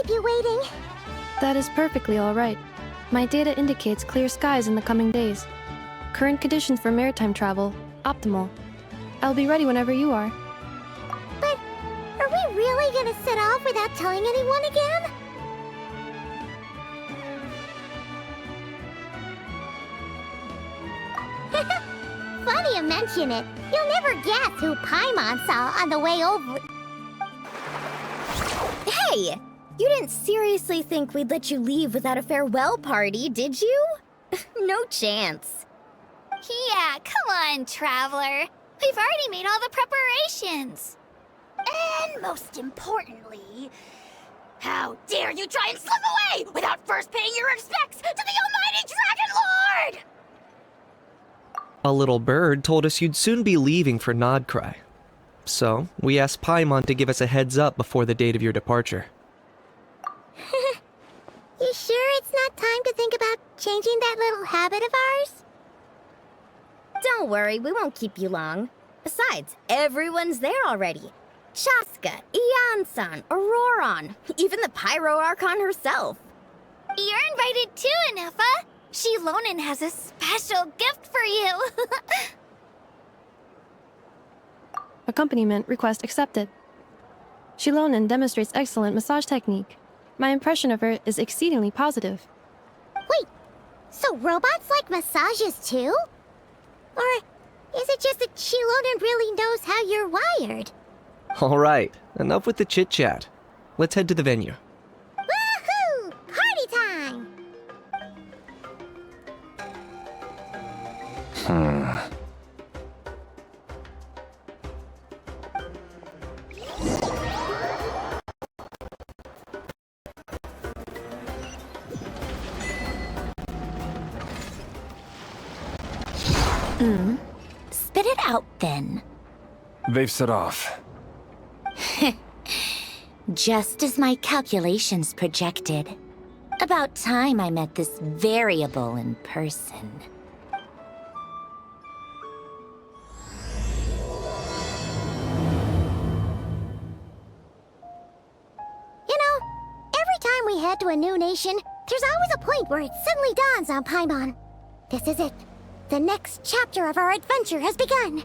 keep you waiting. That is perfectly all right. My data indicates clear skies in the coming days. Current conditions for maritime travel, optimal. I'll be ready whenever you are. But are we really gonna set off without telling anyone again? Funny you mention it. You'll never guess who Paimon saw on the way over. Hey! You didn't seriously think we'd let you leave without a farewell party, did you? No chance. Yeah, come on, Traveler. We've already made all the preparations. And most importantly, how dare you try and slip away without first paying your respects to the almighty Dragon Lord! A little bird told us you'd soon be leaving for Krai. So, we asked Paimon to give us a heads up before the date of your departure. You sure it's not time to think about changing that little habit of ours? Don't worry, we won't keep you long. Besides, everyone's there already. Chaska, Ian-san, Auroron, even the Pyro Archon herself. You're invited too, Inefa. Shilonen has a special gift for you. Accompaniment request accepted. Shilonen demonstrates excellent massage technique. My impression of her is exceedingly positive. Wait, so robots like massages too? Or is it just that Shilonen really knows how you're wired? Alright, enough with the chit-chat. Let's head to the venue. Woohoo! Party time! Spit it out, then. They've set off. Just as my calculations projected. About time I met this variable in person. You know, every time we head to a new nation, there's always a point where it suddenly dawns on Paimon. This is it. The next chapter of our adventure has begun.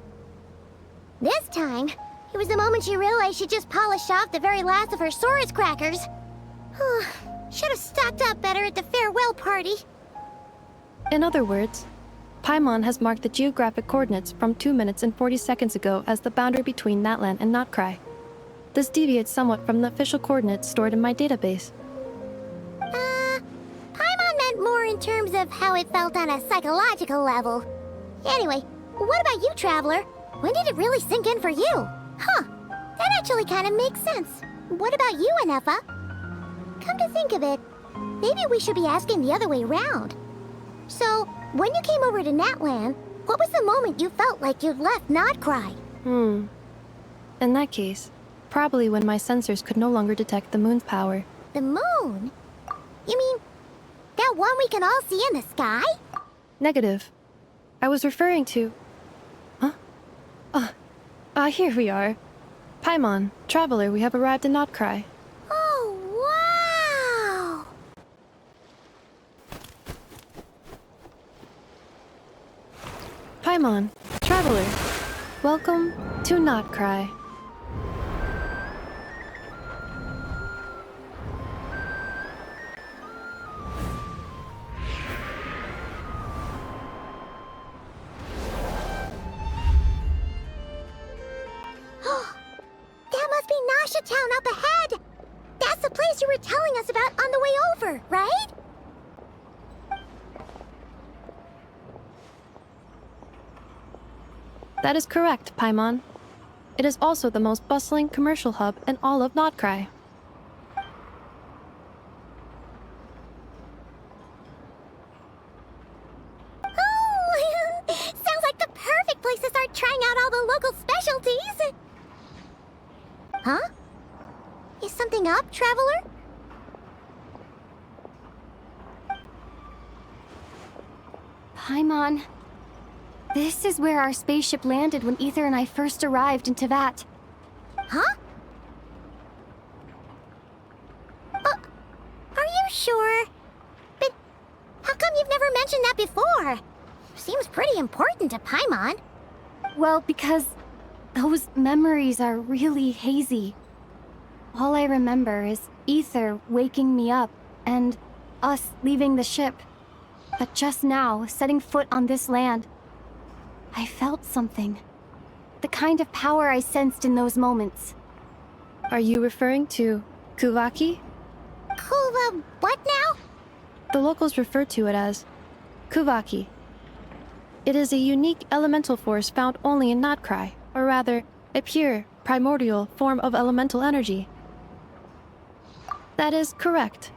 This time, it was the moment she realized she just polished off the very last of her Saurus crackers. Should have stocked up better at the farewell party. In other words, Paimon has marked the geographic coordinates from 2 minutes and 40 seconds ago as the boundary between Natlan and Krai. This deviates somewhat from the official coordinates stored in my database. Paimon meant more in terms of how it felt on a psychological level. Anyway, what about you, Traveler? When did it really sink in for you? Huh, that actually kind of makes sense. What about you, Inefa? Come to think of it, maybe we should be asking the other way around. So, when you came over to Natlan, what was the moment you felt like you'd left Krai? In that case, probably when my sensors could no longer detect the moon's power. The moon? You mean, that one we can all see in the sky? Negative. I was referring to... Here we are. Paimon, Traveler, we have arrived in Krai. Oh, wow! Paimon, Traveler, welcome to Krai. That must be Nasha Town up ahead! That's the place you were telling us about on the way over, right? That is correct, Paimon. It is also the most bustling commercial hub in all of Krai. Oh, sounds like the perfect place to start trying out all the local specialties. Huh? Is something up, Traveler? Paimon. This is where our spaceship landed when Ether and I first arrived in Tevat. Huh? mentioned that before. Seems pretty important to Paimon. Well, because those memories are really hazy. All I remember is Ether waking me up and us leaving the ship. But just now, setting foot on this land, I felt something. The kind of power I sensed in those moments. Are you referring to Kuvaki? Kuva, what now? The locals refer to it as Kuvaki. It is a unique elemental force found only in Krai, or rather, a pure, primordial form of elemental energy. That is correct.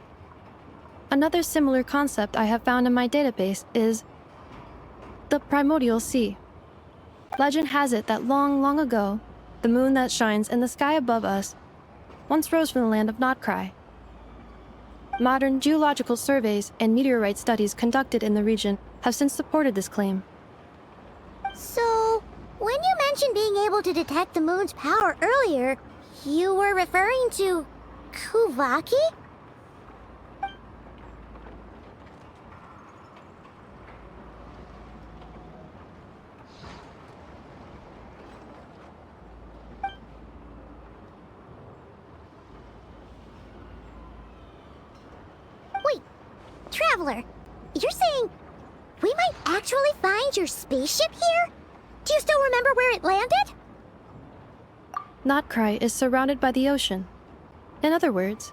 Another similar concept I have found in my database is the primordial sea. Legend has it that long ago, the moon that shines in the sky above us once rose from the land of Krai. Modern geological surveys and meteorite studies conducted in the region have since supported this claim. So, when you mentioned being able to detect the moon's power earlier, you were referring to Kuvaki? Wait, Traveler, you're saying we might actually find your spaceship here? Do you still remember where it landed? Krai is surrounded by the ocean. In other words,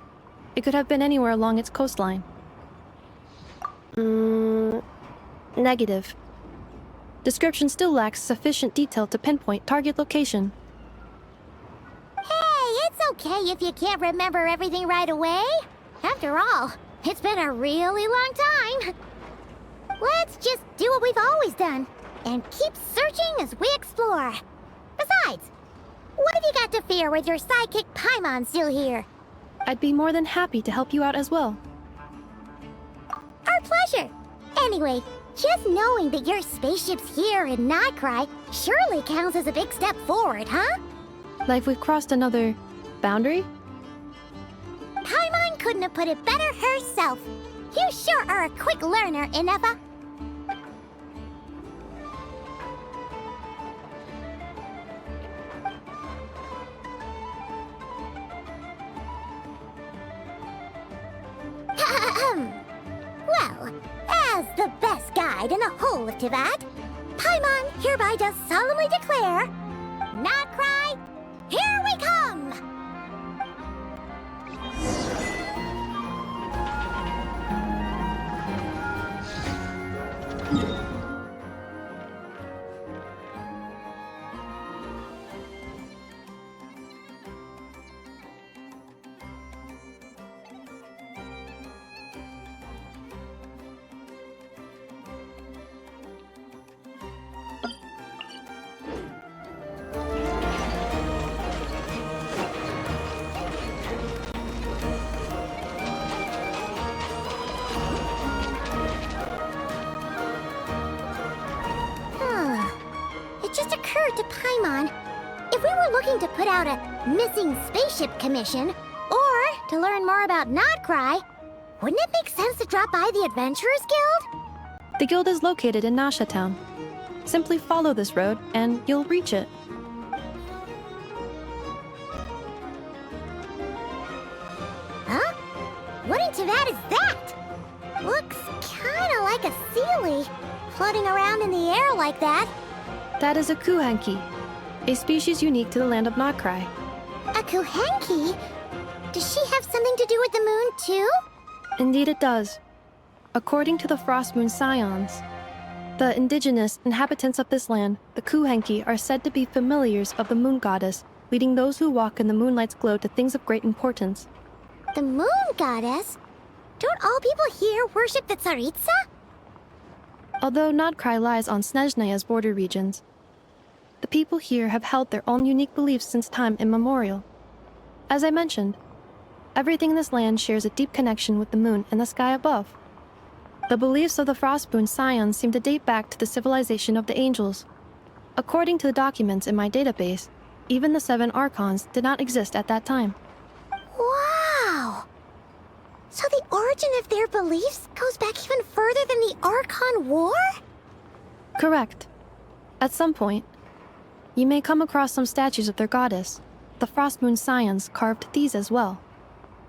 it could have been anywhere along its coastline. Negative. Description still lacks sufficient detail to pinpoint target location. Hey, it's okay if you can't remember everything right away. After all, it's been a really long time. Let's just do what we've always done and keep searching as we explore. Besides, what have you got to fear with your sidekick Paimon still here? I'd be more than happy to help you out as well. Our pleasure. Anyway, just knowing that your spaceship's here in Krai surely counts as a big step forward, huh? Like we've crossed another boundary? Paimon couldn't have put it better herself. You sure are a quick learner, Inefa. Well, as the best guide in the whole of Teyvat, Paimon hereby does solemnly declare, Krai, here we come! It just occurred to Paimon, if we were looking to put out a missing spaceship commission, or to learn more about Krai, wouldn't it make sense to drop by the Adventurers Guild? The guild is located in Nasha Town. Simply follow this road and you'll reach it. Huh? What in Teyvat is that? Looks kinda like a Sealy, floating around in the air like that. That is a Kuhenki, a species unique to the land of Krai. A Kuhenki? Does she have something to do with the moon, too? Indeed it does. According to the Frost Moon Scions, the indigenous inhabitants of this land, the Kuhenki, are said to be familiars of the moon goddess, leading those who walk in the moonlight's glow to things of great importance. The moon goddess? Don't all people here worship the Tsaritsa? Although Krai lies on Snezhnaya's border regions, the people here have held their own unique beliefs since time immemorial. As I mentioned, everything in this land shares a deep connection with the moon and the sky above. The beliefs of the Frostmoon Scions seem to date back to the civilization of the angels. According to the documents in my database, even the 7 Archons did not exist at that time. Wow! So the origin of their beliefs goes back even further than the Archon War? Correct. At some point, you may come across some statues of their goddess. The Frost Moon Scions carved these as well.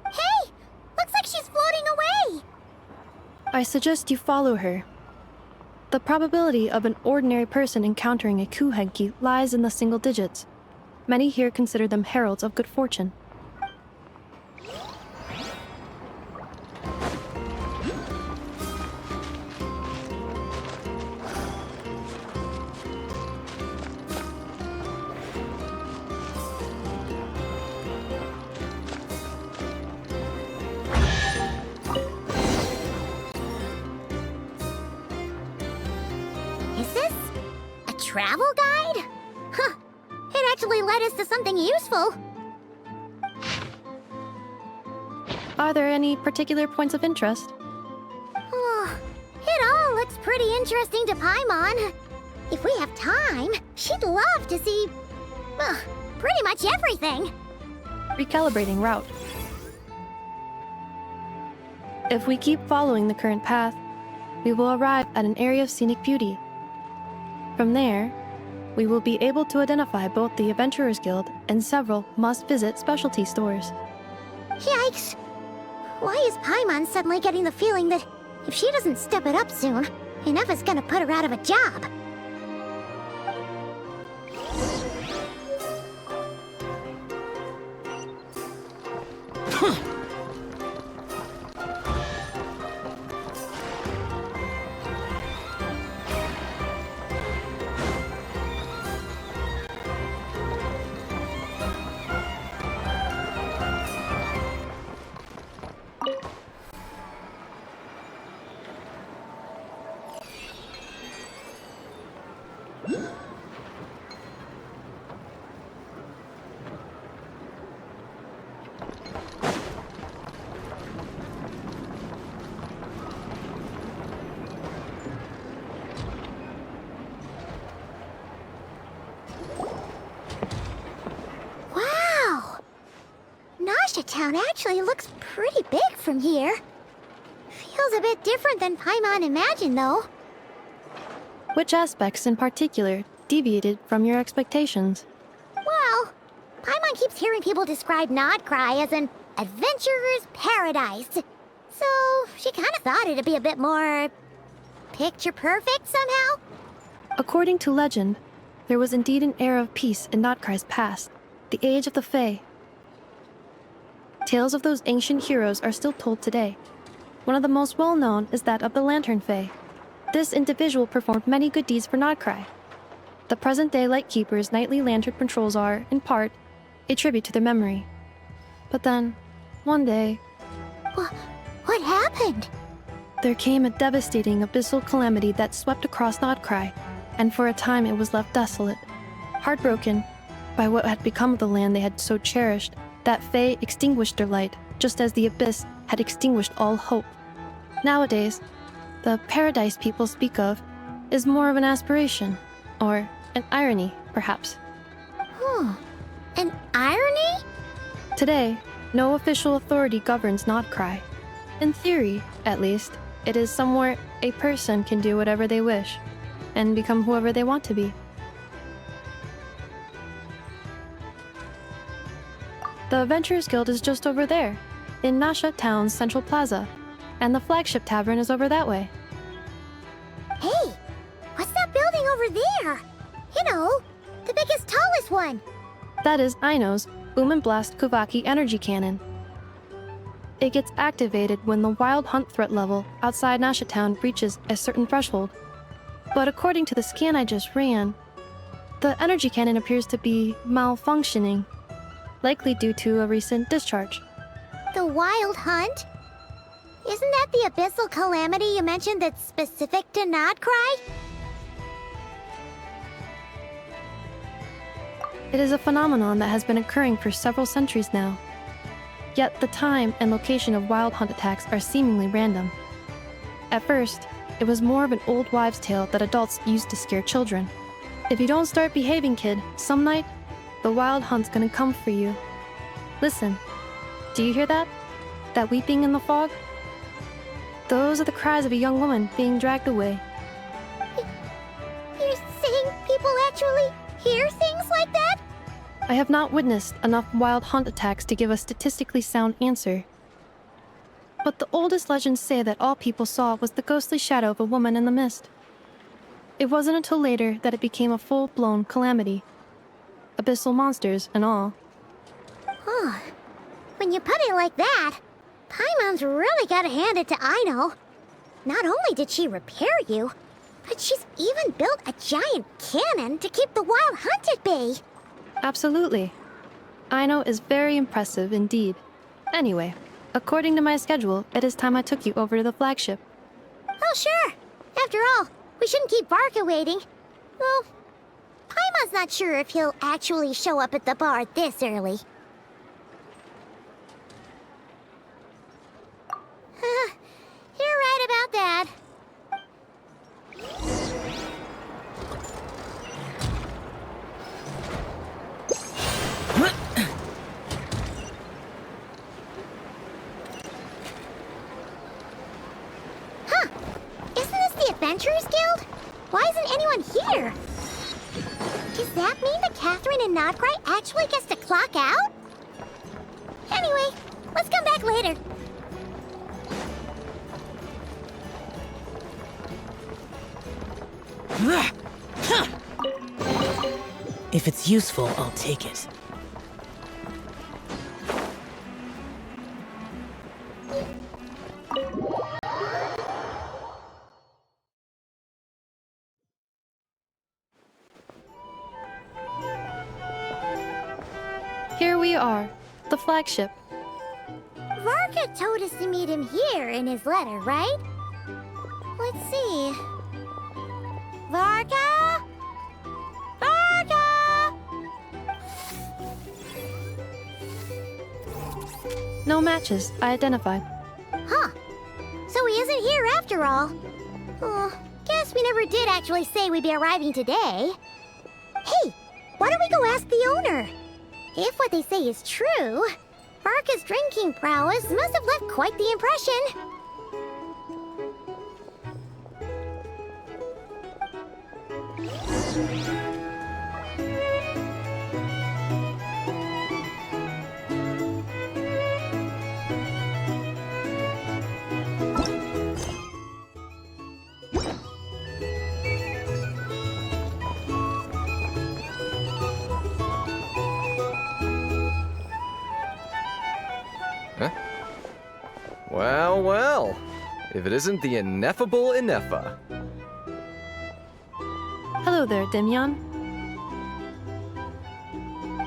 Hey! Looks like she's floating away! I suggest you follow her. The probability of an ordinary person encountering a Kuhenki lies in the single digits. Many here consider them heralds of good fortune. Is this a travel guide? Huh. It actually led us to something useful. Are there any particular points of interest? Oh, it all looks pretty interesting to Paimon. If we have time, she'd love to see, pretty much everything. Recalibrating route. If we keep following the current path, we will arrive at an area of scenic beauty. From there, we will be able to identify both the Adventurers Guild and several must-visit specialty stores. Yikes! Why is Paimon suddenly getting the feeling that if she doesn't step it up soon, Ineffa's gonna put her out of a job? Town actually looks pretty big from here. Feels a bit different than Paimon imagined, though. Which aspects in particular deviated from your expectations? Well, Paimon keeps hearing people describe Krai as an adventurer's paradise. So she kind of thought it'd be a bit more picture perfect somehow. According to legend, there was indeed an era of peace in Krai's past, the age of the Fae. Tales of those ancient heroes are still told today. One of the most well-known is that of the Lantern Fae. This individual performed many good deeds for Krai. The present-day Lightkeeper's nightly lantern patrols are, in part, a tribute to their memory. But then, one day... What happened? There came a devastating abyssal calamity that swept across Krai, and for a time it was left desolate. Heartbroken by what had become of the land they had so cherished, that Fae extinguished their light, just as the Abyss had extinguished all hope. Nowadays, the paradise people speak of is more of an aspiration, or an irony, perhaps. An irony? Today, no official authority governs Krai. In theory, at least, it is somewhere a person can do whatever they wish, and become whoever they want to be. The Adventurers Guild is just over there, in Nasha Town's central plaza, and the flagship tavern is over that way. Hey, what's that building over there? You know, the biggest, tallest one. That is Aino's Boom and Blast Kuvaki energy cannon. It gets activated when the wild hunt threat level outside Nasha Town reaches a certain threshold. But according to the scan I just ran, the energy cannon appears to be malfunctioning, likely due to a recent discharge. The Wild Hunt? Isn't that the abyssal calamity you mentioned that's specific to Krai? It is a phenomenon that has been occurring for several centuries now. Yet the time and location of wild hunt attacks are seemingly random. At first, it was more of an old wives' tale that adults used to scare children. If you don't start behaving, kid, some night, the wild hunt's gonna come for you. Listen, do you hear that? That weeping in the fog? Those are the cries of a young woman being dragged away. You're saying people actually hear things like that? I have not witnessed enough wild hunt attacks to give a statistically sound answer. But the oldest legends say that all people saw was the ghostly shadow of a woman in the mist. It wasn't until later that it became a full-blown calamity. Abyssal monsters and all. Oh, when you put it like that, Paimon's really gotta hand it to Aino. Not only did she repair you, but she's even built a giant cannon to keep the wild hunt at bay. Absolutely. Aino is very impressive indeed. Anyway, according to my schedule, it is time I took you over to the flagship. Oh, sure. After all, we shouldn't keep Varka waiting. Well, Paimon's not sure if he'll actually show up at the bar this early. You're right about that. Huh. Isn't this the Adventurers Guild? Why isn't anyone here? Does that mean that Catherine and Nodcry actually gets to clock out? Anyway, let's come back later. If it's useful, I'll take it. Here we are, the flagship. Varka told us to meet him here in his letter, right? Let's see. Varka? Varka! No matches, I identified. Huh. So he isn't here after all. Oh, guess we never did actually say we'd be arriving today. Hey, why don't we go ask the owner? If what they say is true, Varka's drinking prowess must have left quite the impression. Well, well. If it isn't the ineffable Ineffa. Hello there, Demyon.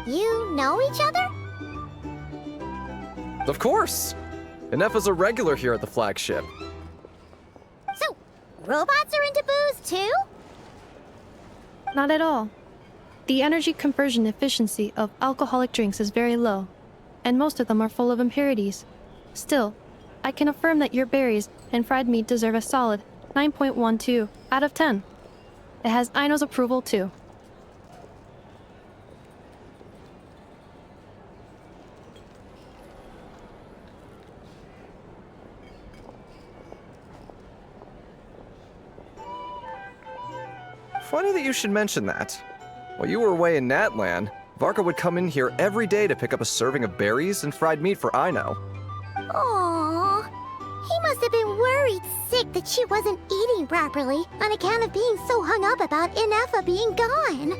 You know each other? Of course! Ineffa's a regular here at the flagship. So, robots are into booze too? Not at all. The energy conversion efficiency of alcoholic drinks is very low, and most of them are full of impurities. Still, I can affirm that your berries and fried meat deserve a solid 9.12 out of 10. It has Aino's approval too. Funny that you should mention that. While you were away in Natlan, Varka would come in here every day to pick up a serving of berries and fried meat for Aino. Aww. He must have been worried sick that she wasn't eating properly on account of being so hung up about Ineffa being gone.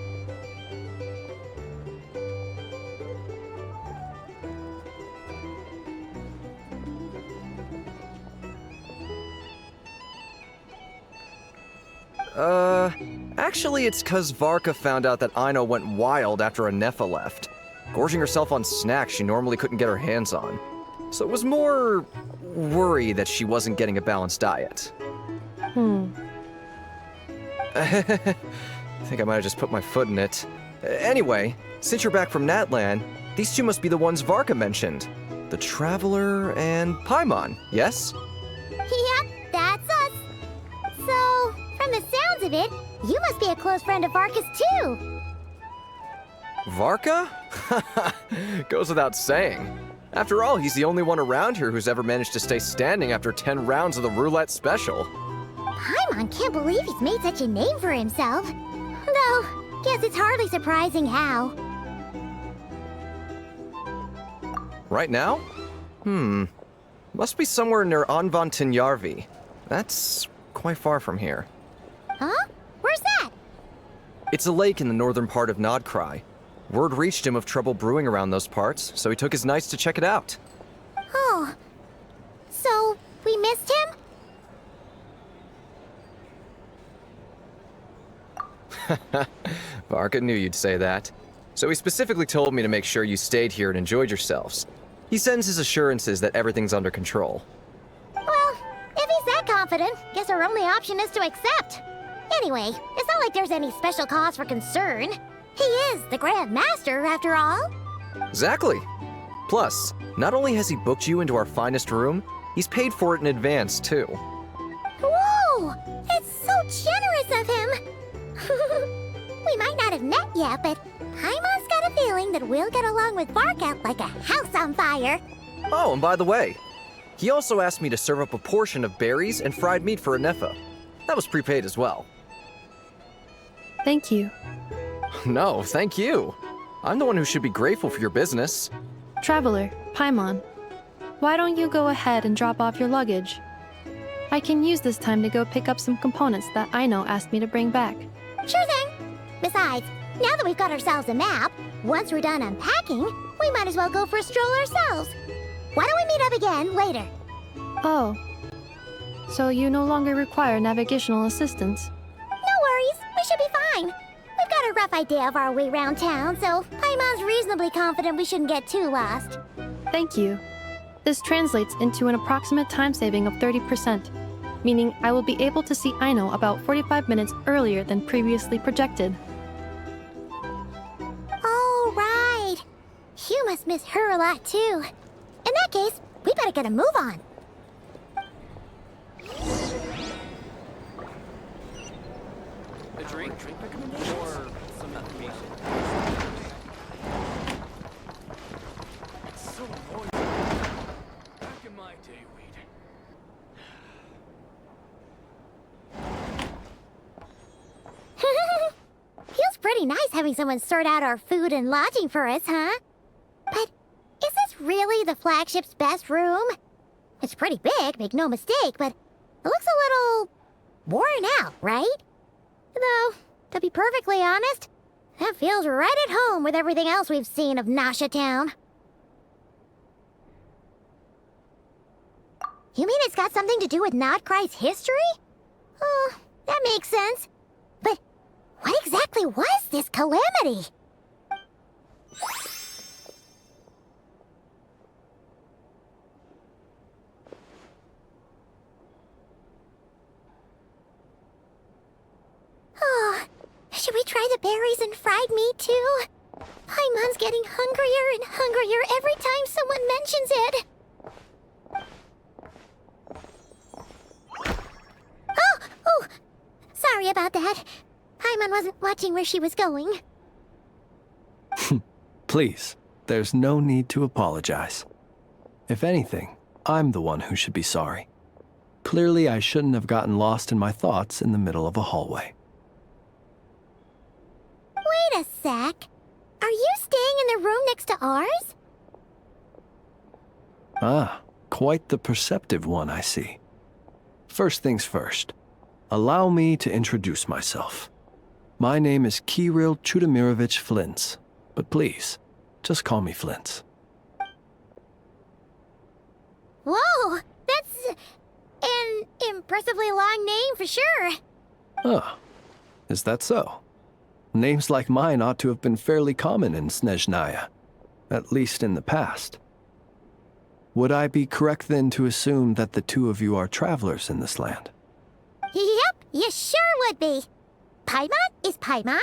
Actually it's 'cause Varka found out that Aino went wild after Ineffa left, gorging herself on snacks she normally couldn't get her hands on. So it was more worry that she wasn't getting a balanced diet. I think I might have just put my foot in it. Anyway, since you're back from Natlan, these two must be the ones Varka mentioned. The Traveler and Paimon, yes? Yep, that's us. So, from the sounds of it, you must be a close friend of Varka's too. Varka? Goes without saying. After all, he's the only one around here who's ever managed to stay standing after 10 rounds of the roulette special. Paimon can't believe he's made such a name for himself. Though, guess it's hardly surprising how. Right now? Must be somewhere near Anvantinyarvi. That's quite far from here. Huh? Where's that? It's a lake in the northern part of Krai. Word reached him of trouble brewing around those parts, so he took his knights to check it out. Oh. So, we missed him? Varka knew you'd say that. So he specifically told me to make sure you stayed here and enjoyed yourselves. He sends his assurances that everything's under control. Well, if he's that confident, guess our only option is to accept. Anyway, it's not like there's any special cause for concern. He is the Grand Master, after all. Exactly. Plus, not only has he booked you into our finest room, he's paid for it in advance, too. Whoa! That's so generous of him! We might not have met yet, but Paimon's got a feeling that we'll get along with Varka like a house on fire. Oh, and by the way, he also asked me to serve up a portion of berries and fried meat for Anefa. That was prepaid as well. Thank you. No, thank you. I'm the one who should be grateful for your business. Traveler, Paimon, why don't you go ahead and drop off your luggage? I can use this time to go pick up some components that Aino asked me to bring back. Sure thing. Besides, now that we've got ourselves a map, once we're done unpacking, we might as well go for a stroll ourselves. Why don't we meet up again later? Oh. So you no longer require navigational assistance? No worries, we should be fine. We've got a rough idea of our way around town, so Paimon's reasonably confident we shouldn't get too lost. Thank you. This translates into an approximate time saving of 30%, meaning I will be able to see Aino about 45 minutes earlier than previously projected. Oh, right. You must miss her a lot, too. In that case, we better get a move on. A drink? Or some medication? It's so annoying. Back in my day, Feels pretty nice having someone sort out our food and lodging for us, huh? But is this really the flagship's best room? It's pretty big, make no mistake, but it looks a little worn out, right? Though, to be perfectly honest, that feels right at home with everything else we've seen of Nasha Town. You mean it's got something to do with Krai's history? Oh, that makes sense. But what exactly was this calamity? Oh, should we try the berries and fried meat too? Paimon's getting hungrier and hungrier every time someone mentions it. Oh, sorry about that. Paimon wasn't watching where she was going. Please, there's no need to apologize. If anything, I'm the one who should be sorry. Clearly, I shouldn't have gotten lost in my thoughts in the middle of a hallway. Wait a sec. Are you staying in the room next to ours? Ah, quite the perceptive one, I see. First things first, allow me to introduce myself. My name is Kirill Chudamirovich Flintz, but please, just call me Flintz. Whoa, that's an impressively long name for sure. Ah, is that so? Names like mine ought to have been fairly common in Snezhnaya, at least in the past. Would I be correct then to assume that the two of you are travelers in this land? Yep, you sure would be. Paimon is Paimon,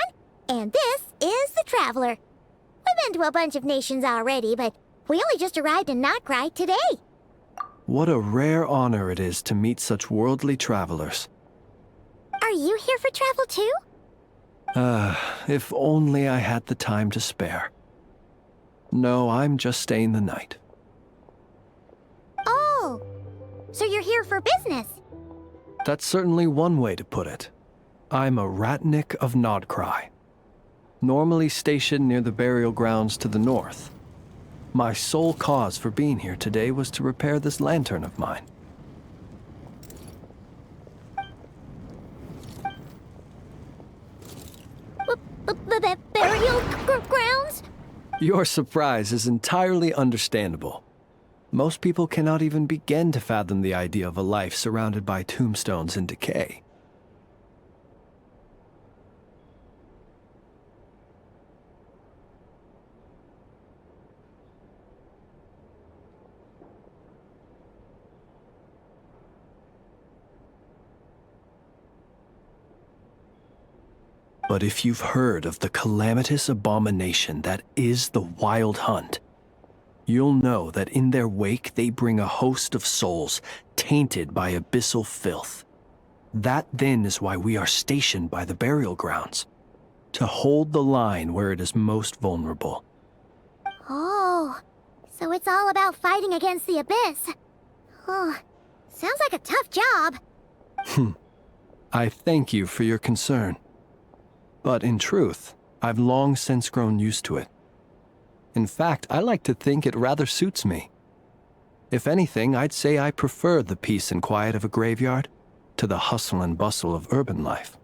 and this is the Traveler. We've been to a bunch of nations already, but we only just arrived in Krai today. What a rare honor it is to meet such worldly travelers. Are you here for travel too? If only I had the time to spare. No, I'm just staying the night. So you're here for business? That's certainly one way to put it. I'm a Ratnik of Krai, normally stationed near the burial grounds to the north. My sole cause for being here today was to repair this lantern of mine. Burial grounds? Your surprise is entirely understandable. Most people cannot even begin to fathom the idea of a life surrounded by tombstones and decay. But if you've heard of the calamitous abomination that is the Wild Hunt, you'll know that in their wake they bring a host of souls tainted by abyssal filth. That then is why we are stationed by the burial grounds, to hold the line where it is most vulnerable. Oh, so it's all about fighting against the abyss. Oh, sounds like a tough job. I thank you for your concern. But in truth, I've long since grown used to it. In fact, I like to think it rather suits me. If anything, I'd say I prefer the peace and quiet of a graveyard to the hustle and bustle of urban life.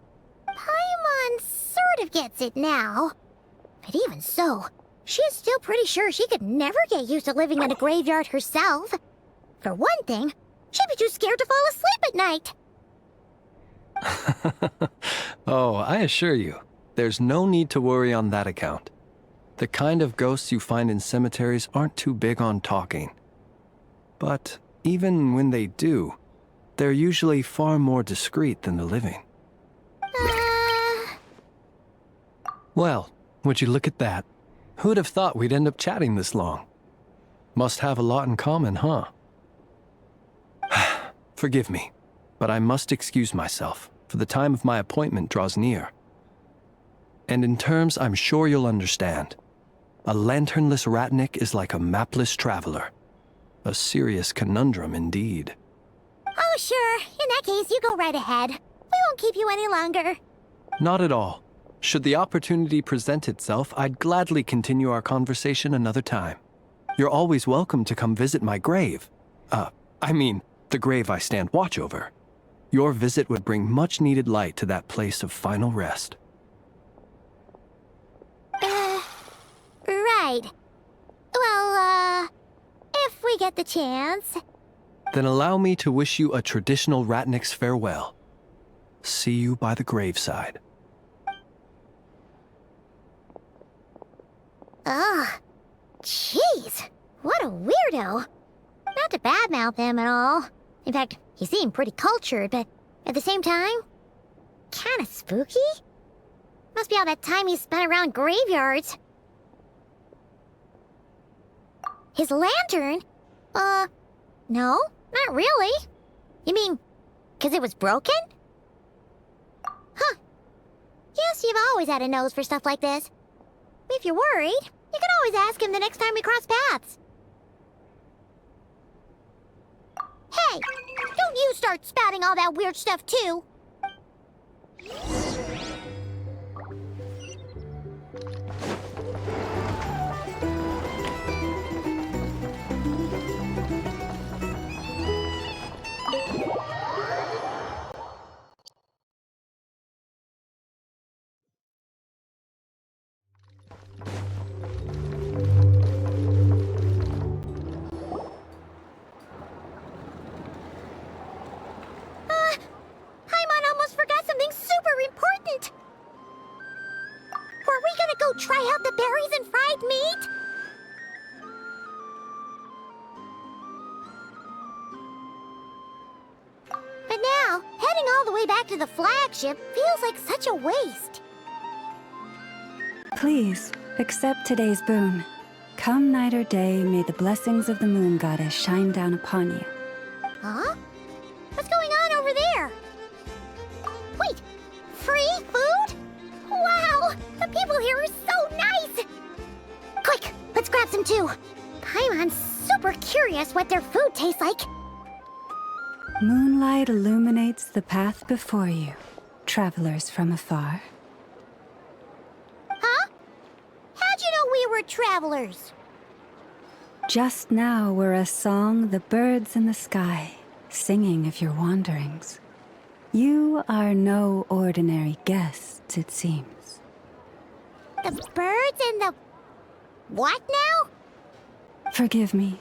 Paimon sort of gets it now. But even so, she is still pretty sure she could never get used to living in a graveyard herself. For one thing, she'd be too scared to fall asleep at night. Oh, I assure you, there's no need to worry on that account. The kind of ghosts you find in cemeteries aren't too big on talking. But even when they do, they're usually far more discreet than the living. Well, would you look at that? Who'd have thought we'd end up chatting this long? Must have a lot in common, huh? Forgive me, but I must excuse myself, for the time of my appointment draws near. And in terms I'm sure you'll understand, a lanternless Ratnik is like a mapless traveler. A serious conundrum indeed. Oh, sure. In that case, you go right ahead. We won't keep you any longer. Not at all. Should the opportunity present itself, I'd gladly continue our conversation another time. You're always welcome to come visit my grave. The grave I stand watch over. Your visit would bring much-needed light to that place of final rest. Right. Well, if we get the chance. Then allow me to wish you a traditional Ratnik's farewell. See you by the graveside. Ugh. Jeez. What a weirdo. Not to badmouth him at all. In fact, he seemed pretty cultured, but at the same time, kinda spooky? Must be all that time he spent around graveyards. His lantern? No, not really. You mean, 'cause it was broken? Huh. Guess you've always had a nose for stuff like this. If you're worried, you can always ask him the next time we cross paths. Hey, don't you start spouting all that weird stuff too. Paimon almost forgot something super important. Were we gonna go try out the berries and fried meat? But now, heading all the way back to the flagship feels like such a waste. Please, accept today's boon. Come night or day, may the blessings of the moon goddess shine down upon you. Huh? What's going on over there? Wait, free food? Wow, the people here are so nice! Quick, let's grab some too. Paimon's super curious what their food tastes like. Moonlight illuminates the path before you, travelers from afar. Huh? How'd you know we were travelers? Just now were a song the birds in the sky, singing of your wanderings. You are no ordinary guests, it seems. The birds and the... what now? Forgive me.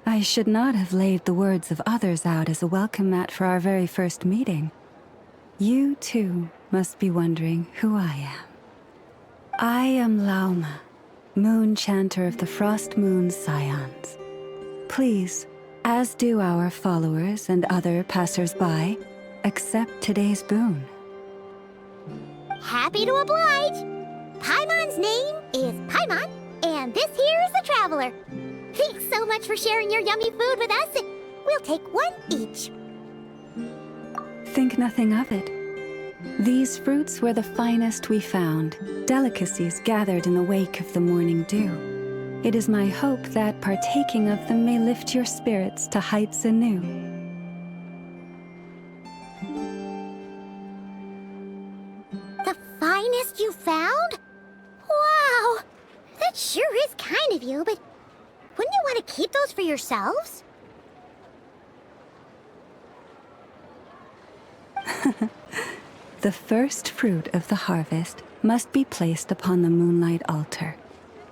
I should not have laid the words of others out as a welcome mat for our very first meeting. You, too, must be wondering who I am. I am Lauma, moon chanter of the Frost Moon Scions. Please, as do our followers and other passers-by, accept today's boon. Happy to oblige. Paimon's name is Paimon, and this here is the traveler. Thanks so much for sharing your yummy food with us. We'll take one each. Think nothing of it. These fruits were the finest we found, delicacies gathered in the wake of the morning dew. It is my hope that partaking of them may lift your spirits to heights anew. The finest you found? Wow! That sure is kind of you, but wouldn't you want to keep those for yourselves? The first fruit of the harvest must be placed upon the moonlight altar,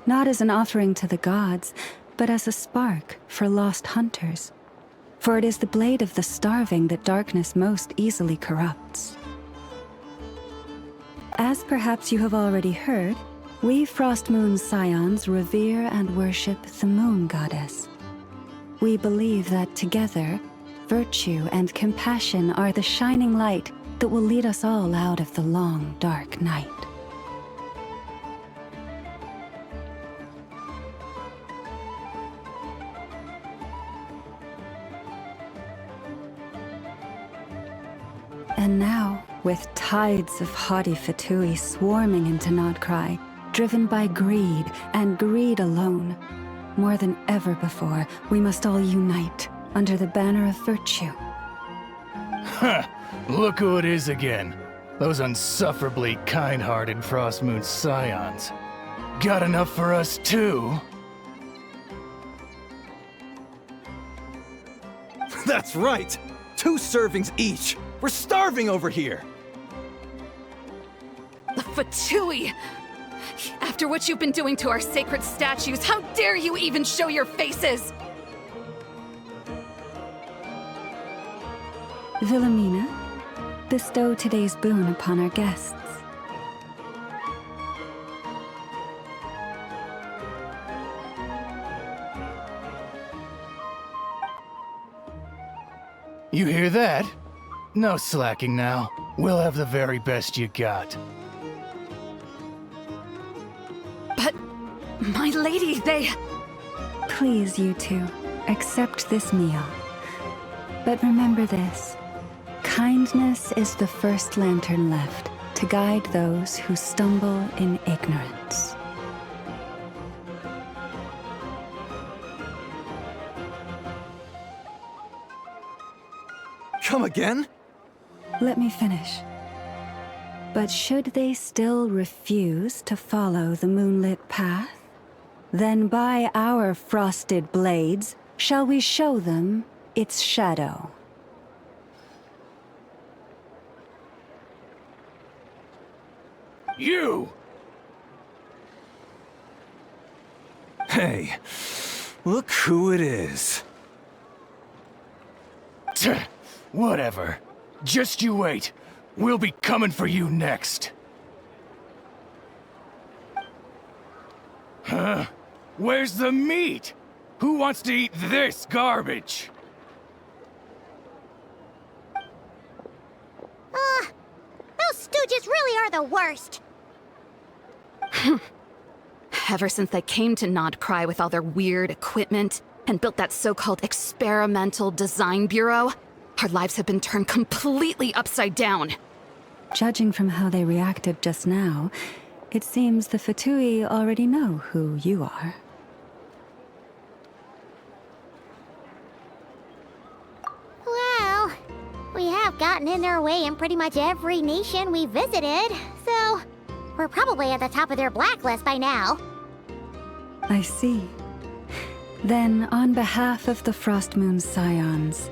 not as an offering to the gods, but as a spark for lost hunters. For it is the blade of the starving that darkness most easily corrupts. As perhaps you have already heard, we Frost Moon Scions revere and worship the Moon Goddess. We believe that together, virtue and compassion are the shining light that will lead us all out of the long, dark night. And now, with tides of haughty Fatui swarming into Krai, driven by greed, and greed alone, more than ever before, we must all unite under the banner of virtue. Huh! Look who it is again. Those unsufferably kind-hearted Frost Moon Scions. Got enough for us too? That's right! 2 servings each! We're starving over here! The Fatui! After what you've been doing to our sacred statues, how dare you even show your faces? Wilhelmina, bestow today's boon upon our guests. You hear that? No slacking now. We'll have the very best you got. But, my lady, they... Please, you two, accept this meal. But remember this. Kindness is the first lantern left to guide those who stumble in ignorance. Come again? Let me finish. But should they still refuse to follow the moonlit path, then by our frosted blades shall we show them its shadow. You! Hey, look who it is. Whatever. Just you wait. We'll be coming for you next. Huh? Where's the meat? Who wants to eat this garbage? Those stooges really are the worst. Ever since they came to Krai with all their weird equipment and built that so-called experimental design bureau, our lives have been turned completely upside down. Judging from how they reacted just now, it seems the Fatui already know who you are. Well, have gotten in their way in pretty much every nation we visited, so we're probably at the top of their blacklist by now. I see. Then, on behalf of the Frost Moon Scions,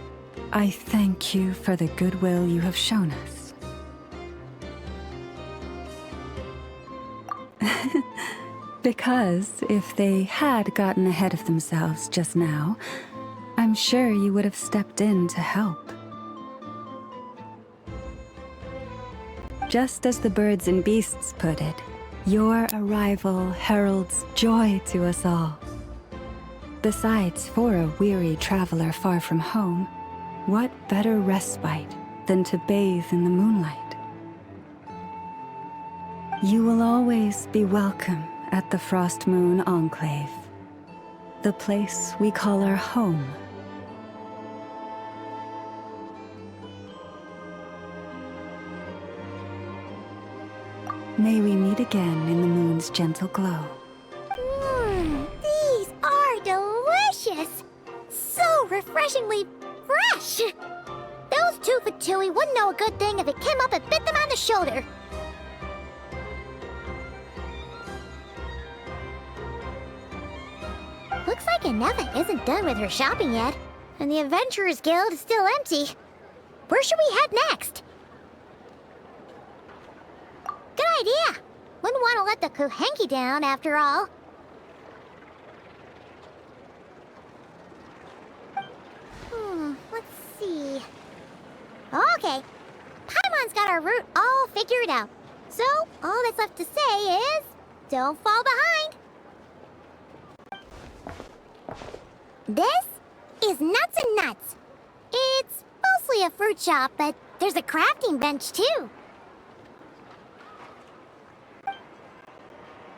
I thank you for the goodwill you have shown us. Because if they had gotten ahead of themselves just now, I'm sure you would have stepped in to help. Just as the birds and beasts put it, your arrival heralds joy to us all. Besides, for a weary traveler far from home, what better respite than to bathe in the moonlight? You will always be welcome at the Frost Moon Enclave, the place we call our home. May we meet again in the moon's gentle glow. These are delicious! So refreshingly fresh! Those 2 for 2 wouldn't know a good thing if it came up and bit them on the shoulder. Looks like Inefa isn't done with her shopping yet, and the Adventurers Guild is still empty. Where should we head next? Good idea! Wouldn't want to let the Kuhenki down, after all. Let's see... Okay, Paimon's got our route all figured out. So, all that's left to say is... don't fall behind! This is Nuts and Nuts. It's mostly a fruit shop, but there's a crafting bench, too.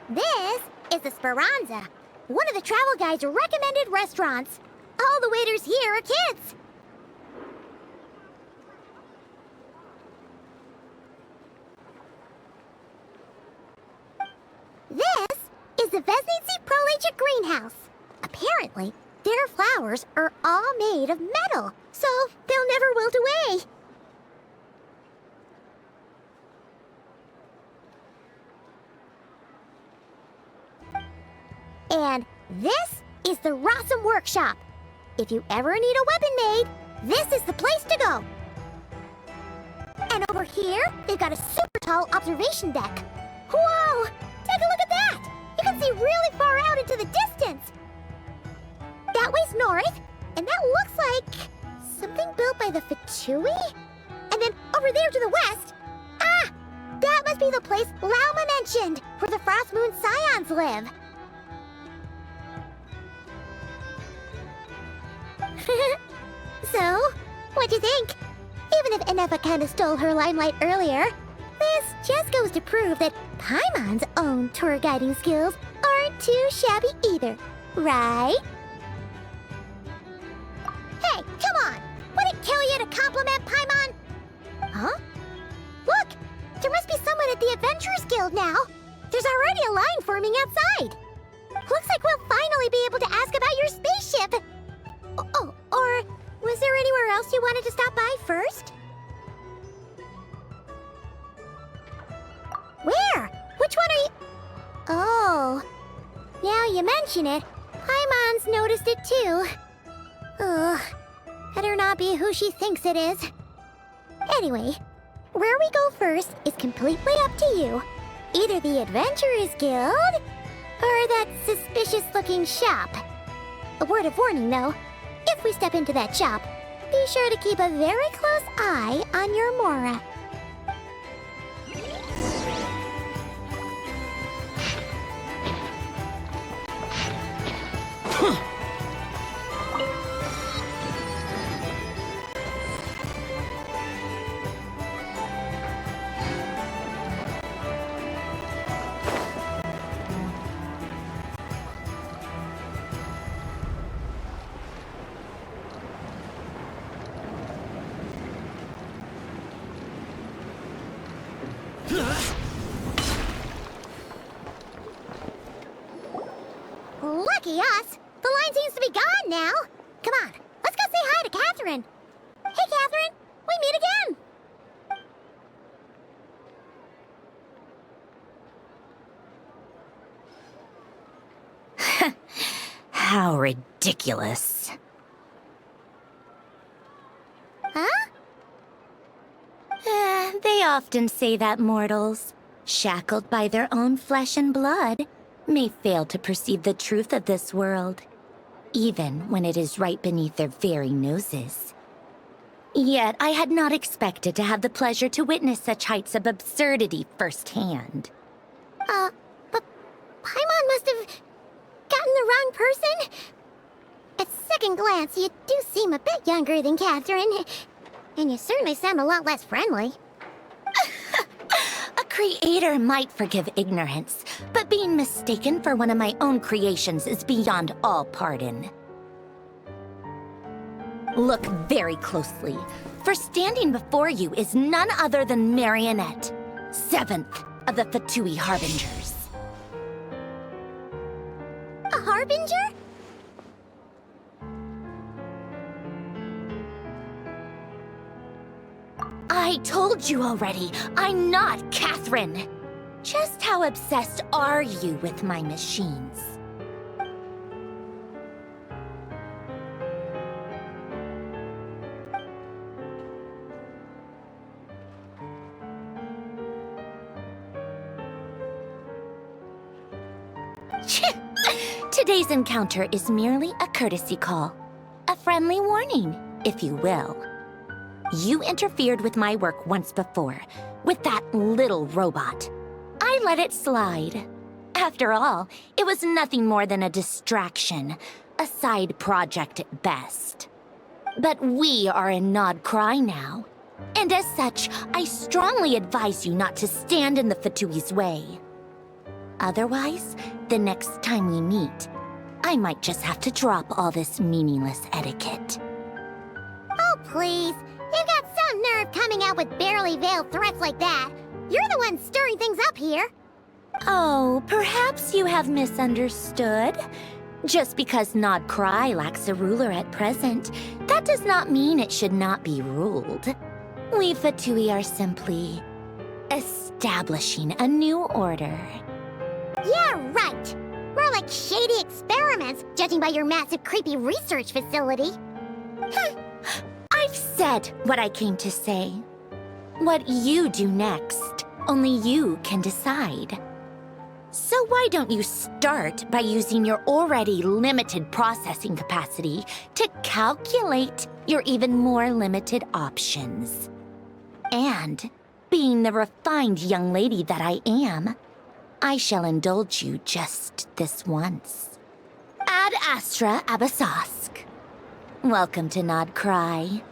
This is the Speranza, one of the travel guide's recommended restaurants. All the waiters here are kids. This is the Vesnitsi Prolecha Greenhouse. Apparently, their flowers are all made of metal, so they'll never wilt away. And this is the Rossum Workshop. If you ever need a weapon made, this is the place to go. And over here, they've got a super tall observation deck. Whoa! Take a look at that! You can see really far out into the distance. That way's north, and that looks like something built by the Fatui? And then over there to the west, that must be the place Lauma mentioned, where the Frost Moon Scions live. So, what'd you think? Even if Inefa kinda stole her limelight earlier, this just goes to prove that Paimon's own tour guiding skills aren't too shabby either, right? Hey, come on! Would it kill you to compliment Paimon? Huh? Look! There must be someone at the Adventurers Guild now! There's already a line forming outside! Looks like we'll finally be able to ask about your spaceship! Oh, or was there anywhere else you wanted to stop by first? Where? Which one are you... Oh, now you mention it, Paimon's noticed it too. Ugh, better not be who she thinks it is. Anyway, where we go first is completely up to you. Either the Adventurers Guild, or that suspicious-looking shop. A word of warning, though. If we step into that shop, be sure to keep a very close eye on your Mora. Lucky us! The line seems to be gone now! Come on, let's go say hi to Catherine! Hey, Catherine! We meet again! How ridiculous. Huh? They often say that mortals, shackled by their own flesh and blood, may fail to perceive the truth of this world, even when it is right beneath their very noses. Yet I had not expected to have the pleasure to witness such heights of absurdity firsthand. But Paimon must have gotten the wrong person? At second glance, you do seem a bit younger than Catherine, and you certainly sound a lot less friendly. A creator might forgive ignorance, but being mistaken for one of my own creations is beyond all pardon. Look very closely, for standing before you is none other than Marionette, 7th of the Fatui Harbingers. A Harbinger? I told you already, I'm not Catherine. Just how obsessed are you with my machines? Today's encounter is merely a courtesy call. A friendly warning, if you will. You interfered with my work once before, with that little robot. I let it slide. After all, it was nothing more than a distraction, a side project at best. But we are in Nod Krai now, and as such, I strongly advise you not to stand in the Fatui's way. Otherwise, the next time we meet, I might just have to drop all this meaningless etiquette. Oh, please. You've got some nerve coming out with barely veiled threats like that. You're the one stirring things up here. Oh, perhaps you have misunderstood. Just because Nod Krai lacks a ruler at present, that does not mean it should not be ruled. We Fatui are simply establishing a new order. Yeah, right. More like shady experiments, judging by your massive, creepy research facility. I've said what I came to say. What you do next, only you can decide. So why don't you start by using your already limited processing capacity to calculate your even more limited options? And, being the refined young lady that I am, I shall indulge you just this once. Ad Astra Abasask. Welcome to Nod Krai,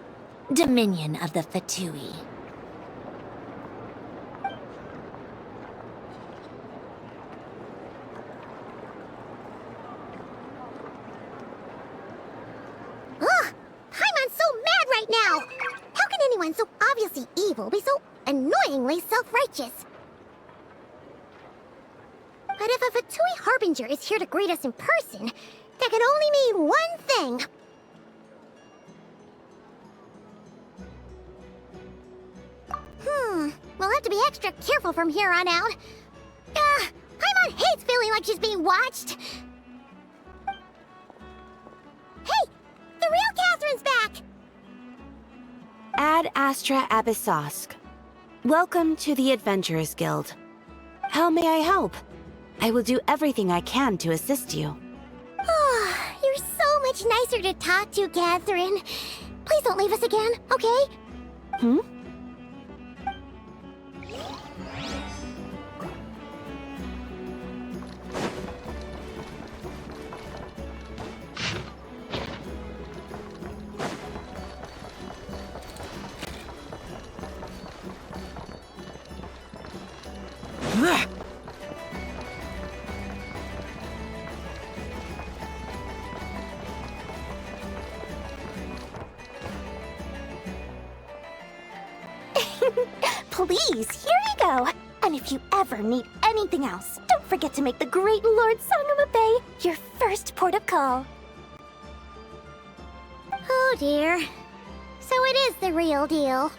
Dominion of the Fatui. Ugh! Paimon's so mad right now! How can anyone so obviously evil be so annoyingly self-righteous? But if a Fatui Harbinger is here to greet us in person, that can only mean one thing. We'll have to be extra careful from here on out. Paimon hates feeling like she's being watched. Hey! The real Catherine's back! Ad Astra Abyssosque. Welcome to the Adventurers Guild. How may I help? I will do everything I can to assist you. You're so much nicer to talk to, Catherine. Please don't leave us again, okay? Hmm? Please, here you go. And if you ever need anything else, don't forget to make the great Lord Sangama Bay your first port of call. Oh dear. So it is the real deal.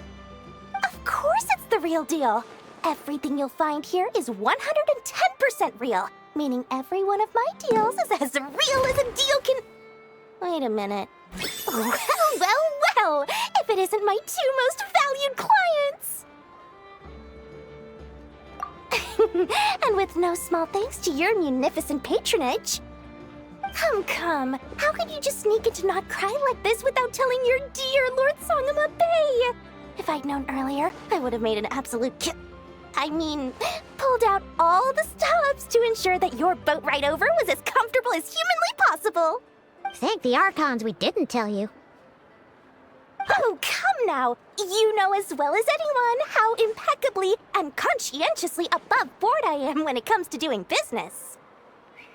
Of course it's the real deal. Everything you'll find here is 110% real. meaning every one of my deals is as real as a deal can... Wait a minute. Well, if it isn't my two most valued clients! And with no small thanks to your munificent patronage. Come, how could you just sneak into Not Krai like this without telling your dear Lord Sangama Bay? If I'd known earlier, I would have made an absolute pulled out all the stops to ensure that your boat ride over was as comfortable as humanly possible. Thank the Archons we didn't tell you. Oh, come now! You know as well as anyone how impeccably and conscientiously above board I am when it comes to doing business.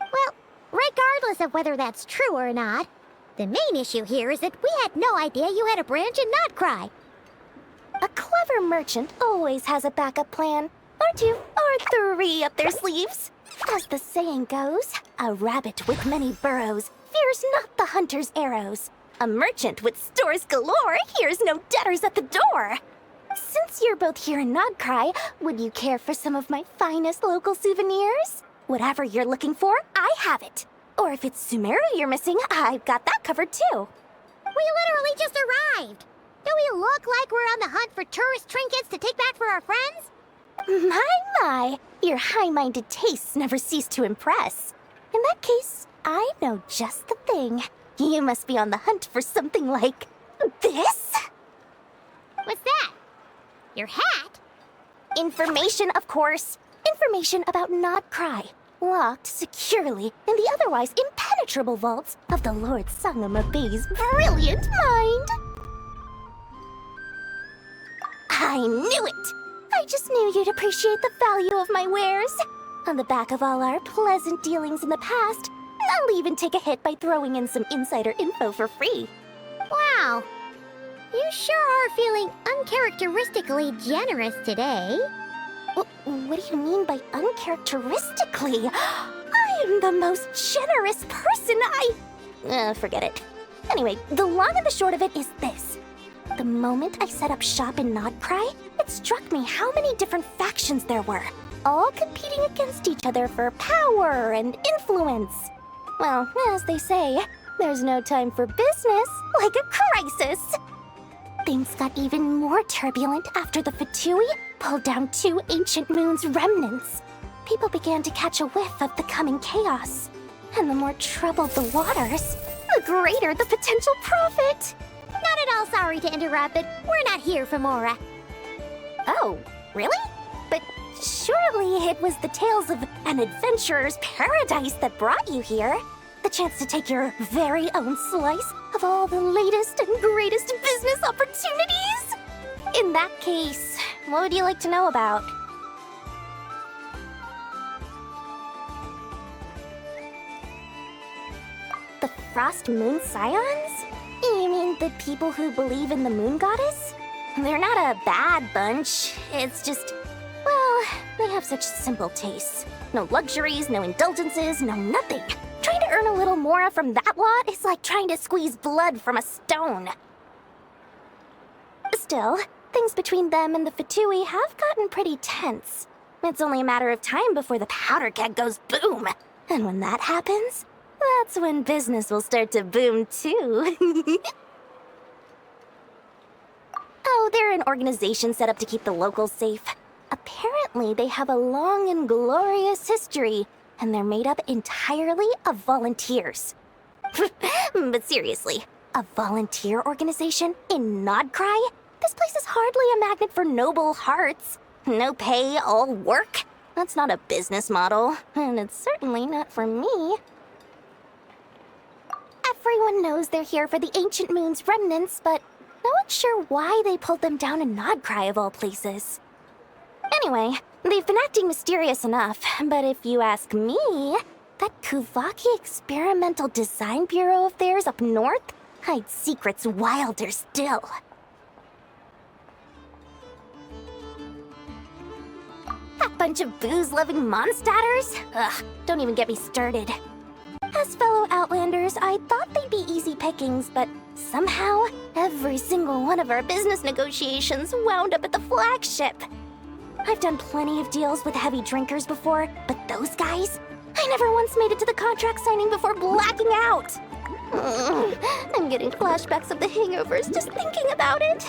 Well, regardless of whether that's true or not, the main issue here is that we had no idea you had a branch in Not Krai. A clever merchant always has a backup plan, or two, or three up their sleeves. As the saying goes, a rabbit with many burrows fears not the hunter's arrows. A merchant with stores galore hears no debtors at the door. Since you're both here in Not Krai, would you care for some of my finest local souvenirs? Whatever you're looking for, I have it. Or if it's Sumeru you're missing, I've got that covered too. We literally just arrived. Do we look like we're on the hunt for tourist trinkets to take back for our friends? My, your high-minded tastes never cease to impress. In that case, I know just the thing. You must be on the hunt for something like this? What's that? Your hat? Information, of course. Information about Not Krai, locked securely in the otherwise impenetrable vaults of the Lord Sangama Bay's brilliant mind. I knew it! I just knew you'd appreciate the value of my wares. On the back of all our pleasant dealings in the past, I'll even take a hit by throwing in some insider info for free. Wow. You sure are feeling uncharacteristically generous today. What do you mean by uncharacteristically? I am the most generous person forget it. Anyway, the long and the short of it is this. The moment I set up shop in Not Krai, it struck me how many different factions there were, all competing against each other for power and influence. Well, as they say, there's no time for business like a crisis. Things got even more turbulent after the Fatui pulled down 2 ancient moon's remnants. People began to catch a whiff of the coming chaos. And the more troubled the waters, the greater the potential profit. Not at all sorry to interrupt, but we're not here for Mora. Oh, really? But surely it was the tales of an adventurer's paradise that brought you here. The chance to take your very own slice of all the latest and greatest business opportunities. In that case, what would you like to know about? The Frost Moon Scions? You mean the people who believe in the moon goddess? They're not a bad bunch. It's just, well, they have such simple tastes. No luxuries, no indulgences, no nothing. Trying to earn a little more from that lot is like trying to squeeze blood from a stone. Still, things between them and the Fatui have gotten pretty tense. It's only a matter of time before the powder keg goes boom. And when that happens, that's when business will start to boom too. Oh, they're an organization set up to keep the locals safe. Apparently, they have a long and glorious history, and they're made up entirely of volunteers. But seriously, a volunteer organization in Not Krai? This place is hardly a magnet for noble hearts. No pay, all work. That's not a business model, and it's certainly not for me. Everyone knows they're here for the Ancient Moon's remnants, but no one's sure why they pulled them down in Not Krai of all places. Anyway, they've been acting mysterious enough, but if you ask me, that Kuvaki Experimental Design Bureau of theirs up north hides secrets wilder still. That bunch of booze-loving monstaters? Ugh, don't even get me started. As fellow Outlanders, I thought they'd be easy pickings, but somehow, every single one of our business negotiations wound up at the flagship. I've done plenty of deals with heavy drinkers before, but those guys? I never once made it to the contract signing before blacking out. I'm getting flashbacks of the hangovers just thinking about it.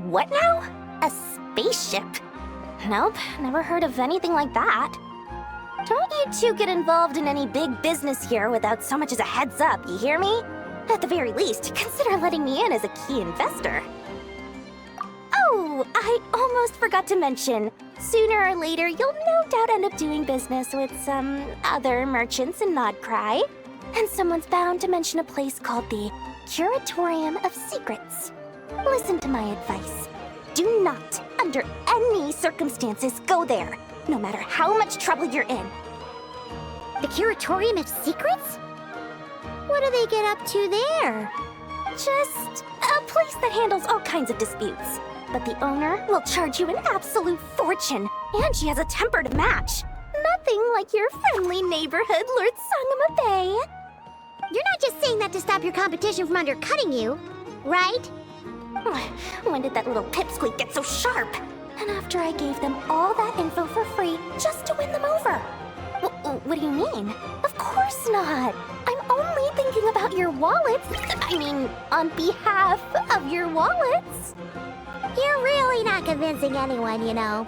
What now? A spaceship? Nope, never heard of anything like that. Don't you two get involved in any big business here without so much as a heads up, you hear me? At the very least, consider letting me in as a key investor. Oh, I almost forgot to mention. Sooner or later, you'll no doubt end up doing business with some other merchants in Krai. And someone's bound to mention a place called the Curatorium of Secrets. Listen to my advice. Do not, under any circumstances, go there, no matter how much trouble you're in. The Curatorium of Secrets? What do they get up to there? Just a place that handles all kinds of disputes. But the owner will charge you an absolute fortune, and she has a temper to match. Nothing like your friendly neighborhood, Lord Sangama Bay. You're not just saying that to stop your competition from undercutting you, right? When did that little pipsqueak get so sharp? And after I gave them all that info for free just to win them over. What do you mean? Of course not. I'm only thinking about your wallets. I mean, on behalf of your wallets. You're really not convincing anyone, you know.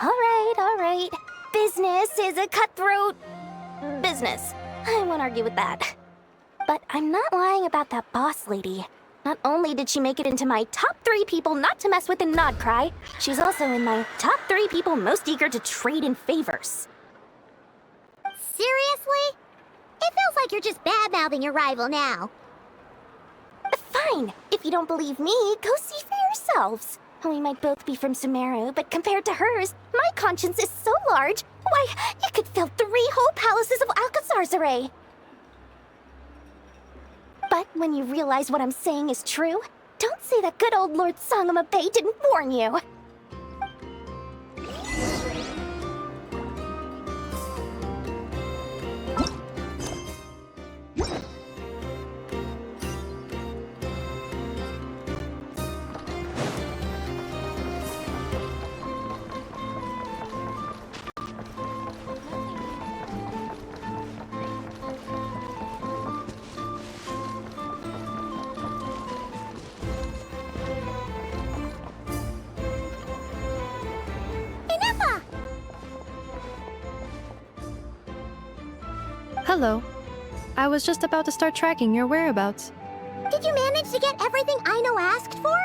All right. Business is a cutthroat business. I won't argue with that. But I'm not lying about that boss lady. Not only did she make it into my top 3 people not to mess with in Krai, she's also in my top 3 people most eager to trade in favors. Seriously? It feels like you're just bad-mouthing your rival now. Fine. If you don't believe me, go see for yourselves. We might both be from Sumeru, but compared to hers, my conscience is so large, why, it could fill 3 whole palaces of Alcazar's. But when you realize what I'm saying is true, don't say that good old Lord Sangama Bay didn't warn you. Hello. I was just about to start tracking your whereabouts. Did you manage to get everything Aino asked for?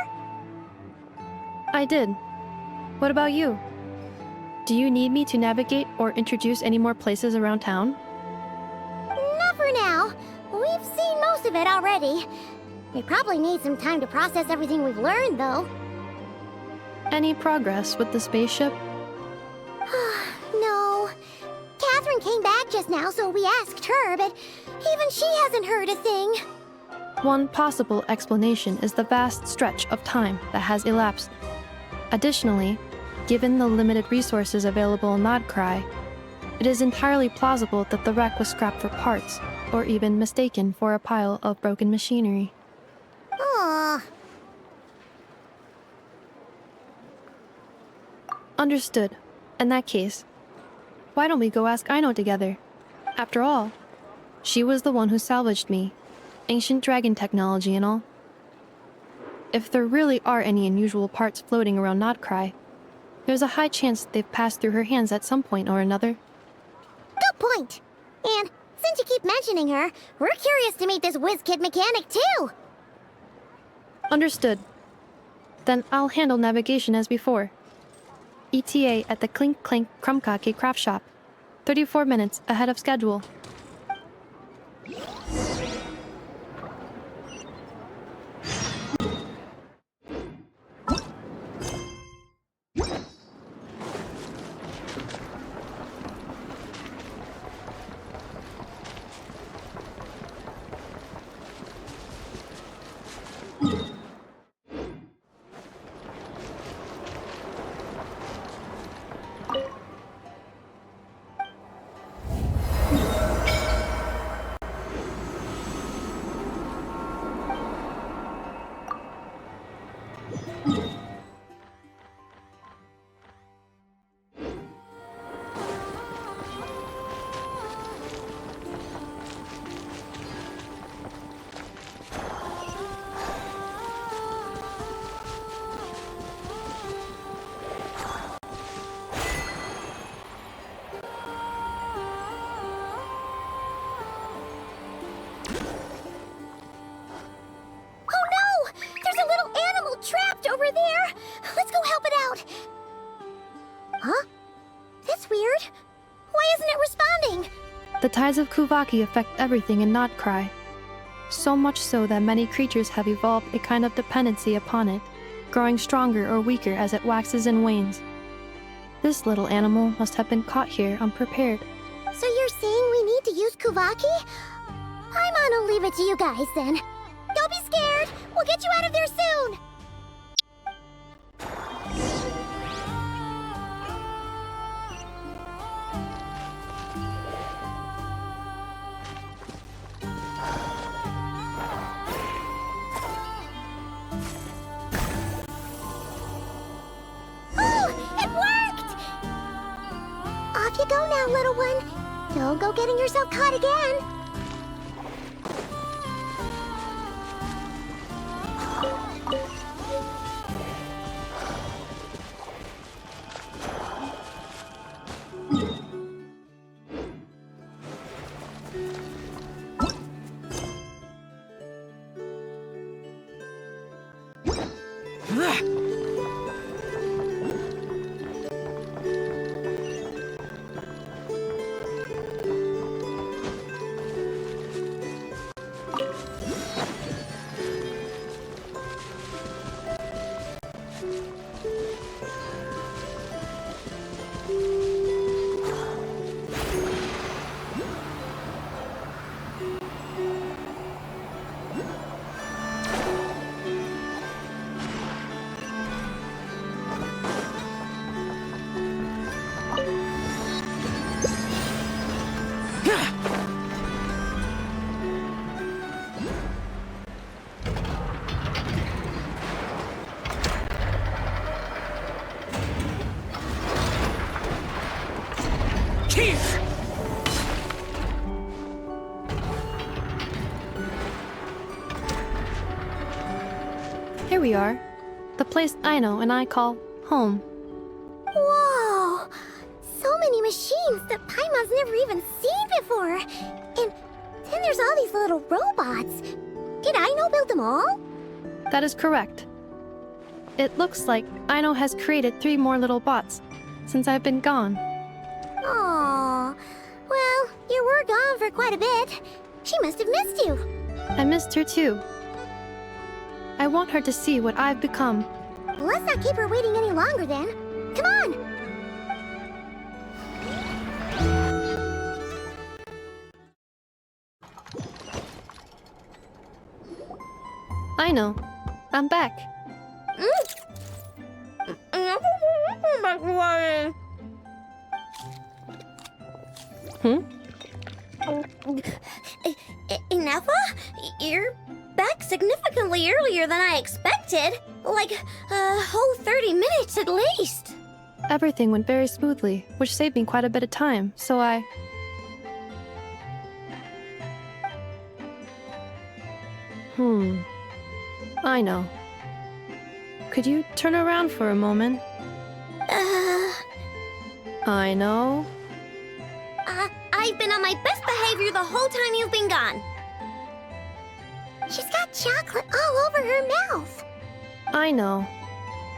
I did. What about you? Do you need me to navigate or introduce any more places around town? Not for now. We've seen most of it already. We probably need some time to process everything we've learned, though. Any progress with the spaceship? No. Catherine came back just now, so we asked her, but even she hasn't heard a thing. One possible explanation is the vast stretch of time that has elapsed. Additionally, given the limited resources available in Krai, it is entirely plausible that the wreck was scrapped for parts, or even mistaken for a pile of broken machinery. Aww. Understood. In that case, why don't we go ask Aino together? After all, she was the one who salvaged me. Ancient dragon technology and all. If there really are any unusual parts floating around Krai, there's a high chance they've passed through her hands at some point or another. Good point. And since you keep mentioning her, we're curious to meet this whiz-kid mechanic too. Understood. Then I'll handle navigation as before. ETA at the Clink Clank Krumkake craft shop. 34 minutes ahead of schedule. The tides of Kuvaki affect everything in Not Krai. So much so that many creatures have evolved a kind of dependency upon it, growing stronger or weaker as it waxes and wanes. This little animal must have been caught here unprepared. So you're saying we need to use Kuvaki? Paimon will leave it to you guys then. Don't be scared! We'll get you out of there soon! Off you go now, little one. Don't go getting yourself caught again. Here we are. The place Aino and I call home. Whoa! So many machines that Paimon's never even seen before. And then there's all these little robots. Did Aino build them all? That is correct. It looks like Aino has created 3 more little bots since I've been gone. Aww. Well, you were gone for quite a bit. She must have missed you. I missed her too. I want her to see what I've become. Let's not keep her waiting any longer then. Come on! Aino, I'm back. Ineffa? You're back significantly earlier than I expected. Like a whole 30 minutes at least. Everything went very smoothly, which saved me quite a bit of time, so I know. Could you turn around for a moment? I know. I've been on my best behavior the whole time you've been gone. She's got chocolate all over her mouth. I know.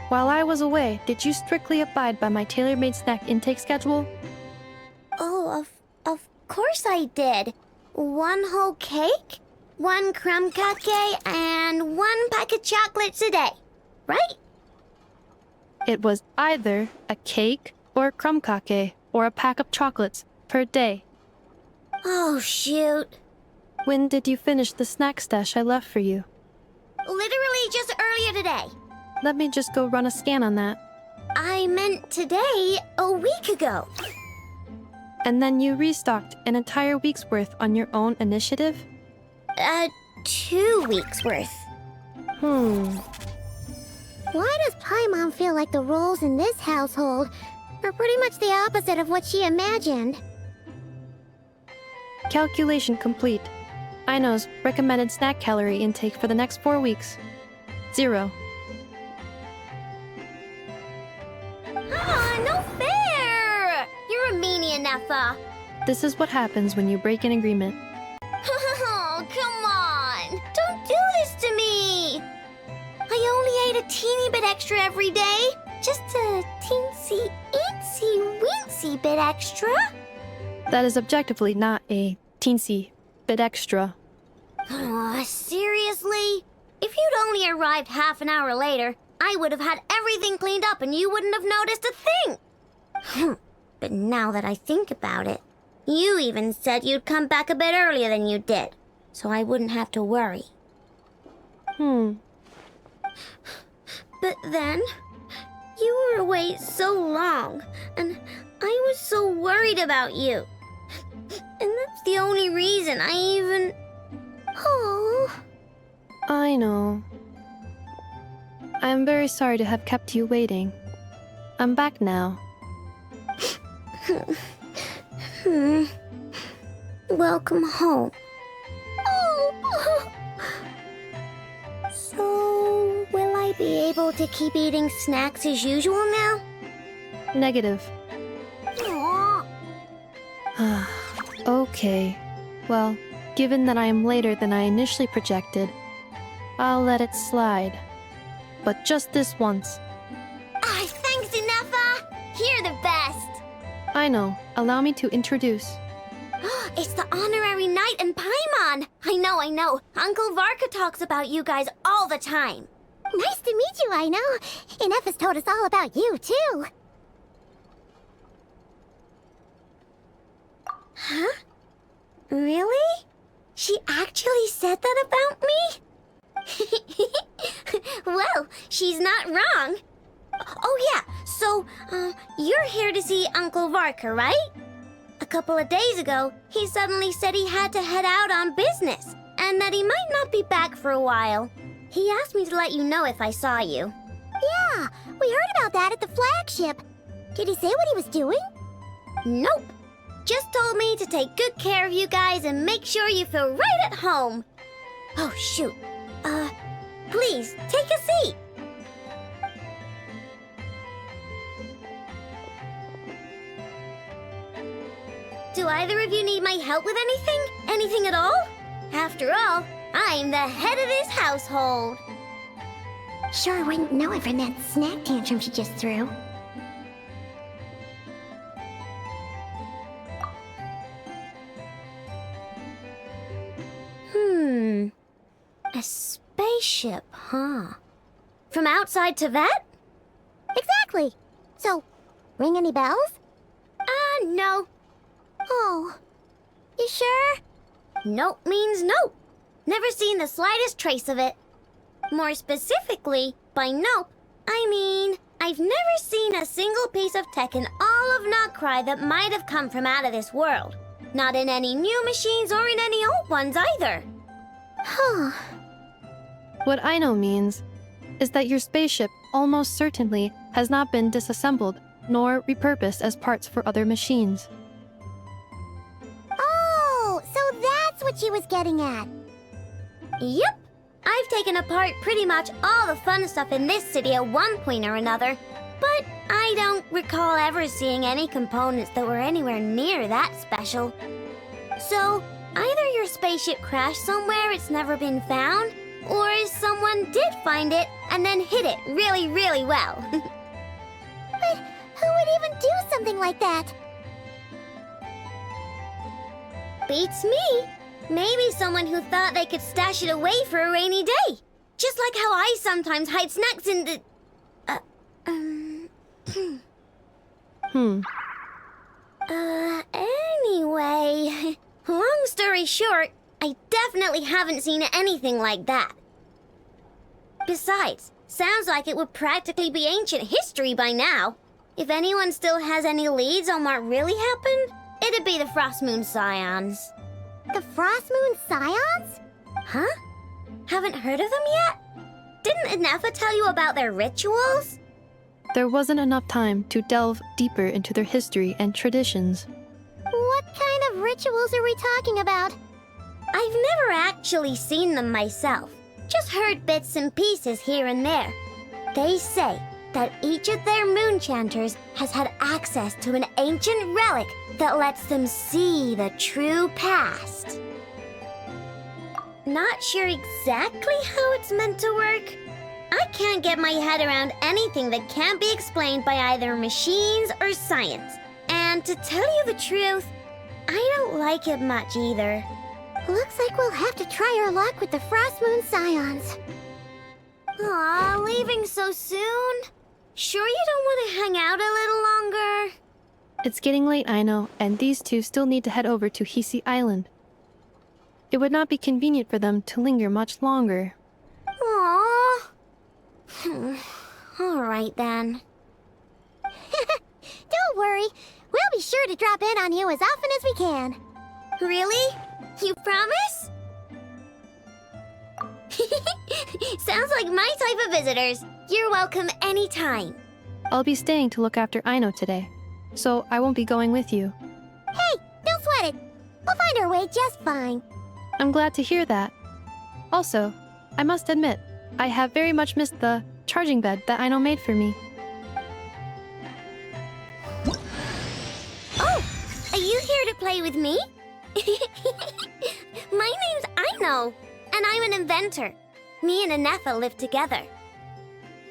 While I was away, did you strictly abide by my tailor-made snack intake schedule? Oh, of course I did. 1 whole cake, 1 crumb cake, and 1 pack of chocolates a day, right? It was either a cake or a crumb cake or a pack of chocolates per day. Oh, shoot. When did you finish the snack stash I left for you? Literally just earlier today. Let me just go run a scan on that. I meant today, a week ago. And then you restocked an entire week's worth on your own initiative? 2 weeks worth. Why does Paimon feel like the roles in this household are pretty much the opposite of what she imagined? Calculation complete. Aino's recommended snack calorie intake for the next 4 weeks. 0. No fair! You're a meanie, Ineffa. This is what happens when you break an agreement. Oh, come on! Don't do this to me! I only ate a teeny bit extra every day. Just a teensy, itsy, weensy bit extra. That is objectively not a teensy bit extra. Seriously? If you'd only arrived half an hour later, I would have had everything cleaned up and you wouldn't have noticed a thing. But now that I think about it, you even said you'd come back a bit earlier than you did, so I wouldn't have to worry. But then, you were away so long, and I was so worried about you. And that's the only reason I even... Oh. I know. I am very sorry to have kept you waiting. I'm back now. Welcome home. Oh. So, will I be able to keep eating snacks as usual now? Negative. Aw. Okay. Well, given that I am later than I initially projected, I'll let it slide. But just this once. Thanks, Inefa! You're the best! I know. Allow me to introduce. It's the honorary knight and Paimon! I know. Uncle Varka talks about you guys all the time. Nice to meet you, I know. Inefa's told us all about you, too. Huh? Really? She actually said that about me? Well, she's not wrong. Oh yeah, so, you're here to see Uncle Varka, right? A couple of days ago, he suddenly said he had to head out on business, and that he might not be back for a while. He asked me to let you know if I saw you. Yeah, we heard about that at the flagship. Did he say what he was doing? Nope. Just told me to take good care of you guys and make sure you feel right at home. Oh, shoot. Please, take a seat. Do either of you need my help with anything? Anything at all? After all, I'm the head of this household. Sure wouldn't know it from that snack tantrum she just threw. A spaceship, huh? From outside to vet? Exactly. So, ring any bells? No. Oh. You sure? Nope means nope. Never seen the slightest trace of it. More specifically, by nope, I mean, I've never seen a single piece of tech in all of Krai that might have come from out of this world. Not in any new machines or in any old ones either. Huh. What I know means is that your spaceship almost certainly has not been disassembled nor repurposed as parts for other machines. Oh, so that's what she was getting at. Yep. I've taken apart pretty much all the fun stuff in this city at one point or another, but I don't recall ever seeing any components that were anywhere near that special. So, either your spaceship crashed somewhere it's never been found, or someone did find it and then hid it really, really well. But who would even do something like that? Beats me. Maybe someone who thought they could stash it away for a rainy day. Just like how I sometimes hide snacks in the... Anyway... Long story short, I definitely haven't seen anything like that. Besides, sounds like it would practically be ancient history by now. If anyone still has any leads on what really happened, it'd be the Frost Moon Scions. The Frost Moon Scions? Huh? Haven't heard of them yet? Didn't Inefa tell you about their rituals? There wasn't enough time to delve deeper into their history and traditions. What kind of rituals are we talking about? I've never actually seen them myself. Just heard bits and pieces here and there. They say that each of their moonchanters has had access to an ancient relic that lets them see the true past. Not sure exactly how it's meant to work. I can't get my head around anything that can't be explained by either machines or science. And to tell you the truth, I don't like it much either. Looks like we'll have to try our luck with the Frost Moon Scions. Aw, leaving so soon? Sure you don't want to hang out a little longer? It's getting late, I know, and these two still need to head over to Hisi Island. It would not be convenient for them to linger much longer. Aww. Alright then. Don't worry. We'll be sure to drop in on you as often as we can. Really? You promise? Sounds like my type of visitors. You're welcome anytime. I'll be staying to look after Aino today, so I won't be going with you. Hey, don't sweat it. We'll find our way just fine. I'm glad to hear that. Also, I must admit, I have very much missed the charging bed that Aino made for me. Oh, are you here to play with me? My name's Aino, and I'm an inventor. Me and Anefa live together.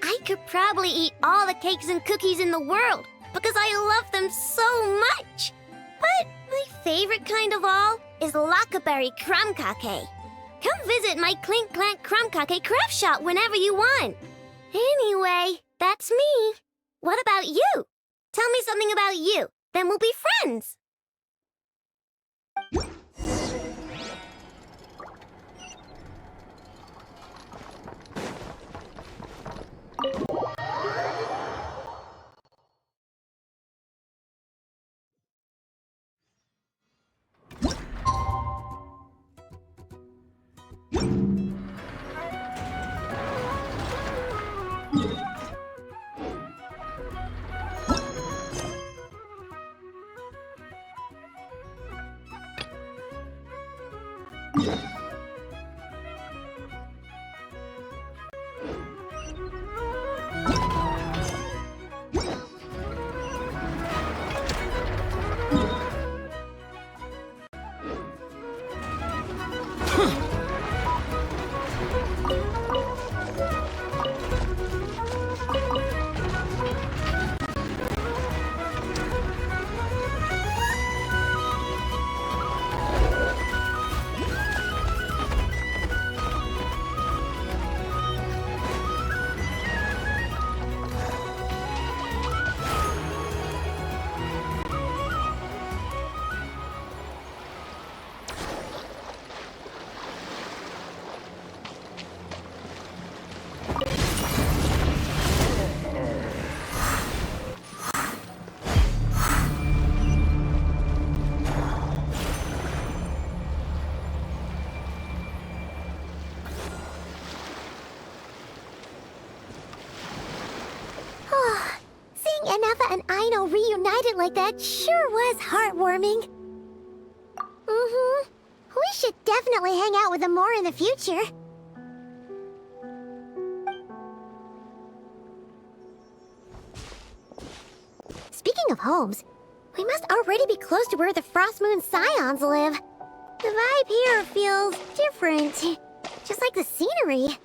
I could probably eat all the cakes and cookies in the world because I love them so much. But my favorite kind of all is Lackaberry Crumb Cake. Come visit my Clink Clank Crumb Cake craft shop whenever you want. Anyway, that's me. What about you? Tell me something about you, then we'll be friends. Anefa and Aino reunited like that sure was heartwarming. We should definitely hang out with them more in the future. Speaking of homes, we must already be close to where the Frost Moon Scions live. The vibe here feels different, just like the scenery.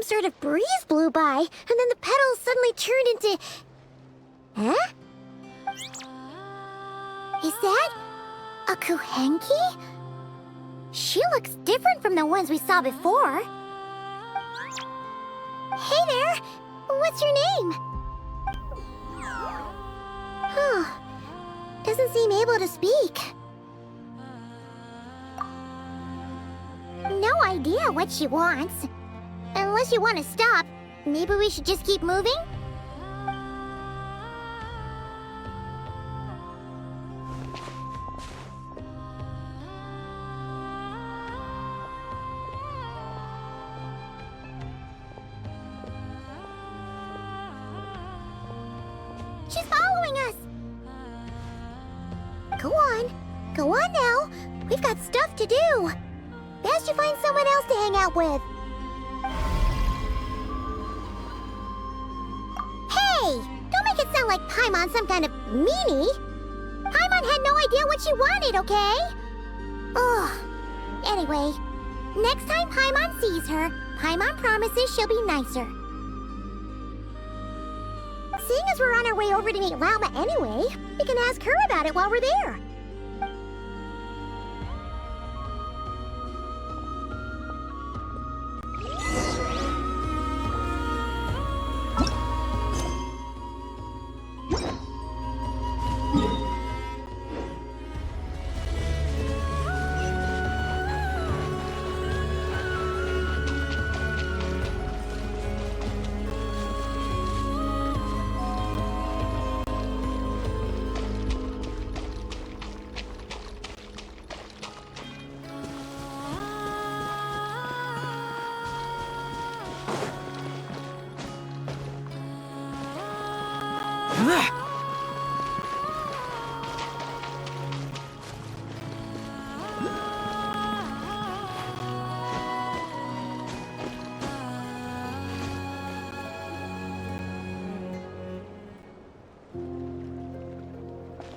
Sort of breeze blew by, and then the petals suddenly turned into... Huh? Is that a Kuhenki? She looks different from the ones we saw before. Hey there! What's your name? Huh. Doesn't seem able to speak. No idea what she wants. Unless you want to stop, maybe we should just keep moving? She's following us! Come on now. We've got stuff to do. Best you find someone else to hang out with. Hey! Don't make it sound like Paimon's some kind of meanie. Paimon had no idea what she wanted, okay? Ugh. Anyway, next time Paimon sees her, Paimon promises she'll be nicer. Seeing as we're on our way over to meet Lauma anyway, we can ask her about it while we're there.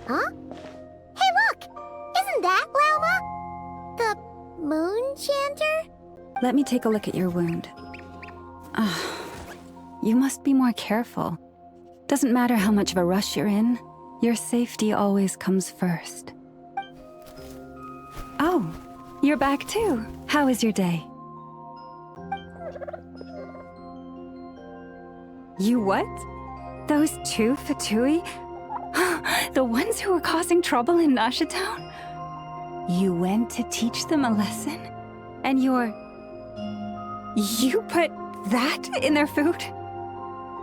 Huh? Hey, look! Isn't that Lauma? The moon chanter? Let me take a look at your wound. You must be more careful. Doesn't matter how much of a rush you're in, your safety always comes first. Oh, you're back too. How is your day? You what? Those two Fatui? The ones who were causing trouble in Nasha Town? You went to teach them a lesson? And you put that in their food?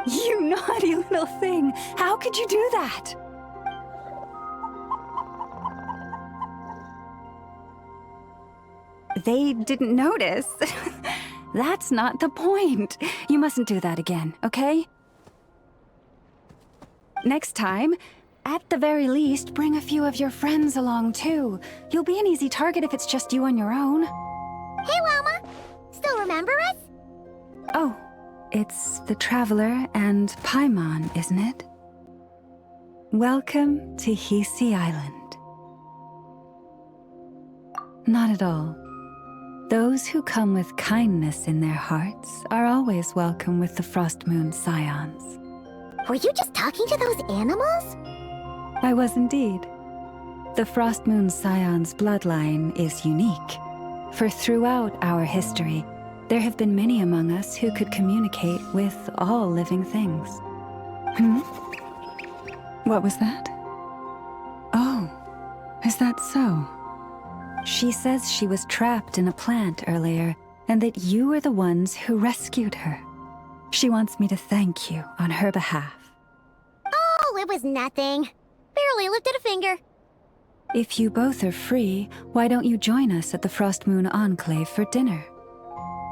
You naughty little thing! How could you do that? They didn't notice. That's not the point. You mustn't do that again, okay? Next time, at the very least, bring a few of your friends along too. You'll be an easy target if it's just you on your own. Hey, Lauma! Still remember us? Oh, it's the Traveler and Paimon, isn't it? Welcome to Hisi Island. Not at all. Those who come with kindness in their hearts are always welcome with the Frost Moon Scions. Were you just talking to those animals? I was indeed. The Frost Moon Scion's bloodline is unique, for throughout our history, there have been many among us who could communicate with all living things. What was that? Oh, is that so? She says she was trapped in a plant earlier, and that you were the ones who rescued her. She wants me to thank you on her behalf. Oh, it was nothing. Barely lifted a finger. If you both are free, why don't you join us at the Frost Moon Enclave for dinner?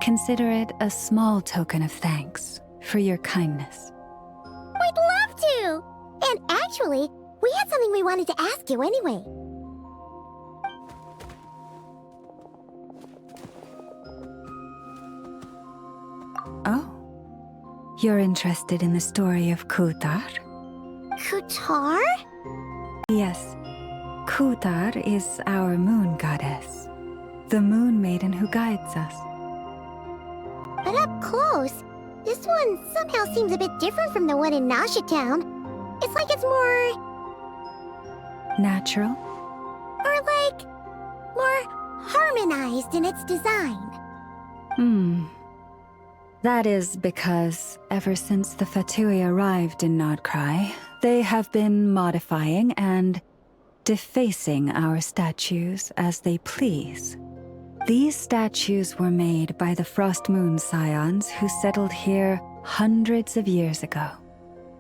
Consider it a small token of thanks for your kindness. We'd love to! And actually, we had something we wanted to ask you anyway. Oh, you're interested in the story of Kutar? Kutar? Yes, Kutar is our moon goddess, the moon maiden who guides us. But up close, this one somehow seems a bit different from the one in Nasha Town. It's like it's more... natural? Or like... more harmonized in its design. That is because ever since the Fatui arrived in Krai, they have been modifying and defacing our statues as they please. These statues were made by the Frost Moon Scions who settled here hundreds of years ago,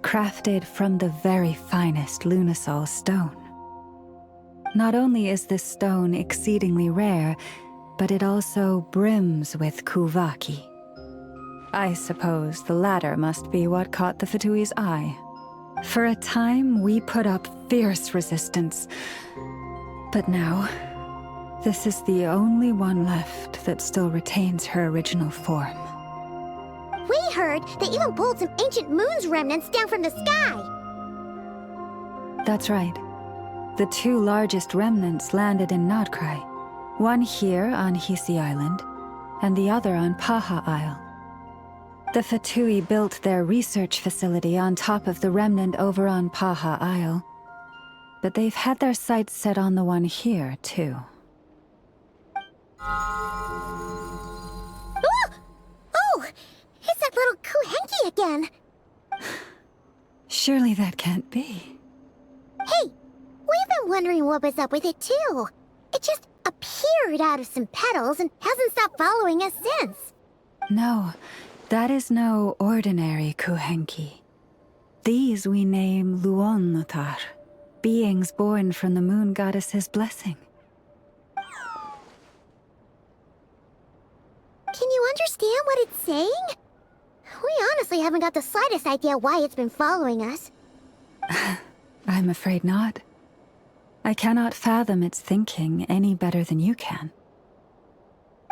crafted from the very finest Lunasol stone. Not only is this stone exceedingly rare, but it also brims with Kuvaki. I suppose the latter must be what caught the Fatui's eye. For a time, we put up fierce resistance, But now, this is the only one left that still retains her original form. We heard they even pulled some ancient moon's remnants down from the sky. That's right. The two largest remnants landed in Nodkrai. One here on Hisi Island, and the other on Paha Isle. The Fatui built their research facility on top of the remnant over on Paha Isle. But they've had their sights set on the one here, too. Oh! It's that little Kuhenki again! Surely that can't be. Hey! We've been wondering what was up with it, too. It just appeared out of some petals and hasn't stopped following us since. No, that is no ordinary Kuhenki. These we name Luonnotar, beings born from the moon goddess's blessing. Can you understand what it's saying? We honestly haven't got the slightest idea why it's been following us. I'm afraid not. I cannot fathom its thinking any better than you can.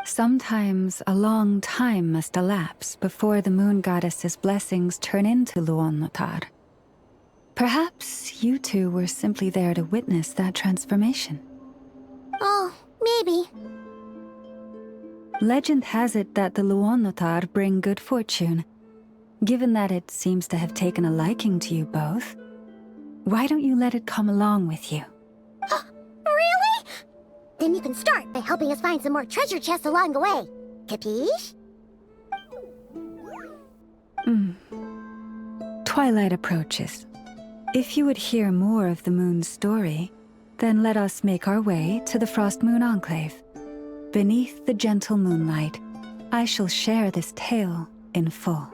Sometimes a long time must elapse before the moon goddess's blessings turn into Luonnotar. Perhaps you two were simply there to witness that transformation. Oh, maybe. Legend has it that the Luonnotar bring good fortune. Given that it seems to have taken a liking to you both, why don't you let it come along with you? Really? Then you can start by helping us find some more treasure chests along the way. Capiche? Twilight approaches. If you would hear more of the moon's story, then let us make our way to the Frost Moon Enclave. Beneath the gentle moonlight, I shall share this tale in full.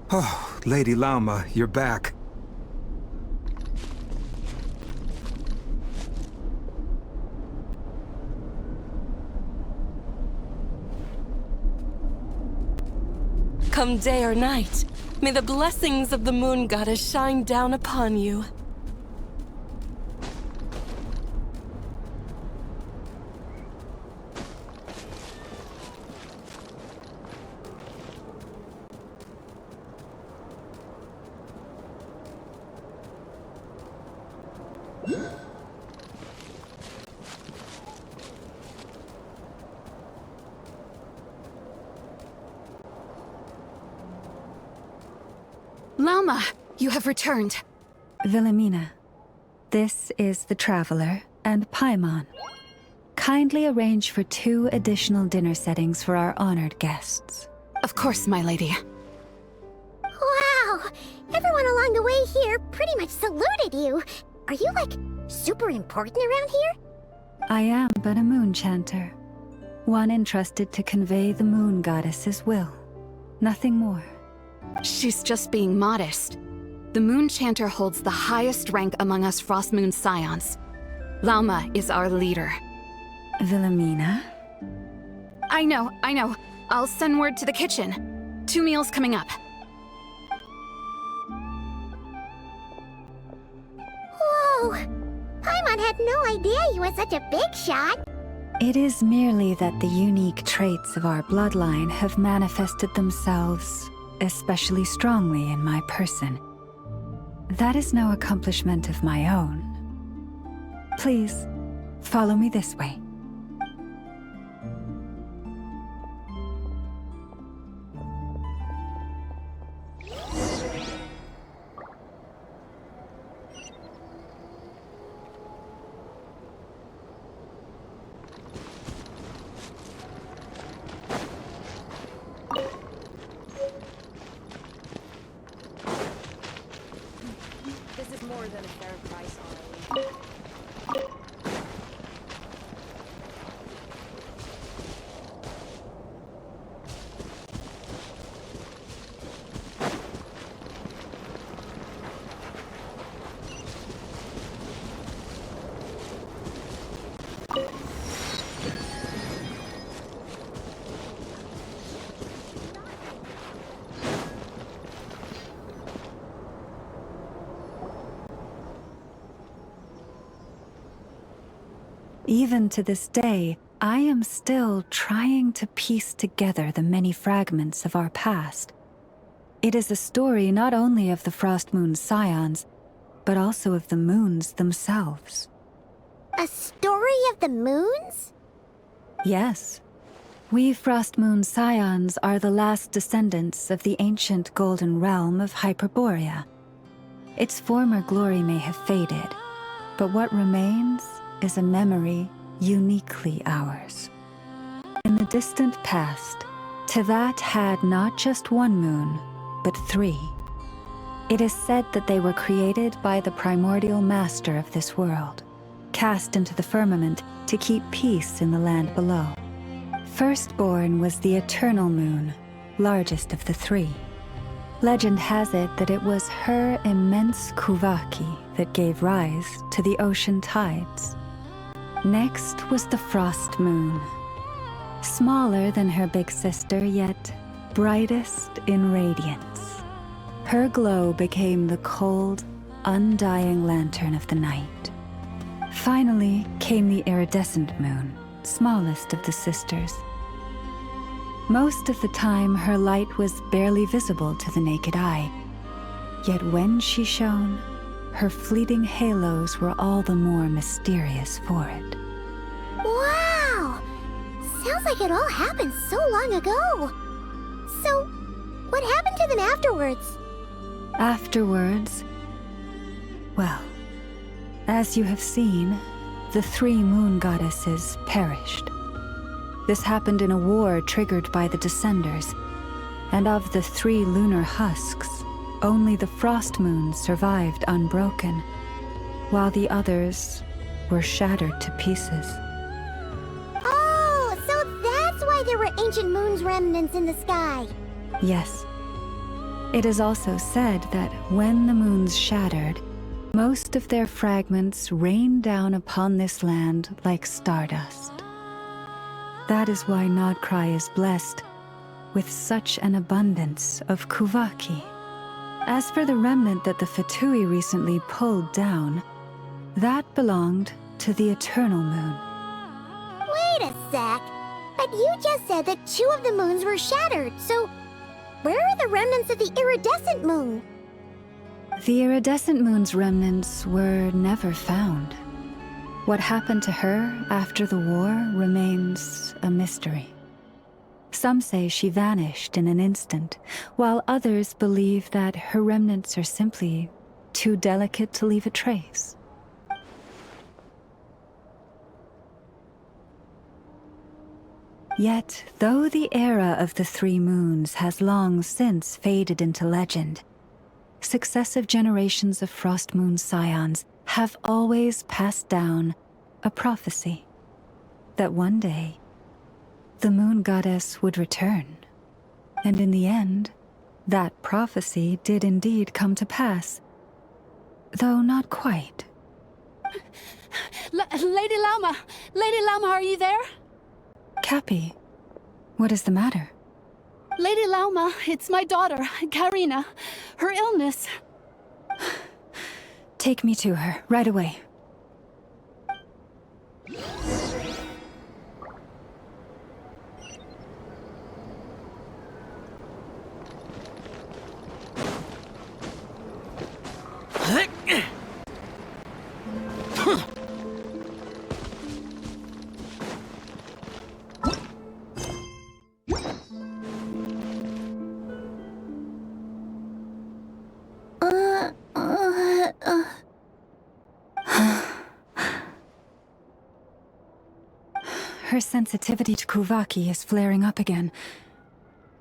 Oh, Lady Lauma, you're back. Come day or night, may the blessings of the moon goddess shine down upon you. Lauma, you have returned. Wilhelmina, this is the Traveler and Paimon. Kindly arrange for 2 additional dinner settings for our honored guests. Of course, my lady. Wow! Everyone along the way here pretty much saluted you. Are you, like, super important around here? I am but a moon chanter. One entrusted to convey the moon goddess's will. Nothing more. She's just being modest. The Moon Chanter holds the highest rank among us Frost Moon Scions. Lauma is our leader. Wilhelmina? I know. I'll send word to the kitchen. 2 meals coming up. Whoa! Paimon had no idea you were such a big shot. It is merely that the unique traits of our bloodline have manifested themselves especially strongly in my person. That is no accomplishment of my own. Please, follow me this way. This is more than a fair price, Arlie. Even to this day, I am still trying to piece together the many fragments of our past. It is a story not only of the Frost Moon Scions, but also of the moons themselves. A story of the moons? Yes. We Frost Moon Scions are the last descendants of the ancient golden realm of Hyperborea. Its former glory may have faded, but what remains is a memory uniquely ours. In the distant past, Teyvat had not just one moon, but 3. It is said that they were created by the primordial master of this world, cast into the firmament to keep peace in the land below. Firstborn was the eternal moon, largest of the 3. Legend has it that it was her immense Kuvaki that gave rise to the ocean tides. Next was the Frost Moon. Smaller than her big sister, yet brightest in radiance. Her glow became the cold, undying lantern of the night. Finally came the iridescent moon, smallest of the sisters. Most of the time, her light was barely visible to the naked eye. Yet when she shone, her fleeting halos were all the more mysterious for it. Wow! Sounds like it all happened so long ago. So, what happened to them afterwards? Afterwards, well, as you have seen, the 3 moon goddesses perished. This happened in a war triggered by the Descenders, and of the 3 lunar husks, only the Frost Moon survived unbroken, while the others were shattered to pieces. Oh, so that's why there were ancient moon's remnants in the sky. Yes. It is also said that when the moons shattered, most of their fragments rained down upon this land like stardust. That is why Krai is blessed with such an abundance of Kuvaki. As for the remnant that the Fatui recently pulled down, that belonged to the Eternal Moon. Wait a sec. But you just said that 2 of the moons were shattered, so where are the remnants of the iridescent moon? The iridescent moon's remnants were never found. What happened to her after the war remains a mystery. Some say she vanished in an instant, while others believe that her remnants are simply too delicate to leave a trace. Yet, though the era of the 3 moons has long since faded into legend, successive generations of Frost Moon Scions have always passed down a prophecy that one day the moon goddess would return. And in the end, that prophecy did indeed come to pass, though not quite. Lady Lauma! Lady Lauma, are you there? Cappy, What is the matter? Lady Lauma, it's my daughter, Karina. Her illness. Take me to her, right away. Her sensitivity to Kuvaki is flaring up again.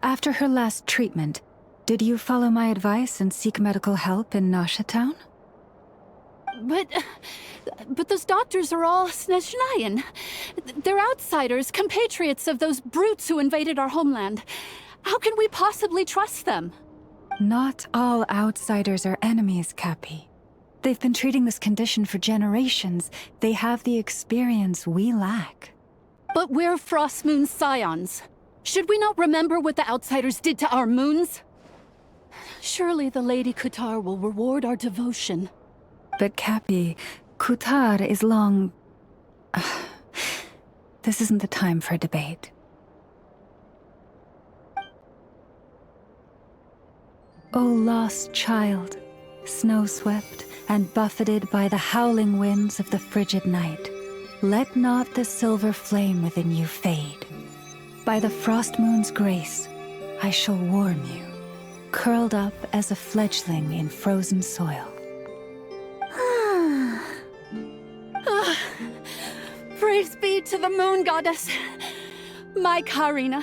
After her last treatment, did you follow my advice and seek medical help in Nasha Town? But those doctors are all Snezhnayan. They're outsiders, compatriots of those brutes who invaded our homeland. How can we possibly trust them? Not all outsiders are enemies, Cappy. They've been treating this condition for generations. They have the experience we lack. But we're Frostmoon's scions. Should we not remember what the outsiders did to our moons? Surely the Lady Kutar will reward our devotion. But Cappy, Kutar is long... This isn't the time for a debate. O lost child, snow-swept and buffeted by the howling winds of the frigid night, let not the silver flame within you fade. By the frost moon's grace, I shall warm you, curled up as a fledgling in frozen soil. Praise be to the moon goddess, my Karina.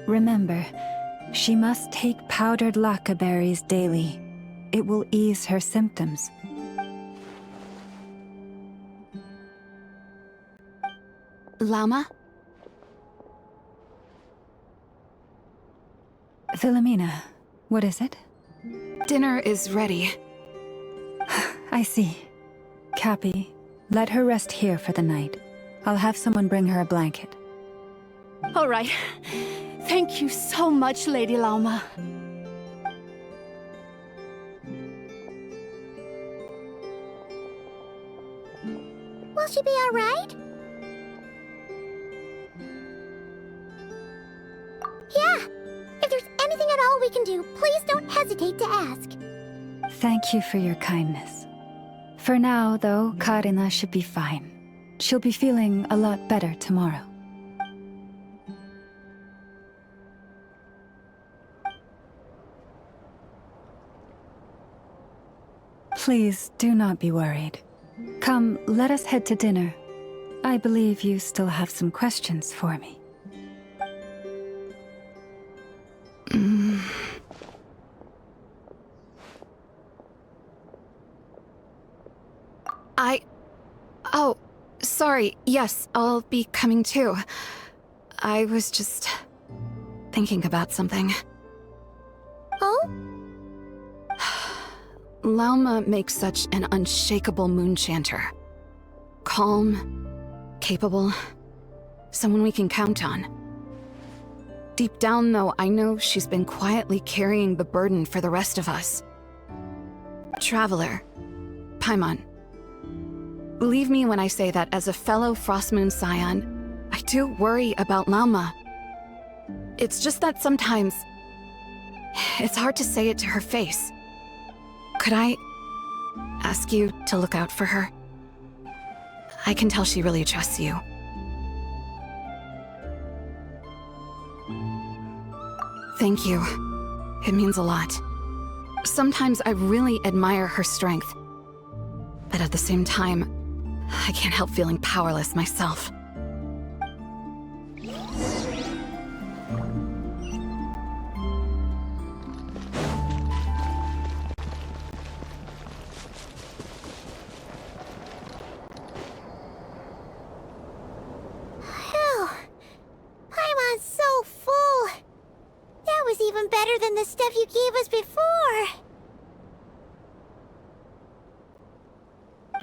Remember, she must take powdered laka berries daily. It will ease her symptoms. Lauma? Philomena, what is it? Dinner is ready. I see. Cappy, let her rest here for the night. I'll have someone bring her a blanket. All right. Thank you so much, Lady Lauma. Will she be all right? Yeah. If there's anything at all we can do, please don't hesitate to ask. Thank you for your kindness. For now, though, Karina should be fine. She'll be feeling a lot better tomorrow. Please do not be worried. Come, let us head to dinner. I believe you still have some questions for me. Oh, sorry. Yes, I'll be coming too. I was just thinking about something. Oh? Lauma makes such an unshakable moon chanter. Calm, capable, someone we can count on. Deep down, though, I know she's been quietly carrying the burden for the rest of us. Traveler, Paimon, believe me when I say that as a fellow Frostmoon scion, I do worry about Lauma. It's just that sometimes it's hard to say it to her face. Could I ask you to look out for her? I can tell she really trusts you. Thank you. It means a lot. Sometimes I really admire her strength. But at the same time, I can't help feeling powerless myself. Phew. Paimon's so full. That was even better than the stuff you gave us before.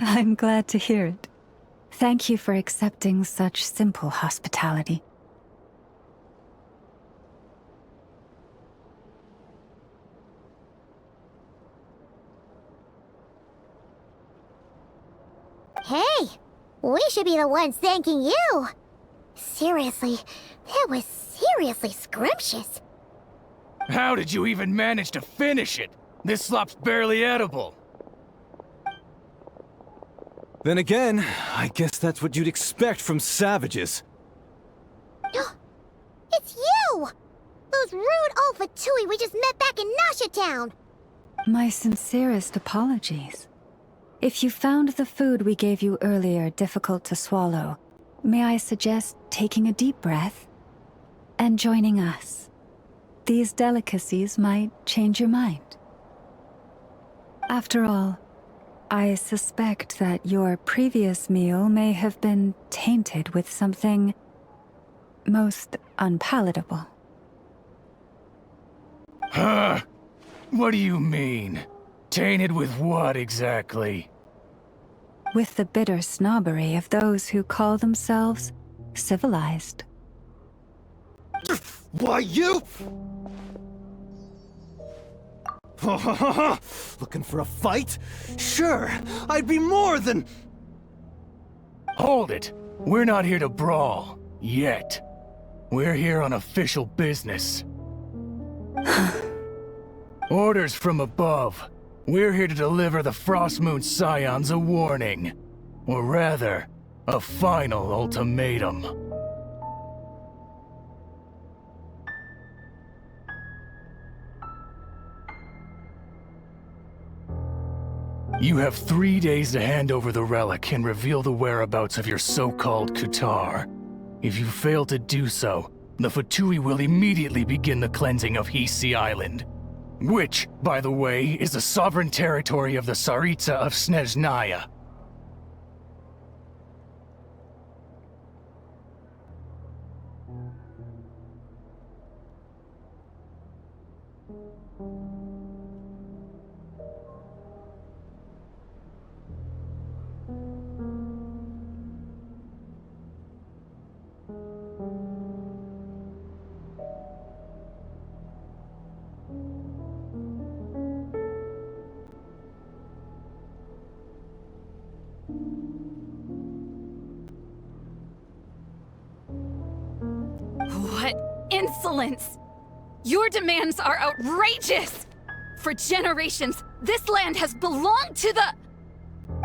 I'm glad to hear it. Thank you for accepting such simple hospitality. Hey, we should be the ones thanking you. Seriously, that was seriously scrumptious. How did you even manage to finish it? This slop's barely edible. Then again, I guess that's what you'd expect from savages. It's you! Those rude old Fatui we just met back in Nasha Town! My sincerest apologies. If you found the food we gave you earlier difficult to swallow, may I suggest taking a deep breath and joining us? These delicacies might change your mind. After all, I suspect that your previous meal may have been tainted with something most unpalatable. Huh? What do you mean? Tainted with what exactly? With the bitter snobbery of those who call themselves civilized. Why, you? Looking for a fight? Sure, I'd be more than... Hold it! We're not here to brawl. Yet. We're here on official business. Orders from above. We're here to deliver the Frostmoon Scions a warning. Or rather, a final ultimatum. You have 3 days to hand over the relic and reveal the whereabouts of your so-called Kutar. If you fail to do so, the Fatui will immediately begin the cleansing of Hisi Island. Which, by the way, is the sovereign territory of the Tsaritsa of Snezhnaya. What insolence! Your demands are outrageous! For generations, this land has belonged to the...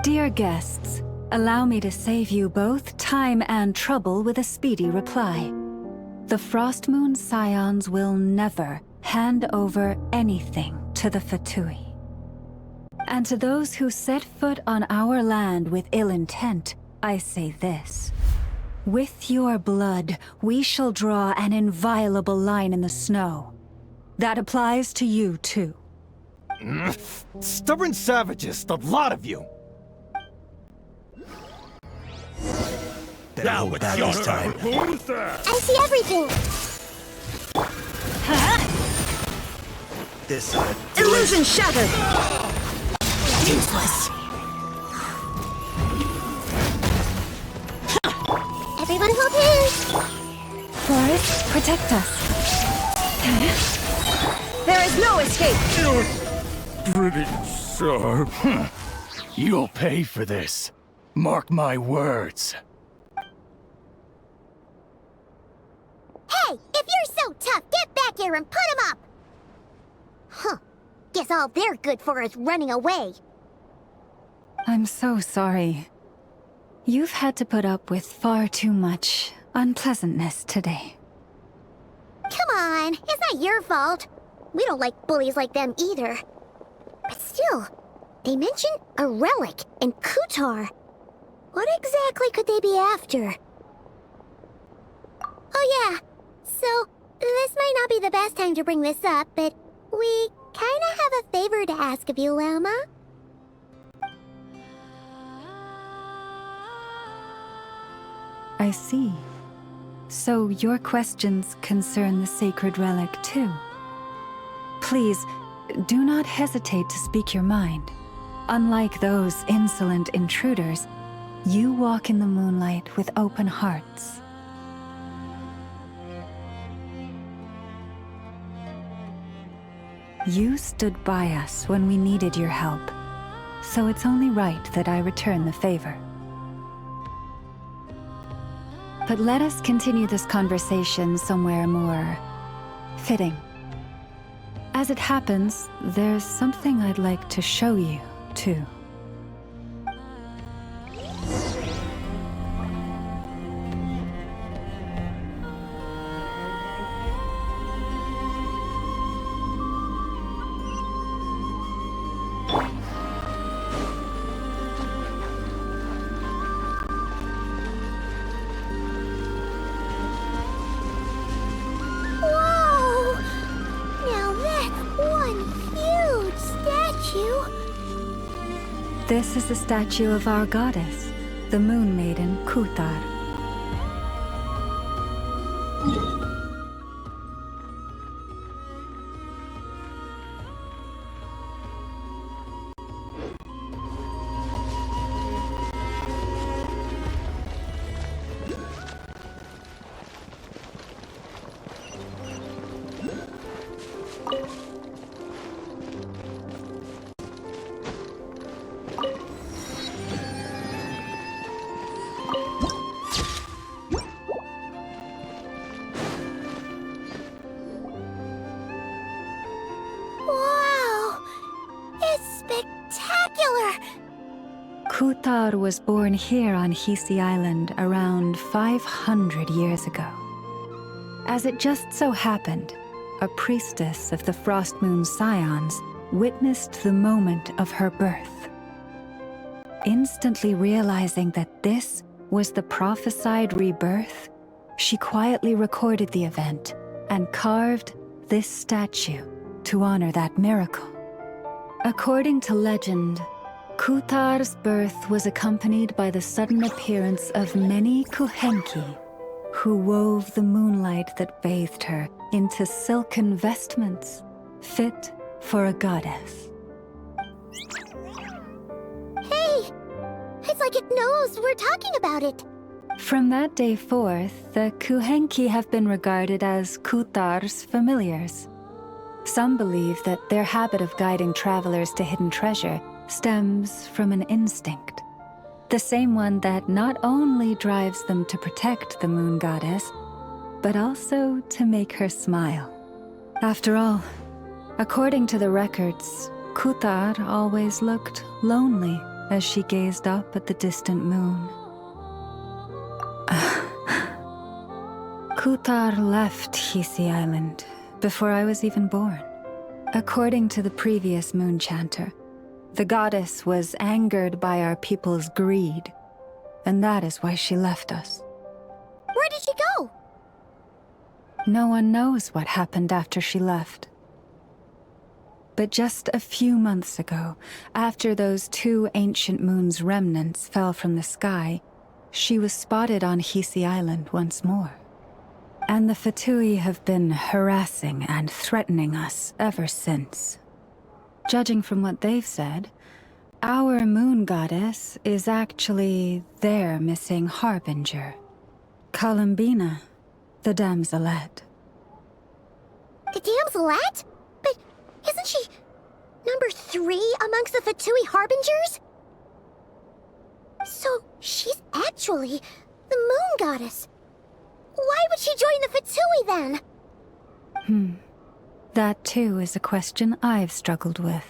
Dear guests, allow me to save you both time and trouble with a speedy reply. The Frostmoon Scions will never hand over anything to the Fatui. And to those who set foot on our land with ill intent, I say this. With your blood, we shall draw an inviolable line in the snow. That applies to you, too. Stubborn savages, the lot of you! Now it's your time. I see everything! This Illusion shattered! Useless! Everyone hold hands! Forest, protect us. There is no escape! Pretty sharp. You'll pay for this. Mark my words. Hey! If you're so tough, get back here and put him up! Huh. Guess all they're good for is running away. I'm so sorry. You've had to put up with far too much unpleasantness today. Come on, it's not your fault. We don't like bullies like them either. But still, they mentioned a relic and Kutar. What exactly could they be after? Oh yeah, so this might not be the best time to bring this up, but we kinda have a favor to ask of you, Lama. I see. So your questions concern the sacred relic too. Please, do not hesitate to speak your mind. Unlike those insolent intruders, you walk in the moonlight with open hearts. You stood by us when we needed your help, so it's only right that I return the favor. But let us continue this conversation somewhere more fitting. As it happens, there's something I'd like to show you, too. This is the statue of our goddess, the Moon Maiden Kuthar. Kuthar was born here on Hisi Island around 500 years ago. As it just so happened, a priestess of the Frost Moon Scions witnessed the moment of her birth. Instantly realizing that this was the prophesied rebirth, she quietly recorded the event and carved this statue to honor that miracle. According to legend, Kuthar's birth was accompanied by the sudden appearance of many Kuhenki, who wove the moonlight that bathed her into silken vestments fit for a goddess. Hey! It's like it knows we're talking about it. From that day forth, the Kuhenki have been regarded as Kuthar's familiars. Some believe that their habit of guiding travelers to hidden treasure stems from an instinct. The same one that not only drives them to protect the moon goddess, but also to make her smile. After all, according to the records, Kuthar always looked lonely as she gazed up at the distant moon. Kuthar left Hisi Island before I was even born. According to the previous moon chanter, the goddess was angered by our people's greed, and that is why she left us. Where did she go? No one knows what happened after she left. But just a few months ago, after those 2 ancient moon's remnants fell from the sky, she was spotted on Hisi Island once more. And the Fatui have been harassing and threatening us ever since. Judging from what they've said, our moon goddess is actually their missing harbinger, Columbina, the damselette. The damselette? But isn't she number 3 amongst the Fatui harbingers? So she's actually the moon goddess. Why would she join the Fatui then? That too is a question I've struggled with.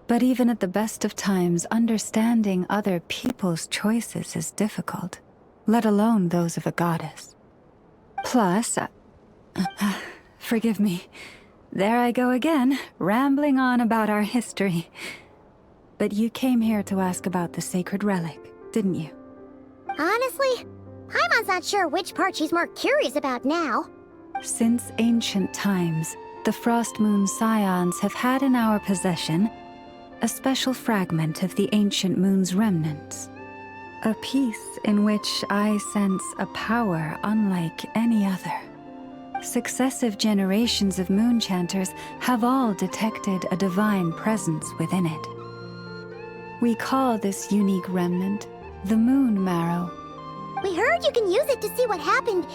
But even at the best of times, understanding other people's choices is difficult, let alone those of a goddess. Plus, forgive me, there I go again, rambling on about our history. But you came here to ask about the sacred relic, didn't you? Honestly, Paimon's not sure which part she's more curious about now. Since ancient times, the Frost Moon Scions have had in our possession a special fragment of the ancient moon's remnants. A piece in which I sense a power unlike any other. Successive generations of moon chanters have all detected a divine presence within it. We call this unique remnant The moon marrow. We heard you can use it to see what happened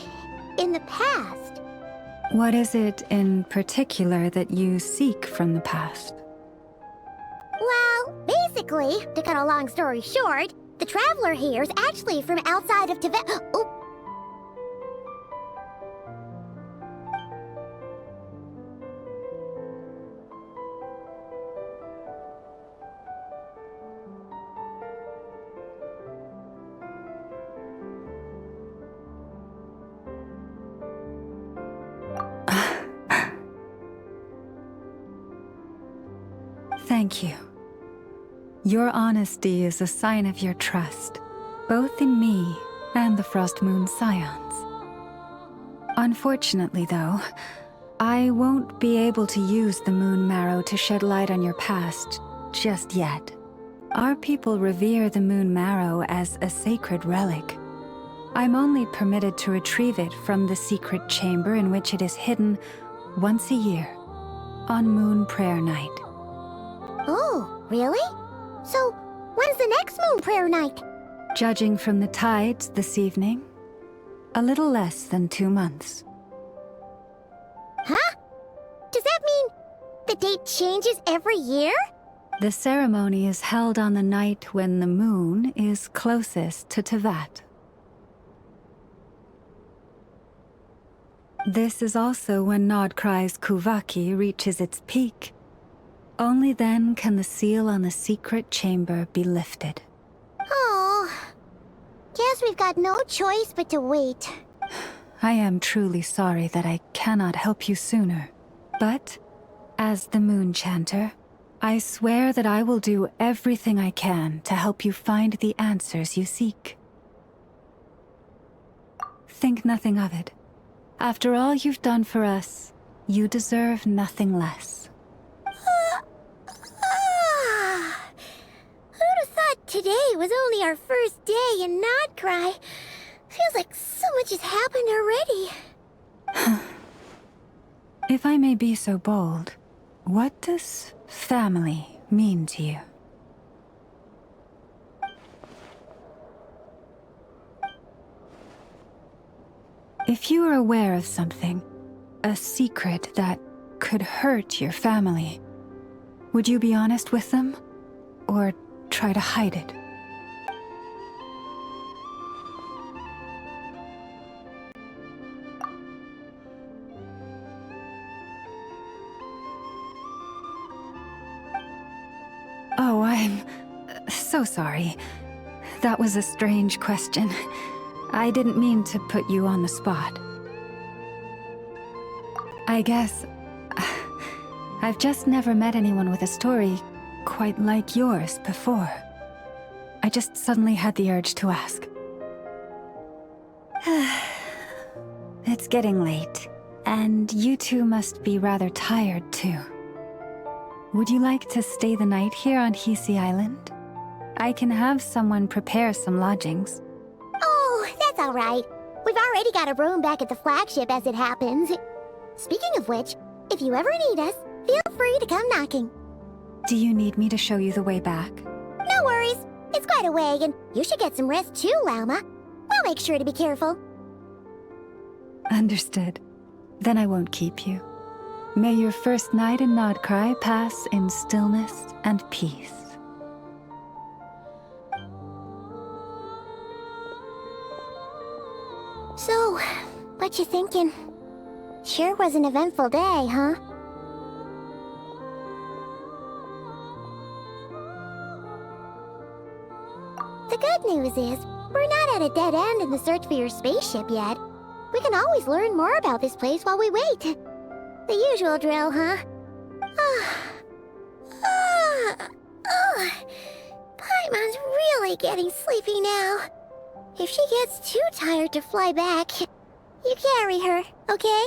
in the past. What is it in particular that you seek from the past? Well, basically, to cut a long story short, the traveler here is actually from outside of Tibet. Oh. Thank you. Your honesty is a sign of your trust, both in me and the Frost Moon Scions. Unfortunately, though, I won't be able to use the moon marrow to shed light on your past just yet. Our people revere the moon marrow as a sacred relic. I'm only permitted to retrieve it from the secret chamber in which it is hidden once a year, on Moon Prayer Night. Oh, really? So, when's the next moon prayer night? Judging from the tides this evening, a little less than 2 months. Huh? Does that mean the date changes every year? The ceremony is held on the night when the moon is closest to Tevat. This is also when Nodkrai's Kuvaki reaches its peak. Only then can the seal on the secret chamber be lifted. Oh, guess we've got no choice but to wait. I am truly sorry that I cannot help you sooner. But, as the Moon Chanter, I swear that I will do everything I can to help you find the answers you seek. Think nothing of it. After all you've done for us, you deserve nothing less. Who'd have thought today was only our first day in Nodkrai? Feels like so much has happened already. If I may be so bold, what does family mean to you? If you are aware of something, a secret that could hurt your family, would you be honest with them? Or try to hide it? Oh, I'm so sorry. That was a strange question. I didn't mean to put you on the spot. I guess I've just never met anyone with a story quite like yours before. I just suddenly had the urge to ask. It's getting late, and you two must be rather tired too. Would you like to stay the night here on Hisi Island? I can have someone prepare some lodgings. Oh, that's all right. We've already got a room back at the flagship as it happens. Speaking of which, if you ever need us, feel free to come knocking. Do you need me to show you the way back? No worries. It's quite a way, and you should get some rest too, Lauma. We'll make sure to be careful. Understood. Then I won't keep you. May your first night in Nodkrai pass in stillness and peace. So, what you thinking? Sure was an eventful day, huh? The good news is, we're not at a dead end in the search for your spaceship yet. We can always learn more about this place while we wait. The usual drill, huh? Paimon's really getting sleepy now. If she gets too tired to fly back, you carry her, okay?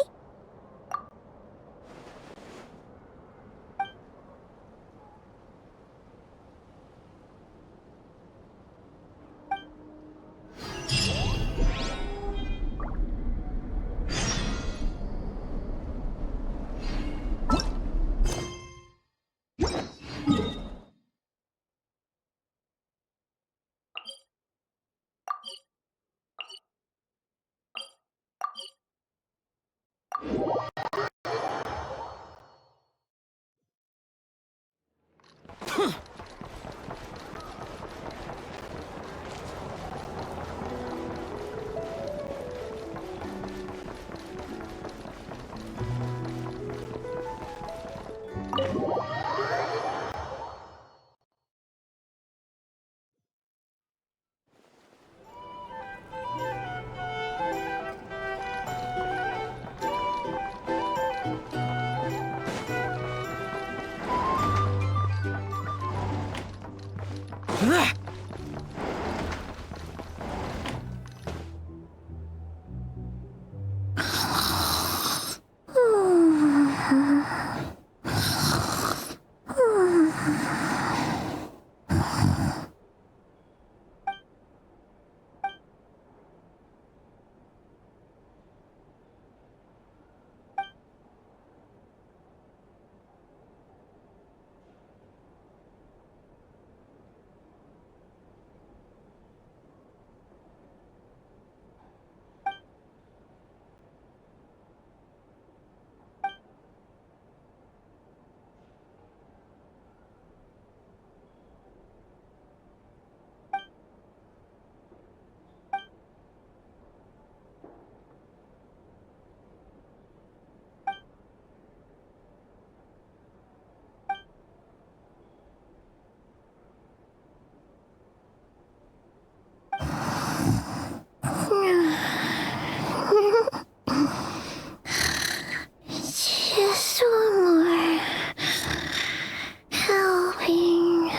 Just one more helping.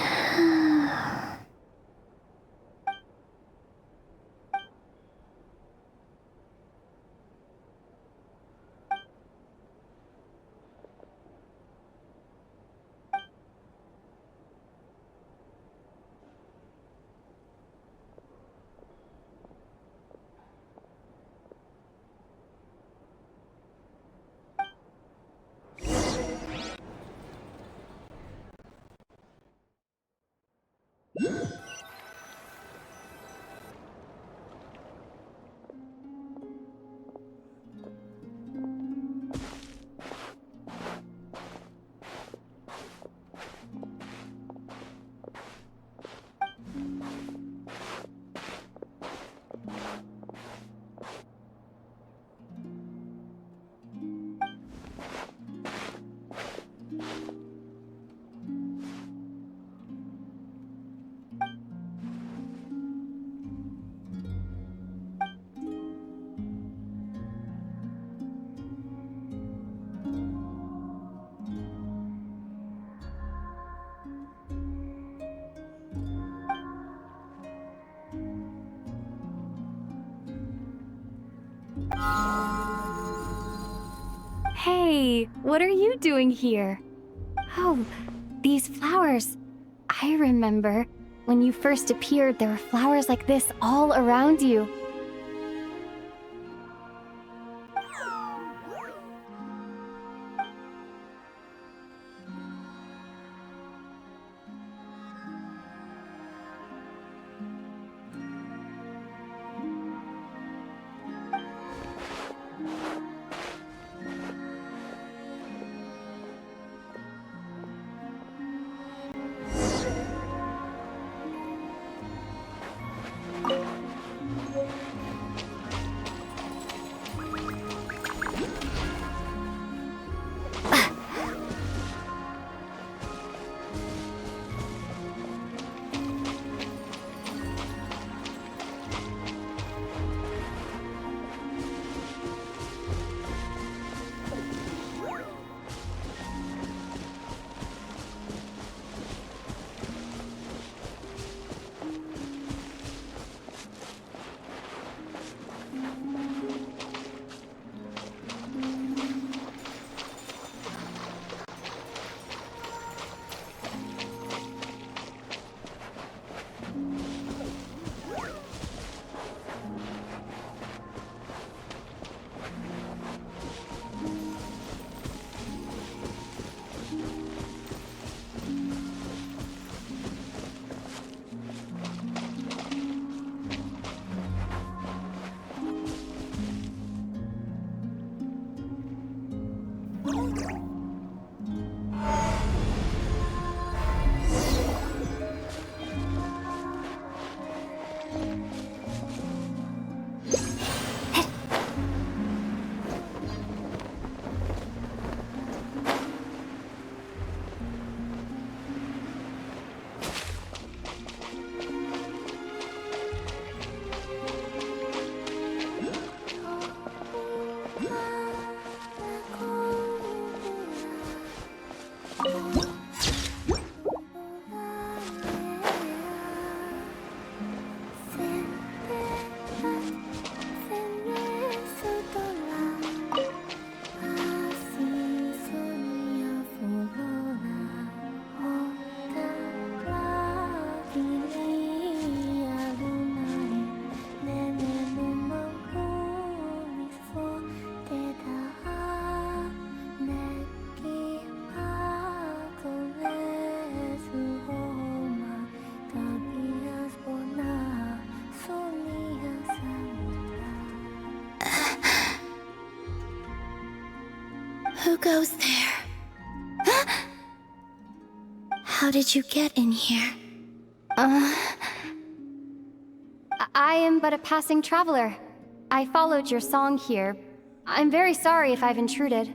Hey, what are you doing here? Oh, these flowers. I remember when you first appeared, there were flowers like this all around you. Who goes there? How did you get in here? I am but a passing traveler. I followed your song here. I'm very sorry if I've intruded.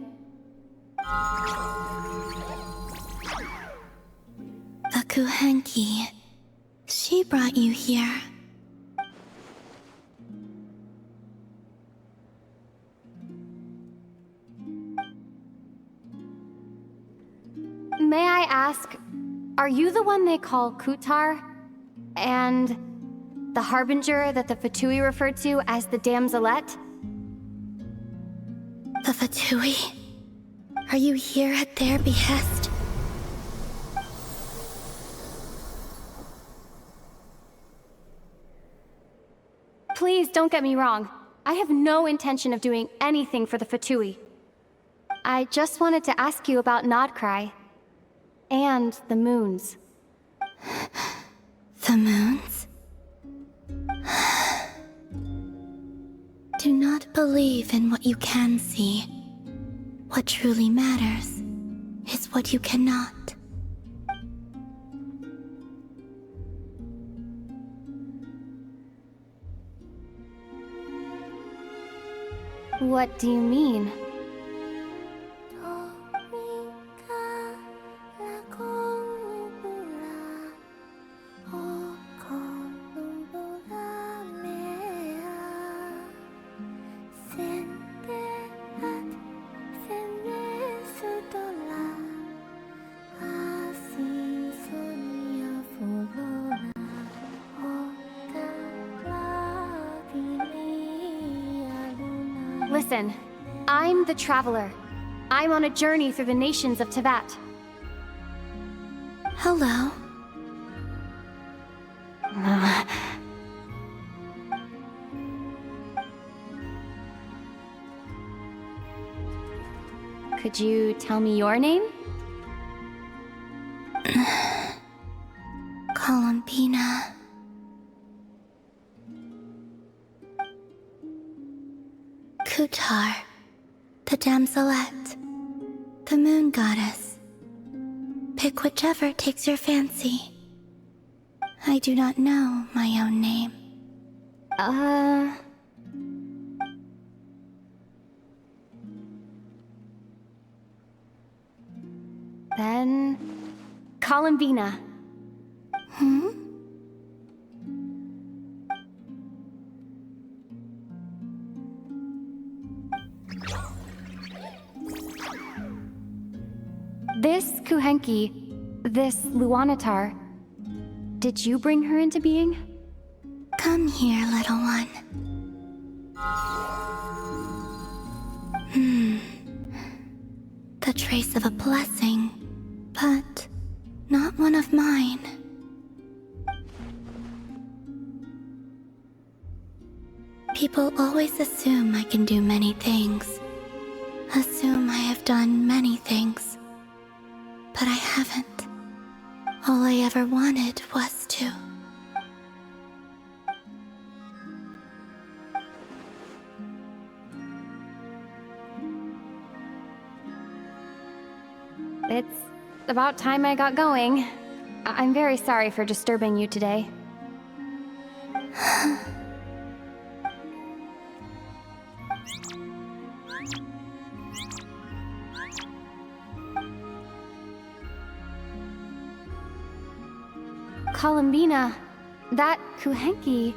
The Kuhenki. She brought you here. May I ask, are you the one they call Kutar? And the harbinger that the Fatui referred to as the Damselette? The Fatui? Are you here at their behest? Please don't get me wrong. I have no intention of doing anything for the Fatui. I just wanted to ask you about Krai. And the moons. The moons? Do not believe in what you can see. What truly matters is what you cannot. What do you mean? Listen, I'm the Traveler. I'm on a journey through the nations of Teyvat. Hello. Could you tell me your name? Columbina. Kutar, the Damselette, the Moon Goddess. Pick whichever takes your fancy. I do not know my own name. Then... Columbina. Hmm? This Kuhenki, this Luanatar, did you bring her into being? Come here, little one. The trace of a blessing, but not one of mine. People always assume I can do many things. Assume I have done many things. But I haven't. All I ever wanted was to. It's about time I got going. I'm very sorry for disturbing you today. Columbina, that Kuhenki...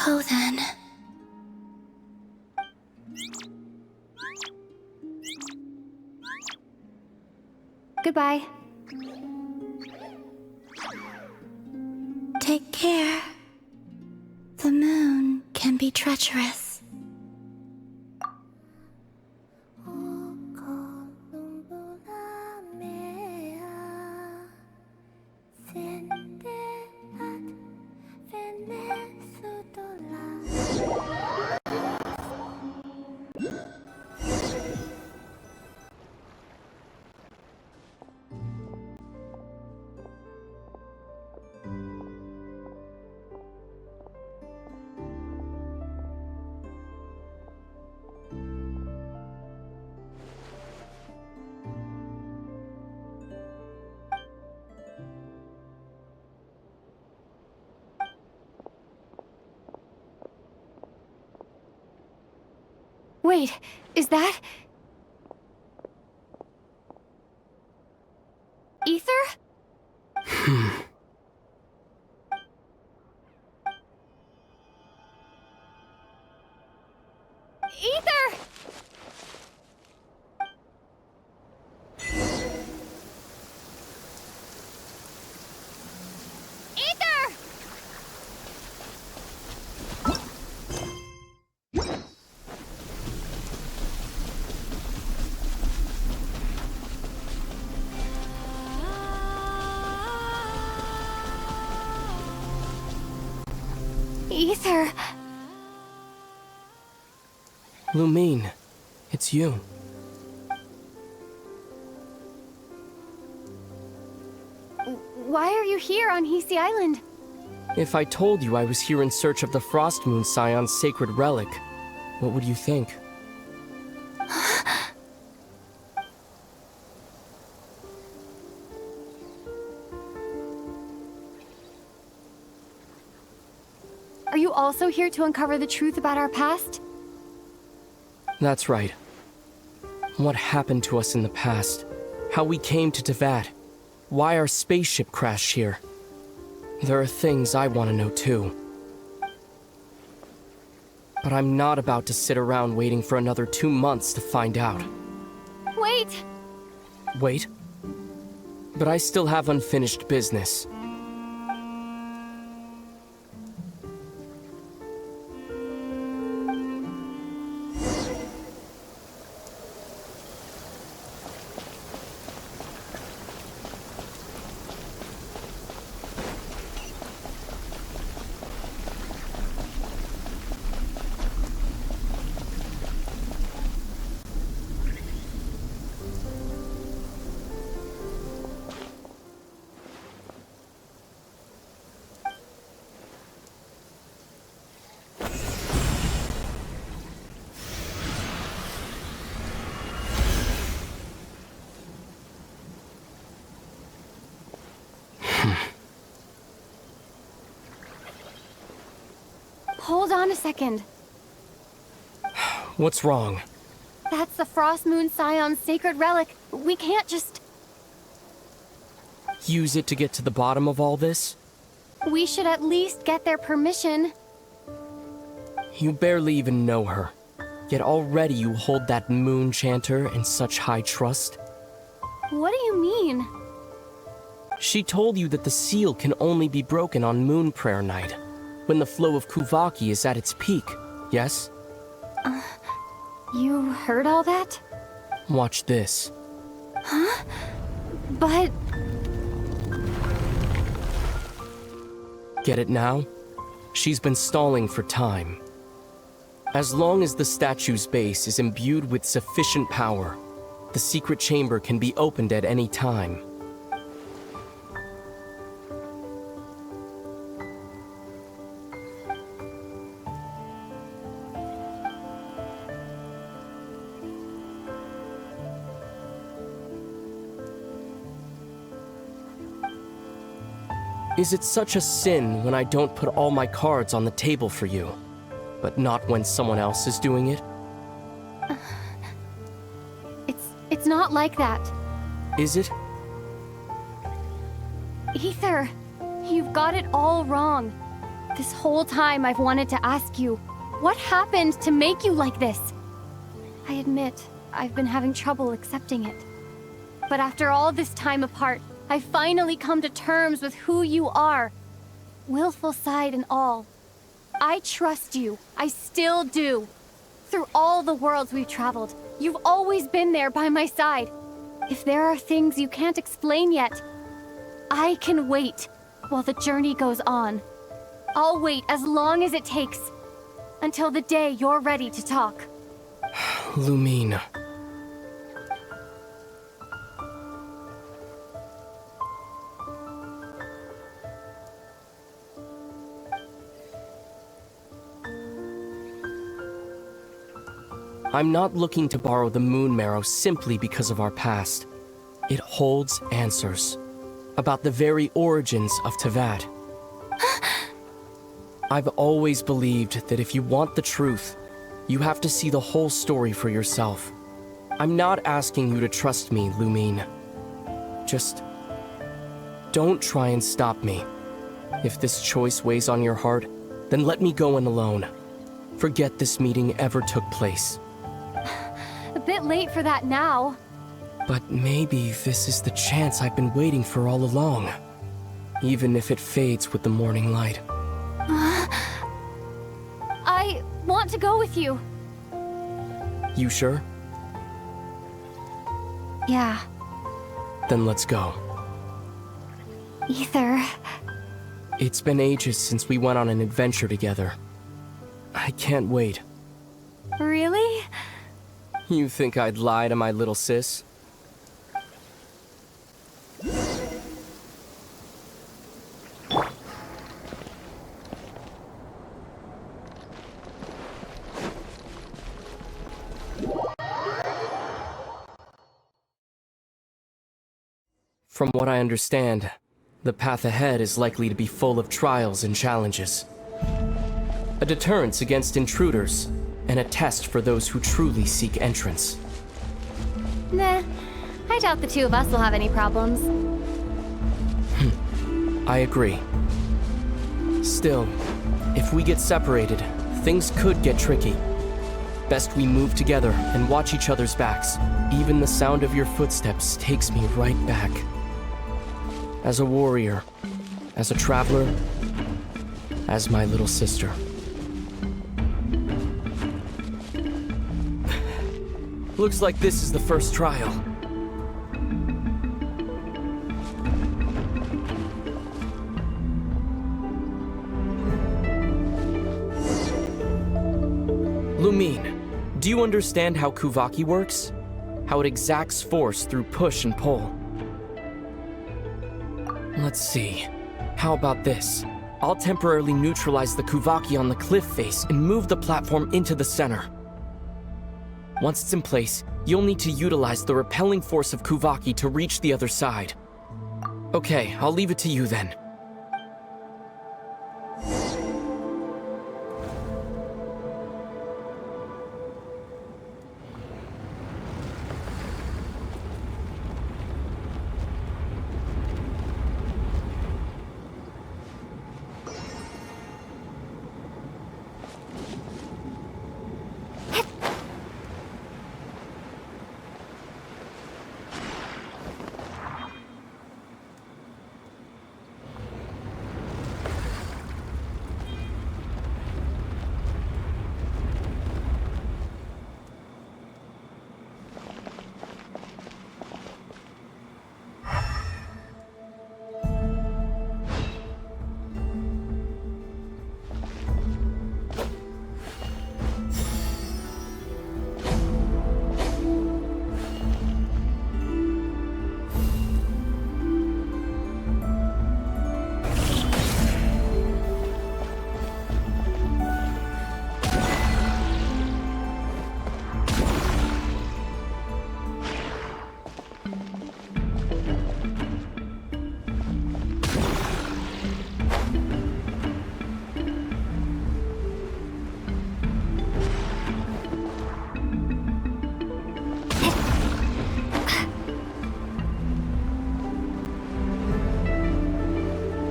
Go then. Goodbye. Take care. The moon can be treacherous. Wait, is that... Ether? Ether! Ether! Ether... Lumine, it's you. Why are you here on Hisi Island? If I told you I was here in search of the Frost Moon Scion's sacred relic, what would you think? Are you also here to uncover the truth about our past? That's right. What happened to us in the past? How we came to Teyvat? Why our spaceship crashed here? There are things I want to know too. But I'm not about to sit around waiting for another 2 months to find out. Wait! Wait? But I still have unfinished business. Hold on a second. What's wrong? That's the Frost Moon Scion's sacred relic. We can't just... Use it to get to the bottom of all this? We should at least get their permission. You barely even know her. Yet already you hold that moon chanter in such high trust. What do you mean? She told you that the seal can only be broken on Moon Prayer Night, when the flow of Kuvaki is at its peak, yes? You heard all that? Watch this. Huh? But... Get it now? She's been stalling for time. As long as the statue's base is imbued with sufficient power, the secret chamber can be opened at any time. Is it such a sin when I don't put all my cards on the table for you, but not when someone else is doing it? It's not like that. Is it? Ether, you've got it all wrong. This whole time I've wanted to ask you, what happened to make you like this? I admit, I've been having trouble accepting it. But after all this time apart, I've finally come to terms with who you are. Willful side and all. I trust you. I still do. Through all the worlds we've traveled, you've always been there by my side. If there are things you can't explain yet, I can wait while the journey goes on. I'll wait as long as it takes, until the day you're ready to talk. Lumine. I'm not looking to borrow the Moon Marrow simply because of our past. It holds answers about the very origins of Teyvat. I've always believed that if you want the truth, You have to see the whole story for yourself. I'm not asking you to trust me, Lumine. Just don't try and stop me. If this choice weighs on your heart, then let me go in alone. Forget this meeting ever took place. A bit late for that now. But maybe this is the chance I've been waiting for all along. Even if it fades with the morning light. I want to go with you. You sure? Yeah. Then let's go. Ether. It's been ages since we went on an adventure together. I can't wait. Really? You think I'd lie to my little sis? From what I understand, the path ahead is likely to be full of trials and challenges. A deterrence against intruders, and a test for those who truly seek entrance. Nah, I doubt the two of us will have any problems. I agree. Still, if we get separated, things could get tricky. Best we move together and watch each other's backs. Even the sound of your footsteps takes me right back. As a warrior, as a traveler, as my little sister. Looks like this is the first trial. Lumine, do you understand how Kuvaki works? How it exacts force through push and pull? Let's see. How about this? I'll temporarily neutralize the Kuvaki on the cliff face and move the platform into the center. Once it's in place, you'll need to utilize the repelling force of Kuvaki to reach the other side. Okay, I'll leave it to you then.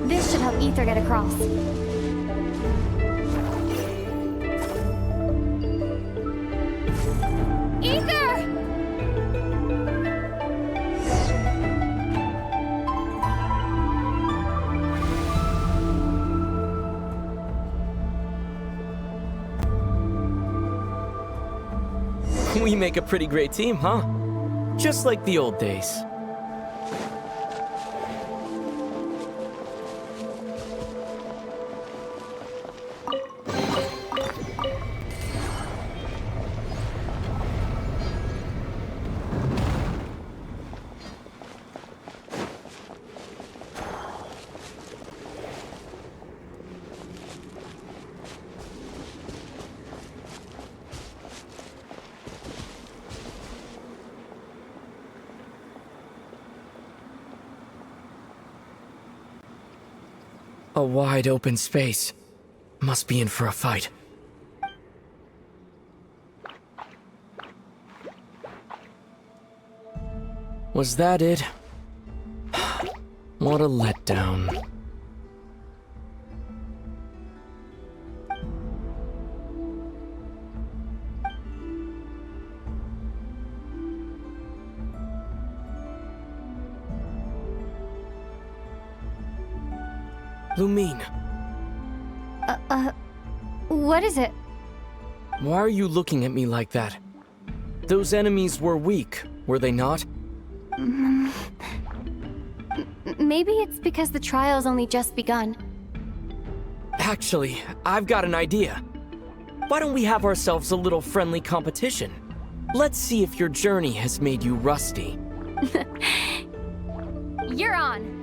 This should help Ether get across. Ether! We make a pretty great team, huh? Just like the old days. A wide open space. Must be in for a fight. Was that it? What a letdown. Lumine. What is it? Why are you looking at me like that? Those enemies were weak, were they not? Maybe it's because the trial's only just begun. Actually, I've got an idea. Why don't we have ourselves a little friendly competition? Let's see if your journey has made you rusty. You're on.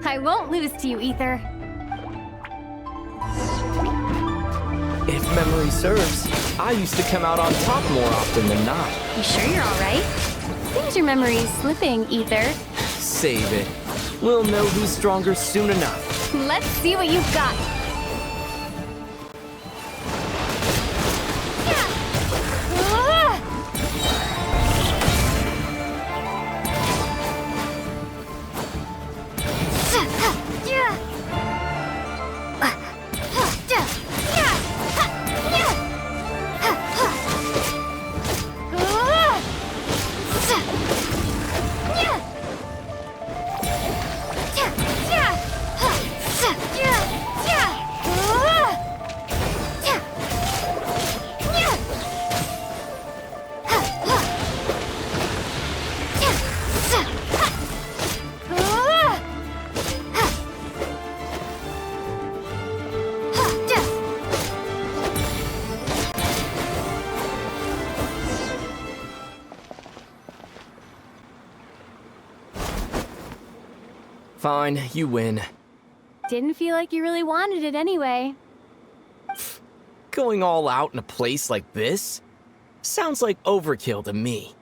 I won't lose to you, Ether. If memory serves, I used to come out on top more often than not. You sure you're alright? Seems your memory's slipping, Ether. Save it. We'll know who's stronger soon enough. Let's see what you've got. Fine, you win. Didn't feel like you really wanted it anyway. Going all out in a place like this? Sounds like overkill to me.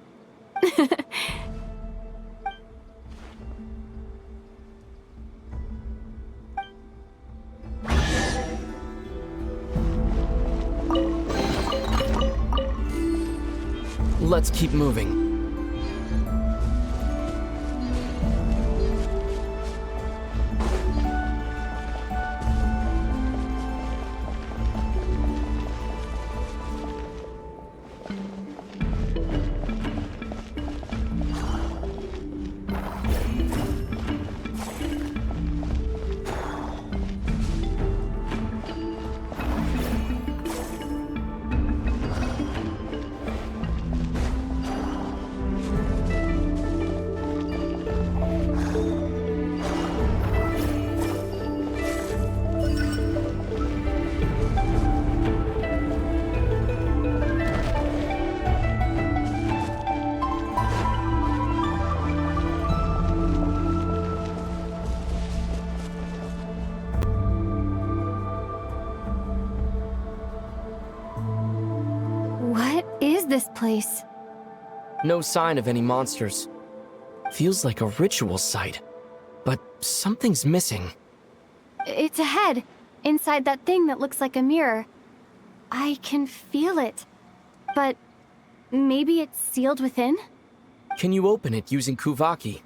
Let's keep moving. This place. No sign of any monsters. Feels like a ritual site, but something's missing. It's a head, inside that thing that looks like a mirror. I can feel it, but maybe it's sealed within? Can you open it using Kuvaki?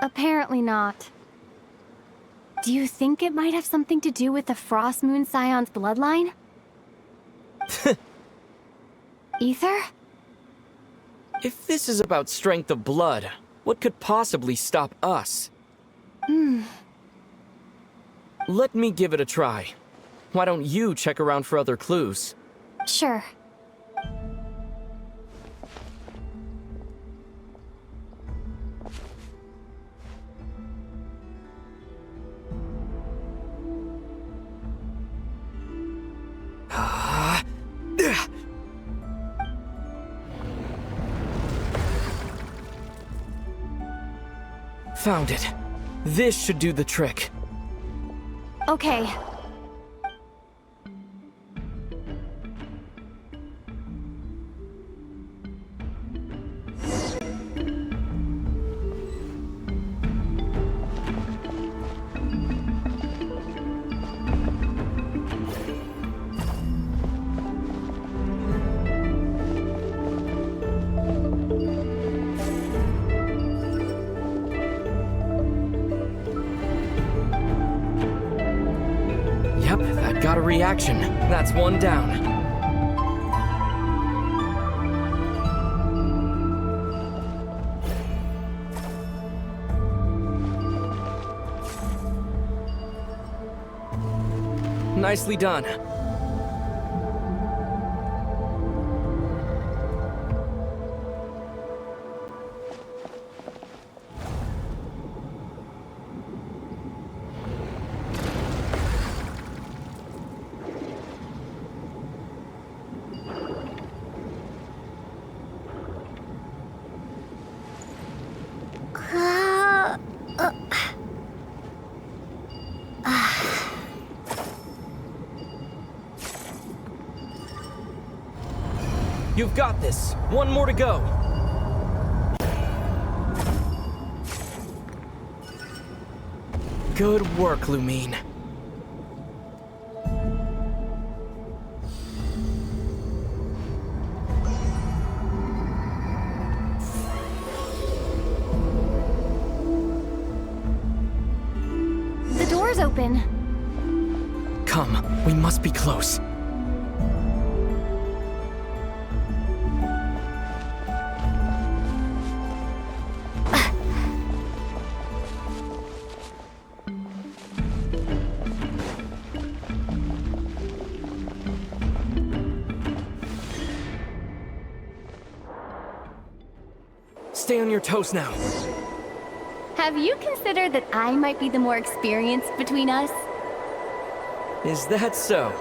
Apparently not. Do you think it might have something to do with the Frost Moon Scion's bloodline? Ether? If this is about strength of blood, what could possibly stop us? Let me give it a try. Why don't you check around for other clues? Sure. Found it. This should do the trick. Okay. reaction. That's one down. Nicely done. You've got this. One more to go. Good work, Lumine. The door's open. Come, we must be close. Stay on your toes now. Have you considered that I might be the more experienced between us? Is that so?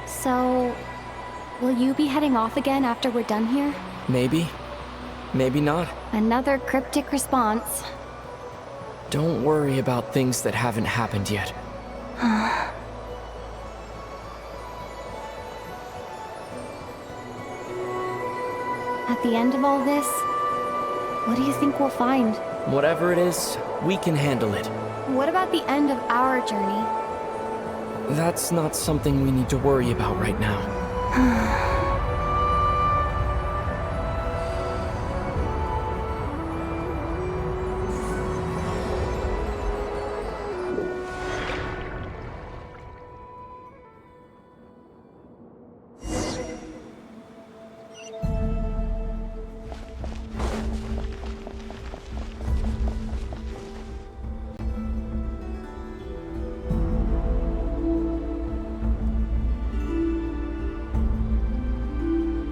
So, will you be heading off again after we're done here? Maybe. Maybe not. Another cryptic response. Don't worry about things that haven't happened yet. At the end of all this, what do you think we'll find? Whatever it is, we can handle it. What about the end of our journey? That's not something we need to worry about right now.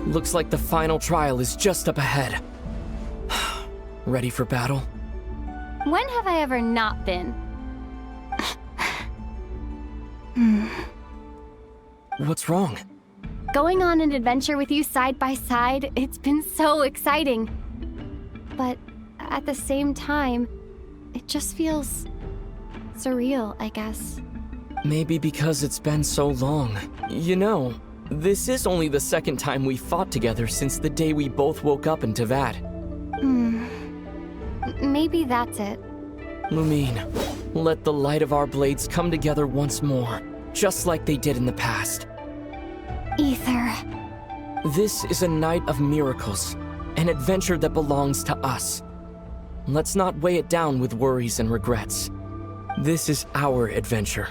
Looks like the final trial is just up ahead. Ready for battle? When have I ever not been? What's wrong? Going on an adventure with you side by side, it's been so exciting. But at the same time, it just feels surreal, I guess. Maybe because it's been so long. You know, this is only the second time we fought together since the day we both woke up in Teyvat. Maybe that's it. Lumine, let the light of our blades come together once more, just like they did in the past. Aether. This is a night of miracles, an adventure that belongs to us. Let's not weigh it down with worries and regrets. This is our adventure.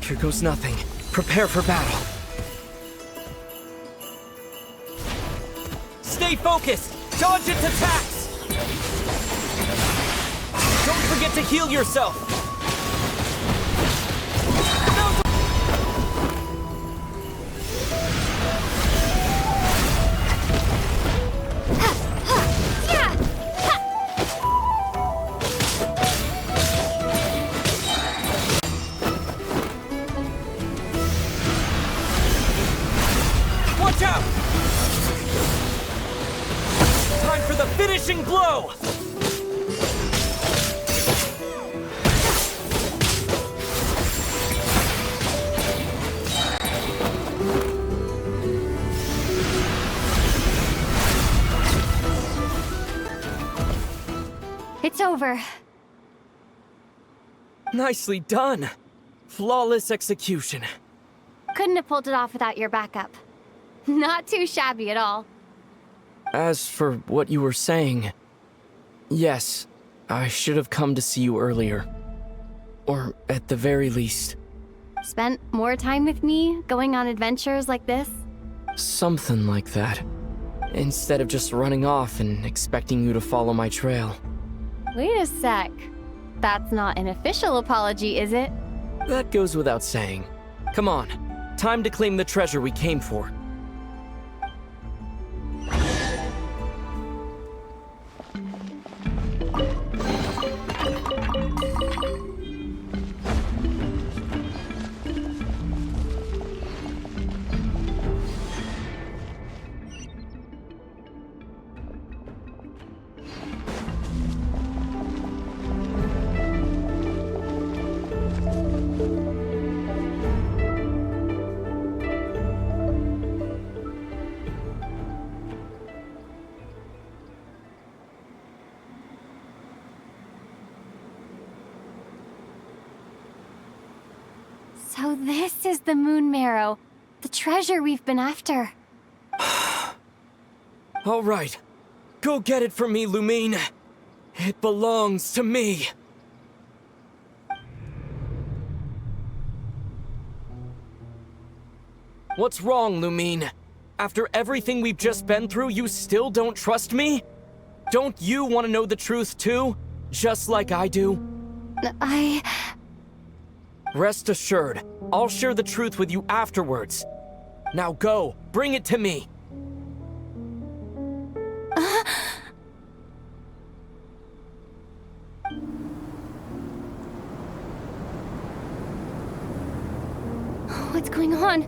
Here goes nothing. Prepare for battle. Stay focused! Dodge its attacks! Don't forget to heal yourself! blow! It's over. Nicely done. Flawless execution. Couldn't have pulled it off without your backup. Not too shabby at all. As for what you were saying, yes, I should have come to see you earlier. Or at the very least. Spent more time with me, going on adventures like this? Something like that. Instead of just running off and expecting you to follow my trail. Wait a sec. That's not an official apology, is it? That goes without saying. Come on, time to claim the treasure we came for. So this is the Moon Marrow, the treasure we've been after. All right, go get it for me, Lumine. It belongs to me. What's wrong, Lumine? After everything we've just been through, you still don't trust me? Don't you want to know the truth too? Just like I do? Rest assured, I'll share the truth with you afterwards. Now go, bring it to me. What's going on?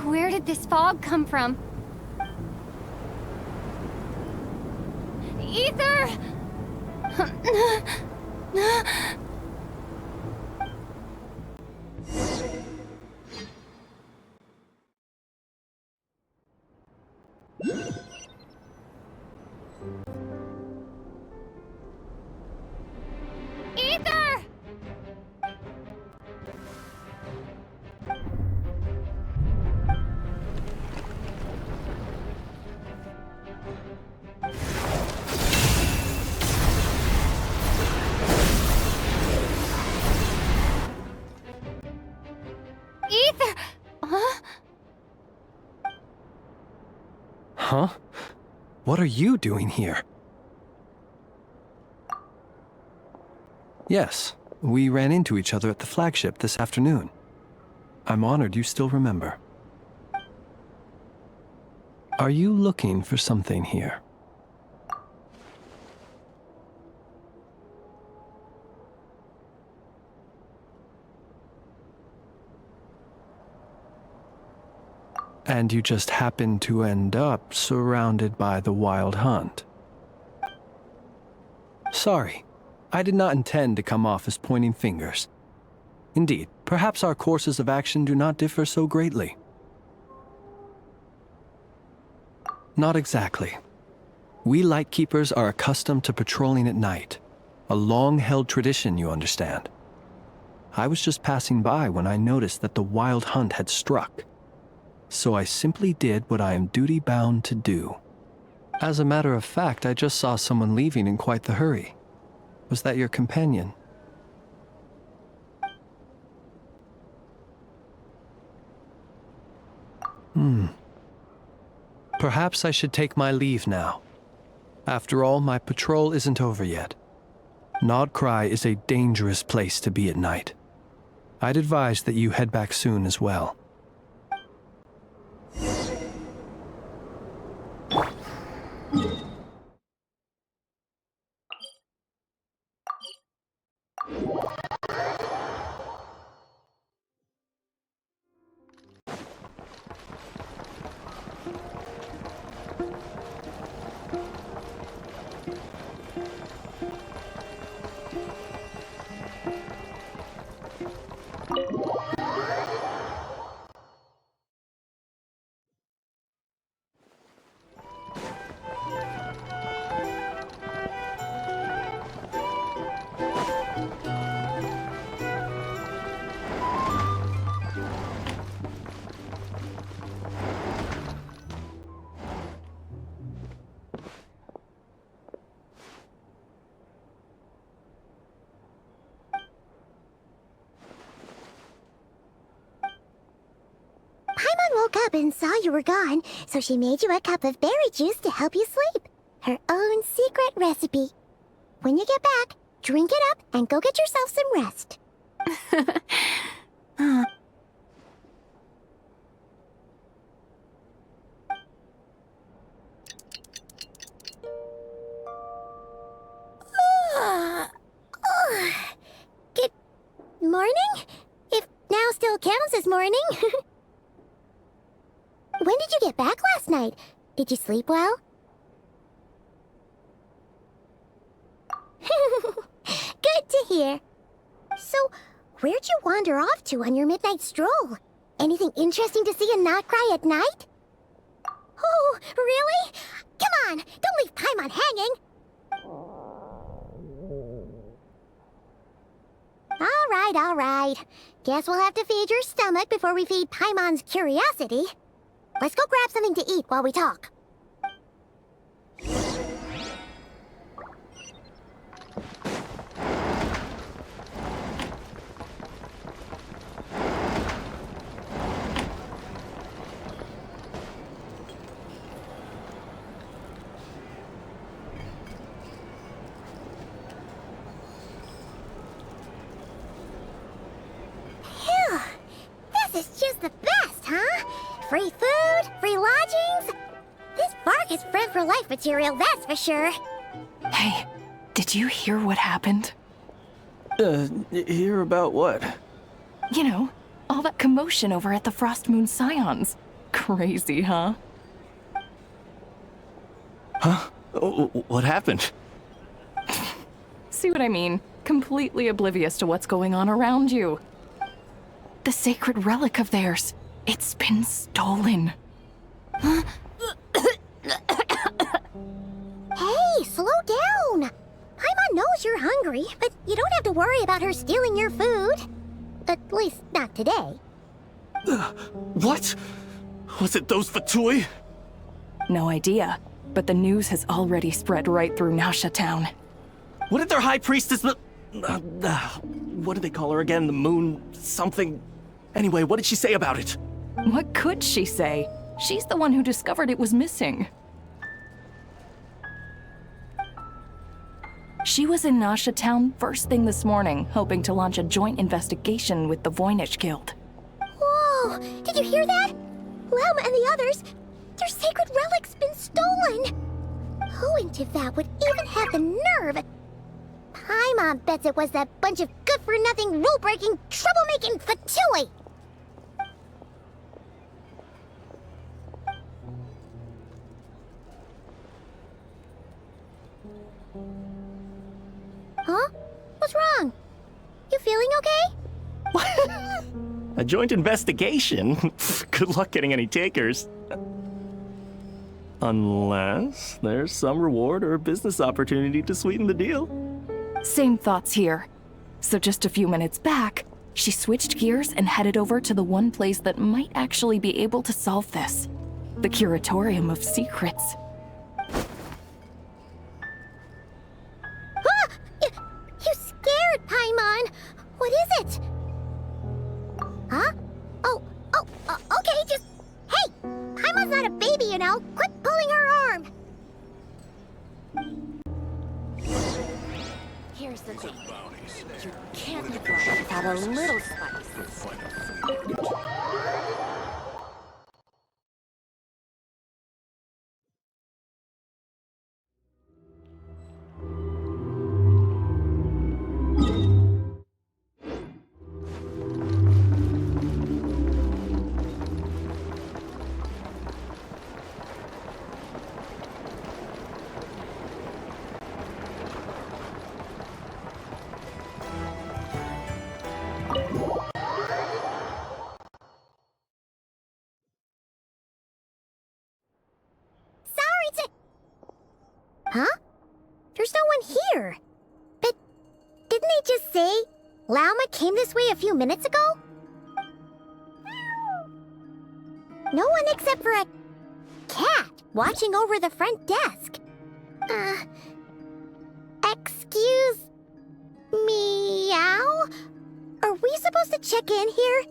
Where did this fog come from? Ether! Ether! Ether! Huh? Huh? What are you doing here? Yes, we ran into each other at the flagship this afternoon. I'm honored you still remember. Are you looking for something here? And you just happened to end up surrounded by the Wild Hunt. Sorry, I did not intend to come off as pointing fingers. Indeed, perhaps our courses of action do not differ so greatly. Not exactly. We Lightkeepers are accustomed to patrolling at night. A long-held tradition, you understand. I was just passing by when I noticed that the Wild Hunt had struck. So I simply did what I am duty-bound to do. As a matter of fact, I just saw someone leaving in quite the hurry. Was that your companion? Perhaps I should take my leave now. After all, my patrol isn't over yet. Krai is a dangerous place to be at night. I'd advise that you head back soon as well. woke up and saw you were gone, so she made you a cup of berry juice to help you sleep. Her own secret recipe. When you get back, drink it up and go get yourself some rest. Good morning? If now still counts as morning. When did you get back last night? Did you sleep well? Good to hear. So, where'd you wander off to on your midnight stroll? Anything interesting to see in Krai at night? Oh, really? Come on, don't leave Paimon hanging. All right. Guess we'll have to feed your stomach before we feed Paimon's curiosity. Let's go grab something to eat while we talk. This is just the best, huh? Free food, free lodgings. This bark is friend for life material, that's for sure. Hey, did you hear what happened? Hear about what? You know, all that commotion over at the Frost Moon Scions. Crazy, huh? Huh? What happened? See what I mean? Completely oblivious to what's going on around you. The sacred relic of theirs. It's been stolen. Hey, slow down. Paimon knows you're hungry, but you don't have to worry about her stealing your food. At least, not today. What? Was it those Fatui? No idea, but the news has already spread right through Nasha Town. What did their high priestess... what did they call her again? The moon... something... Anyway, what did she say about it? What could she say? She's the one who discovered it was missing. She was in Nasha Town first thing this morning, hoping to launch a joint investigation with the Voynich Guild. Whoa! Did you hear that? Lama and the others, their sacred relic's been stolen! Who in Tivat would even have the nerve? Paimon bets it was that bunch of good-for-nothing, rule-breaking, troublemaking Fatui! Huh? What's wrong? You feeling okay? A joint investigation? Good luck getting any takers. Unless there's some reward or business opportunity to sweeten the deal. Same thoughts here. So just a few minutes back, she switched gears and headed over to the one place that might actually be able to solve this. The Curatorium of Secrets. You scared, Paimon! What is it? Huh? Okay, just... Hey! Paimon's not a baby, you know! Quit pulling her arm! Here's the thing. You can't live life without a little spice. Huh? There's no one here. But didn't they just say Lauma came this way a few minutes ago? No one except for a cat watching over the front desk. Excuse meow? Are we supposed to check in here?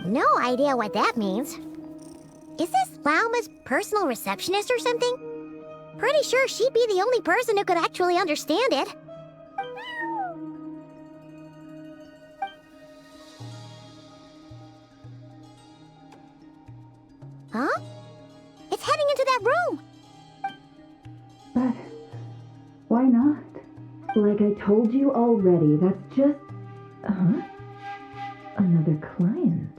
no idea what that means. Is this Lauma's personal receptionist or something? Pretty sure she'd be the only person who could actually understand it. Huh? It's heading into that room! But why not? Like I told you already, that's just... Huh? Another client.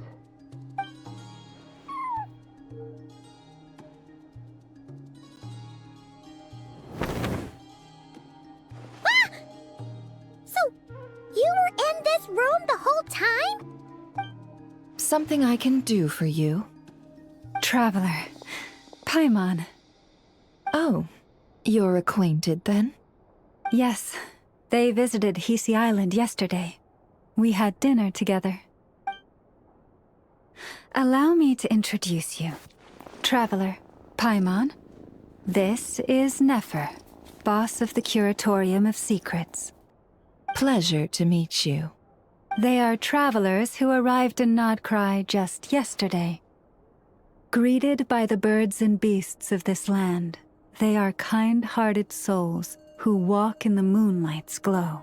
Ah! So, you were in this room the whole time? Something I can do for you? Traveler. Paimon. Oh, you're acquainted then? Yes. They visited Hisi Island yesterday. We had dinner together. Allow me to introduce you. Traveler, Paimon. This is Nefer, boss of the Curatorium of Secrets. Pleasure to meet you. They are travelers who arrived in Krai just yesterday. Greeted by the birds and beasts of this land, they are kind-hearted souls who walk in the moonlight's glow.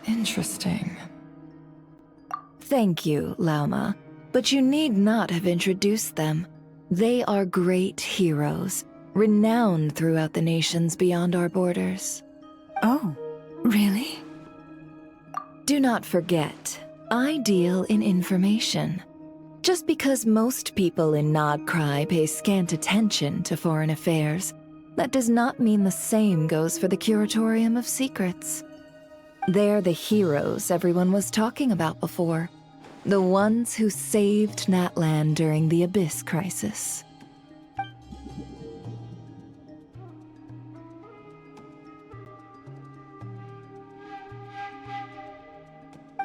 Interesting. Thank you, Lauma, but you need not have introduced them. They are great heroes, renowned throughout the nations beyond our borders. Oh, really? Do not forget, I deal in information. Just because most people in Krai pay scant attention to foreign affairs, that does not mean the same goes for the Curatorium of Secrets. They're the heroes everyone was talking about before. The ones who saved Natlan during the Abyss crisis.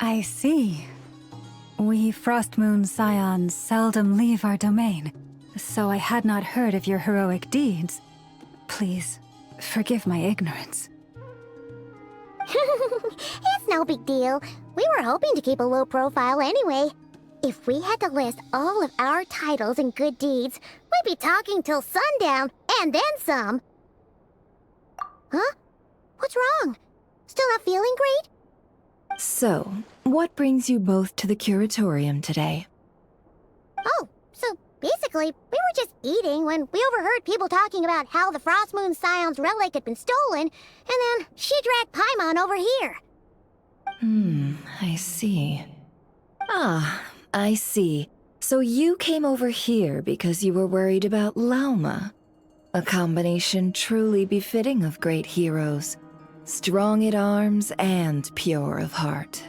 I see. We Frostmoon Scions seldom leave our domain, so I had not heard of your heroic deeds. Please, forgive my ignorance. It's no big deal. We were hoping to keep a low profile anyway. If we had to list all of our titles and good deeds, we'd be talking till sundown, and then some. Huh? What's wrong? Still not feeling great? So, what brings you both to the Curatorium today? Oh, so basically, we were just eating when we overheard people talking about how the Frostmoon Scion's relic had been stolen, and then she dragged Paimon over here. I see. Ah, I see. So you came over here because you were worried about Lauma. A combination truly befitting of great heroes. Strong at arms and pure of heart.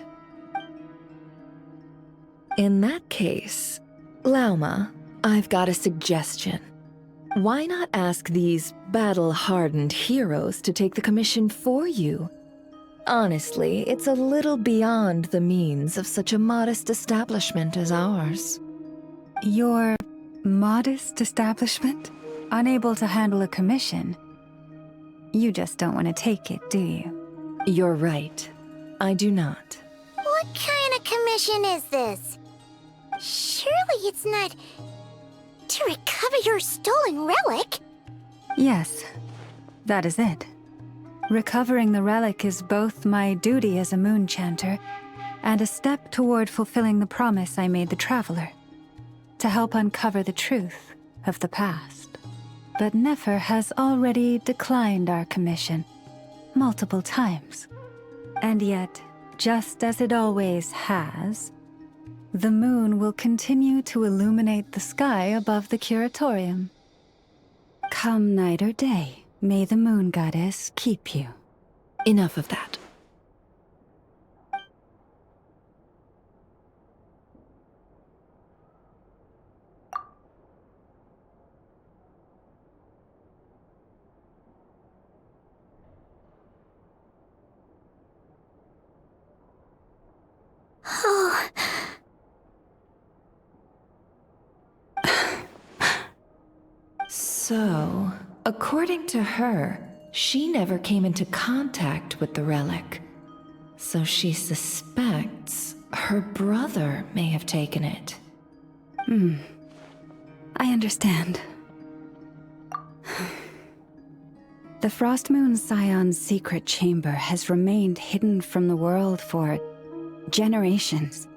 In that case, Lauma, I've got a suggestion. Why not ask these battle-hardened heroes to take the commission for you? Honestly, it's a little beyond the means of such a modest establishment as ours. Your modest establishment? Unable to handle a commission? You just don't want to take it, do you? You're right. I do not. What kind of commission is this? Surely it's not to recover your stolen relic? Yes, that is it. Recovering the relic is both my duty as a moon chanter and a step toward fulfilling the promise I made the traveler, to help uncover the truth of the past. But Nefer has already declined our commission multiple times. And yet, just as it always has, the moon will continue to illuminate the sky above the Curatorium. Come night or day, may the moon goddess keep you. Enough of that. So, according to her, she never came into contact with the relic. So she suspects her brother may have taken it. I understand. The Frostmoon Scion's secret chamber has remained hidden from the world for generations.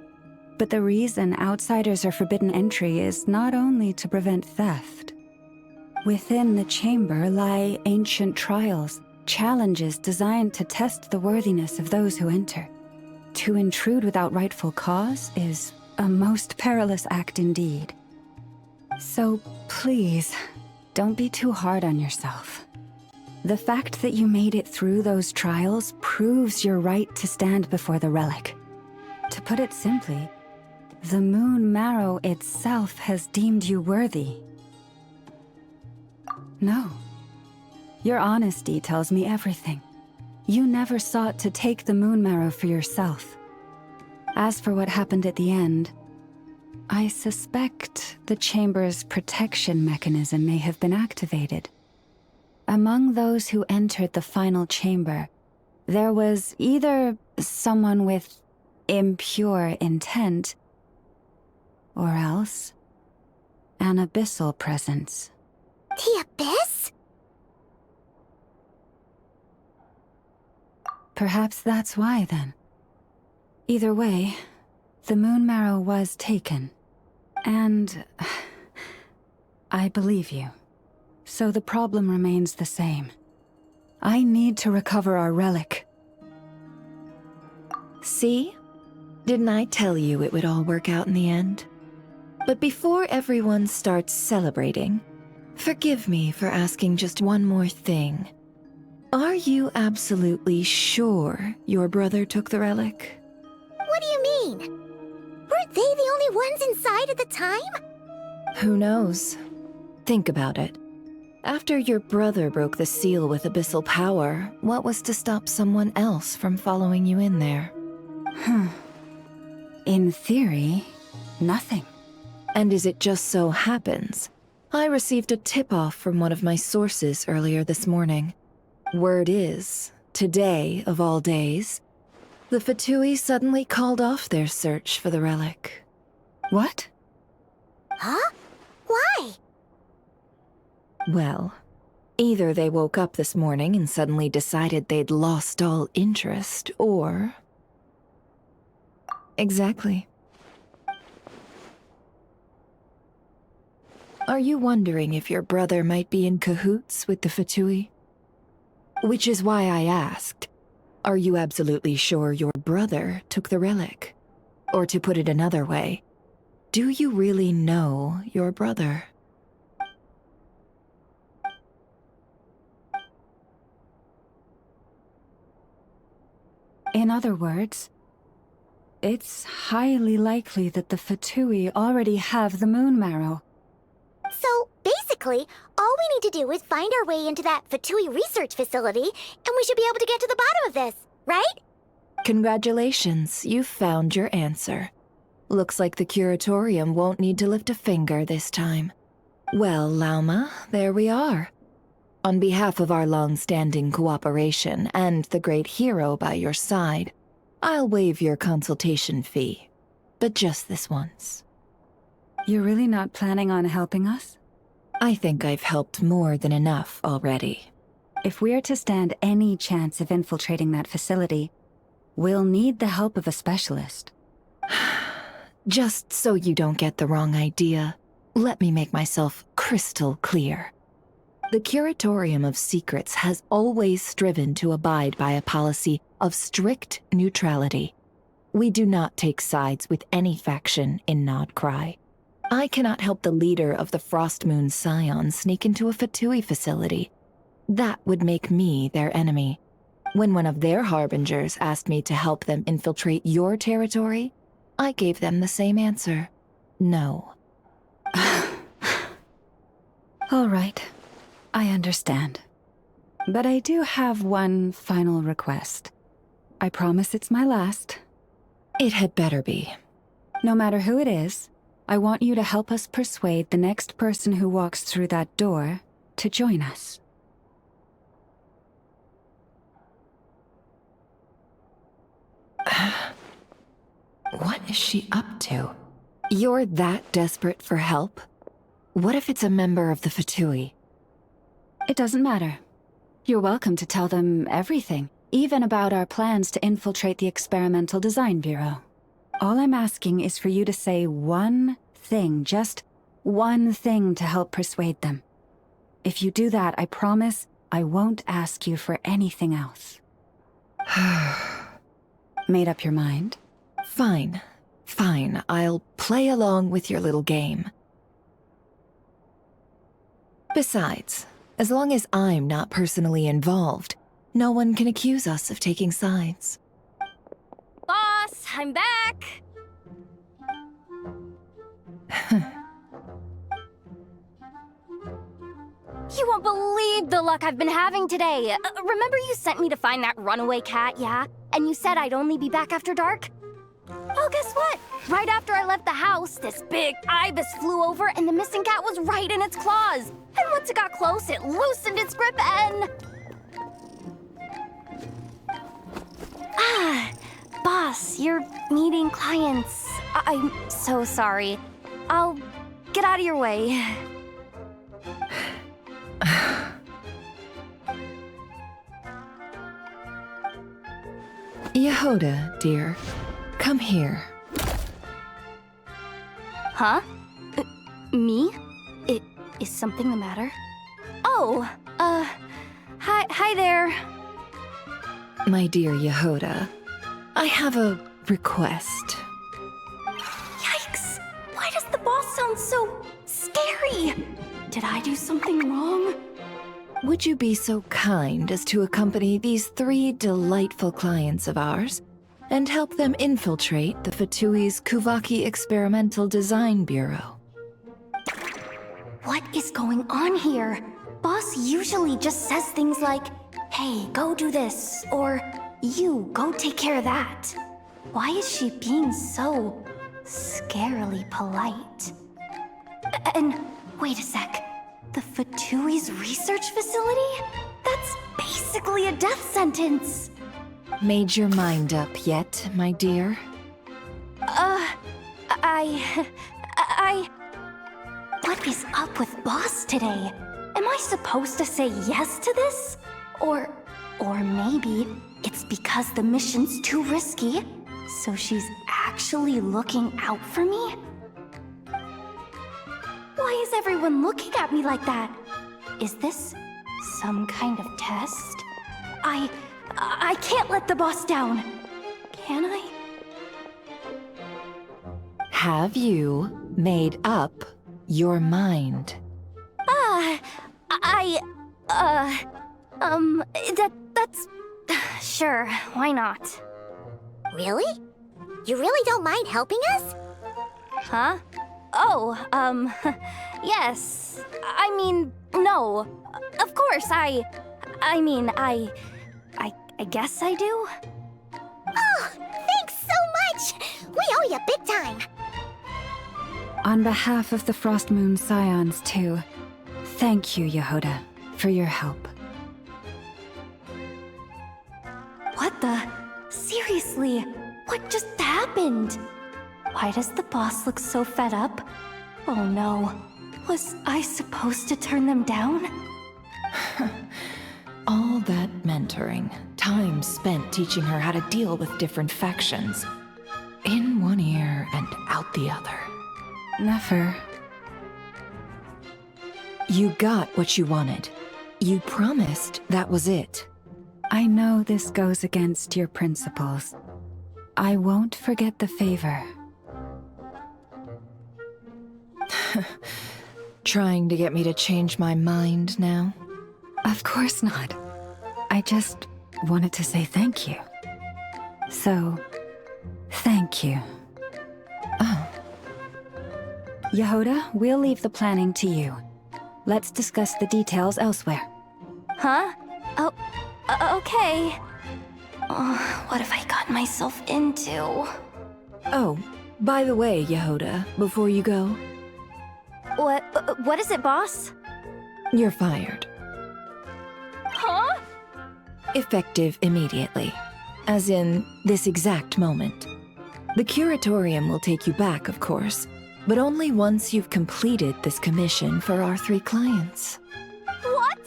But the reason outsiders are forbidden entry is not only to prevent theft. Within the chamber lie ancient trials, challenges designed to test the worthiness of those who enter. To intrude without rightful cause is a most perilous act indeed. So please, don't be too hard on yourself. The fact that you made it through those trials proves your right to stand before the relic. To put it simply, the Moon Marrow itself has deemed you worthy. No. Your honesty tells me everything. You never sought to take the Moon Marrow for yourself. As for what happened at the end, I suspect the chamber's protection mechanism may have been activated. Among those who entered the final chamber, there was either someone with impure intent, or else an abyssal presence. The Abyss? Perhaps that's why, then. Either way, the Moon Marrow was taken. And I believe you. So the problem remains the same. I need to recover our relic. See? Didn't I tell you it would all work out in the end? But before everyone starts celebrating, forgive me for asking just one more thing. Are you absolutely sure your brother took the relic? What do you mean? Weren't they the only ones inside at the time? Who knows? Think about it. After your brother broke the seal with abyssal power, what was to stop someone else from following you in there? In theory, nothing. And as it just so happens, I received a tip-off from one of my sources earlier this morning. Word is, today of all days, the Fatui suddenly called off their search for the relic. What? Huh? Why? Well, either they woke up this morning and suddenly decided they'd lost all interest, or... Exactly. Are you wondering if your brother might be in cahoots with the Fatui? Which is why I asked, are you absolutely sure your brother took the relic? Or to put it another way, do you really know your brother? In other words, it's highly likely that the Fatui already have the Moon Marrow. So, basically, all we need to do is find our way into that Fatui research facility, and we should be able to get to the bottom of this, right? Congratulations, you've found your answer. Looks like the Curatorium won't need to lift a finger this time. Well, Lauma, there we are. On behalf of our long-standing cooperation and the great hero by your side, I'll waive your consultation fee. But just this once. You're really not planning on helping us? I think I've helped more than enough already. If we're to stand any chance of infiltrating that facility, we'll need the help of a specialist. Just so you don't get the wrong idea, let me make myself crystal clear. The Curatorium of Secrets has always striven to abide by a policy of strict neutrality. We do not take sides with any faction in Nod Krai. I cannot help the leader of the Frostmoon Scion sneak into a Fatui facility. That would make me their enemy. When one of their harbingers asked me to help them infiltrate your territory, I gave them the same answer. No. All right. I understand. But I do have one final request. I promise it's my last. It had better be. No matter who it is, I want you to help us persuade the next person who walks through that door to join us. What is she up to? You're that desperate for help? What if it's a member of the Fatui? It doesn't matter. You're welcome to tell them everything, even about our plans to infiltrate the Experimental Design Bureau. All I'm asking is for you to say one thing, just one thing to help persuade them. If you do that, I promise I won't ask you for anything else. Made up your mind? Fine. Fine, I'll play along with your little game. Besides, as long as I'm not personally involved, no one can accuse us of taking sides. Boss, I'm back! You won't believe the luck I've been having today. Remember you sent me to find that runaway cat, yeah? And you said I'd only be back after dark? Well, guess what? Right after I left the house, this big ibis flew over and the missing cat was right in its claws. And once it got close, it loosened its grip and... Boss, you're meeting clients. I'm so sorry. I'll get out of your way. Yehoda, dear, come here. Huh? Me? Is something the matter? Oh, hi there. My dear Yehoda, I have a request. Yikes! Why does the boss sound so scary? Did I do something wrong? Would you be so kind as to accompany these 3 delightful clients of ours and help them infiltrate the Fatui's Kuvaki Experimental Design Bureau? What is going on here? Boss usually just says things like, hey, go do this, or you, go take care of that. Why is she being so scarily polite? And wait a sec. The Fatui's research facility? That's basically a death sentence. Made your mind up yet, my dear? What is up with Boss today? Am I supposed to say yes to this? Or maybe it's because the mission's too risky, so she's actually looking out for me? Why is everyone looking at me like that? Is this some kind of test? I can't let the boss down. Can I? Have you made up your mind? That's... Sure, why not? Really? You really don't mind helping us? Huh? Oh, yes. I mean, no. Of course, I guess I do. Oh, thanks so much! We owe you big time! On behalf of the Frost Moon Scions, too, thank you, Yehoda, for your help. What the? Seriously, what just happened? Why does the boss look so fed up? Oh no, was I supposed to turn them down? All that mentoring, time spent teaching her how to deal with different factions. In one ear and out the other. Never. You got what you wanted. You promised that was it. I know this goes against your principles. I won't forget the favor. Trying to get me to change my mind now? Of course not. I just wanted to say thank you. So, thank you. Oh. Yehoda, we'll leave the planning to you. Let's discuss the details elsewhere. Huh? Oh, okay. Oh, what have I gotten myself into? Oh, by the way, Yehoda, before you go... What is it, boss? You're fired. Huh? Effective immediately. As in, this exact moment. The curatorium will take you back, of course, but only once you've completed this commission for our 3 clients. What?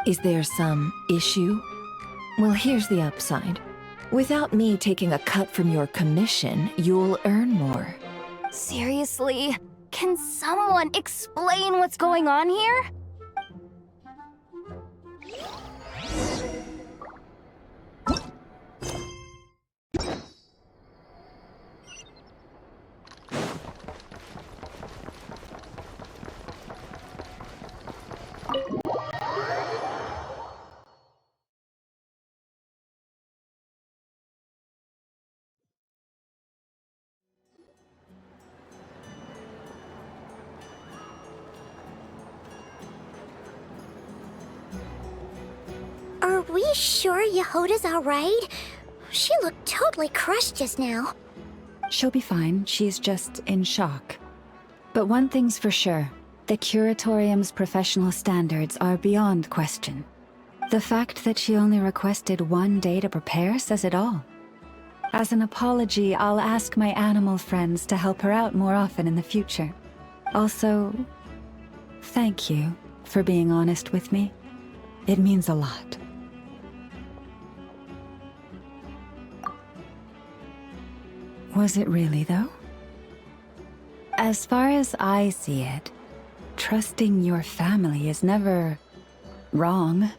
Is there some issue? Well, here's the upside. Without me taking a cut from your commission, you'll earn more. Seriously? Can someone explain what's going on here? Are we sure Yehoda's alright? She looked totally crushed just now. She'll be fine. She's just in shock. But one thing's for sure. The curatorium's professional standards are beyond question. The fact that she only requested 1 day to prepare says it all. As an apology, I'll ask my animal friends to help her out more often in the future. Also, thank you for being honest with me. It means a lot. Was it really, though? As far as I see it, trusting your family is never wrong.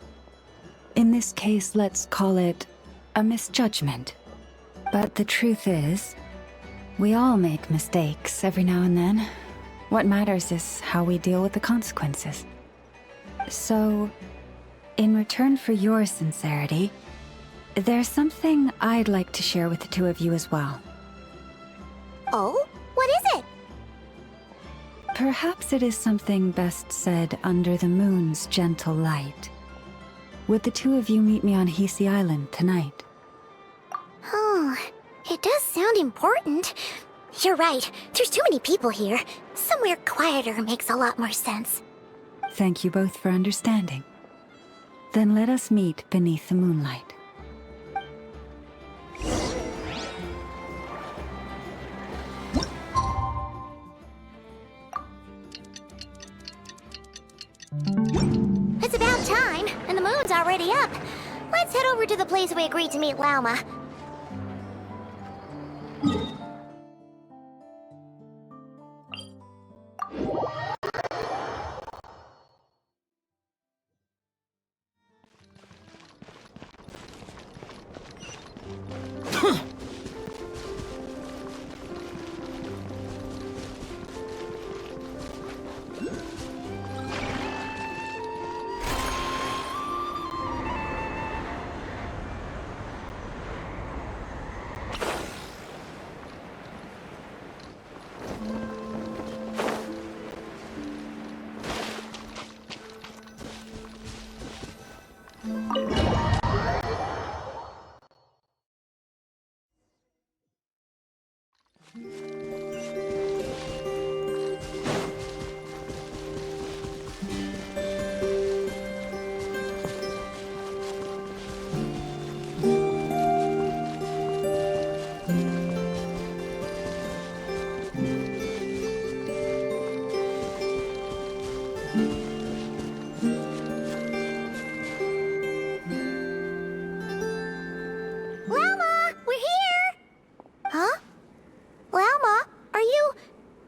In this case, let's call it a misjudgment. But the truth is, we all make mistakes every now and then. What matters is how we deal with the consequences. So, in return for your sincerity, there's something I'd like to share with the 2 of you as well. Oh? What is it? Perhaps it is something best said under the moon's gentle light. Would the 2 of you meet me on Hisi Island tonight? Oh, it does sound important. You're right, there's too many people here. Somewhere quieter makes a lot more sense. Thank you both for understanding. Then let us meet beneath the moonlight. It's about time, and the moon's already up. Let's head over to the place we agreed to meet Lauma.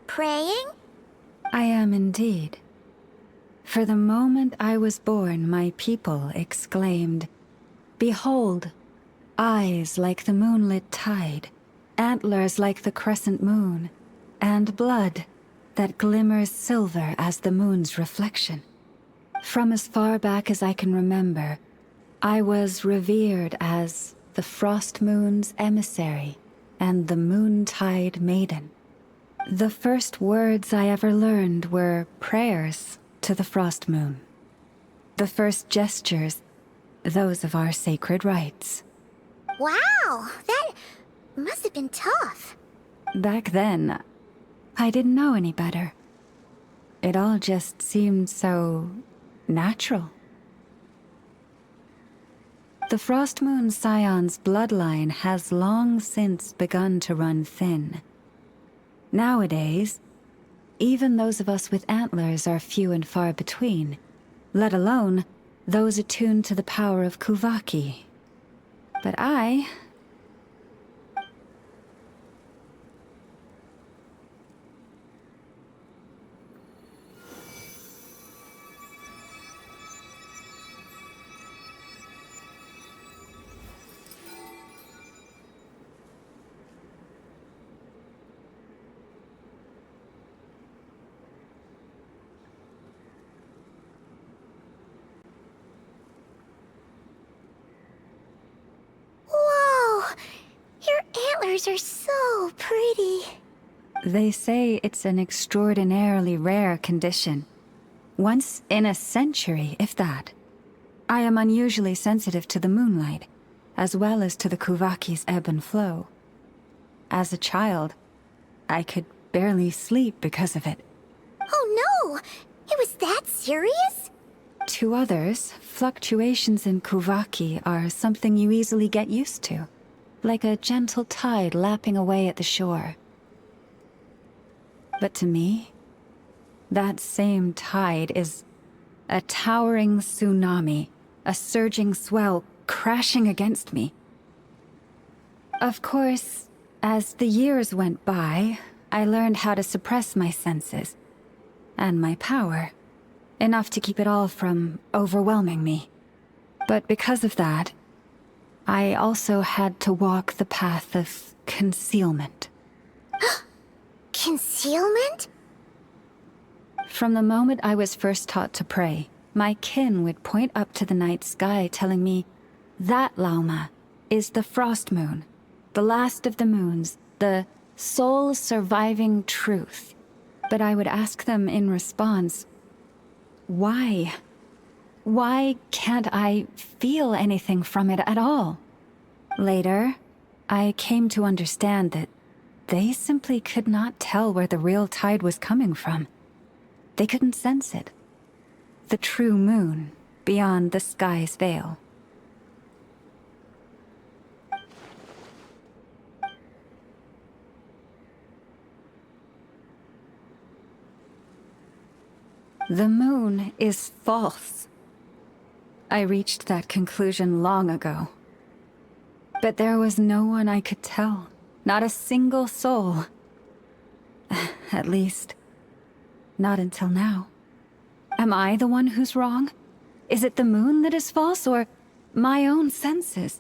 Praying? I am indeed. For the moment I was born, my people exclaimed, "Behold, eyes like the moonlit tide, antlers like the crescent moon, and blood that glimmers silver as the moon's reflection." From as far back as I can remember, I was revered as the Frost Moon's emissary and the Moontide Maiden. The first words I ever learned were prayers to the Frost Moon. The first gestures, those of our sacred rites. Wow, that must have been tough. Back then, I didn't know any better. It all just seemed so natural. The Frost Moon Scion's bloodline has long since begun to run thin. Nowadays, even those of us with antlers are few and far between, let alone those attuned to the power of Kuvaki. But I... Whoa! Your antlers are so pretty. They say it's an extraordinarily rare condition. Once in a century, if that. I am unusually sensitive to the moonlight, as well as to the Kuvaki's ebb and flow. As a child, I could barely sleep because of it. Oh no! It was that serious? To others, fluctuations in Kuvaki are something you easily get used to, like a gentle tide lapping away at the shore. But to me, that same tide is a towering tsunami, a surging swell crashing against me. Of course, as the years went by, I learned how to suppress my senses and my power, enough to keep it all from overwhelming me. But because of that, I also had to walk the path of concealment. Concealment? From the moment I was first taught to pray, my kin would point up to the night sky telling me, that Lauma is the Frost Moon, the last of the moons, the sole surviving truth. But I would ask them in response, why? Why can't I feel anything from it at all? Later, I came to understand that they simply could not tell where the real tide was coming from. They couldn't sense it. The true moon, beyond the sky's veil. The moon is false. I reached that conclusion long ago. But there was no one I could tell. Not a single soul. At least, not until now. Am I the one who's wrong? Is it the moon that is false, or my own senses?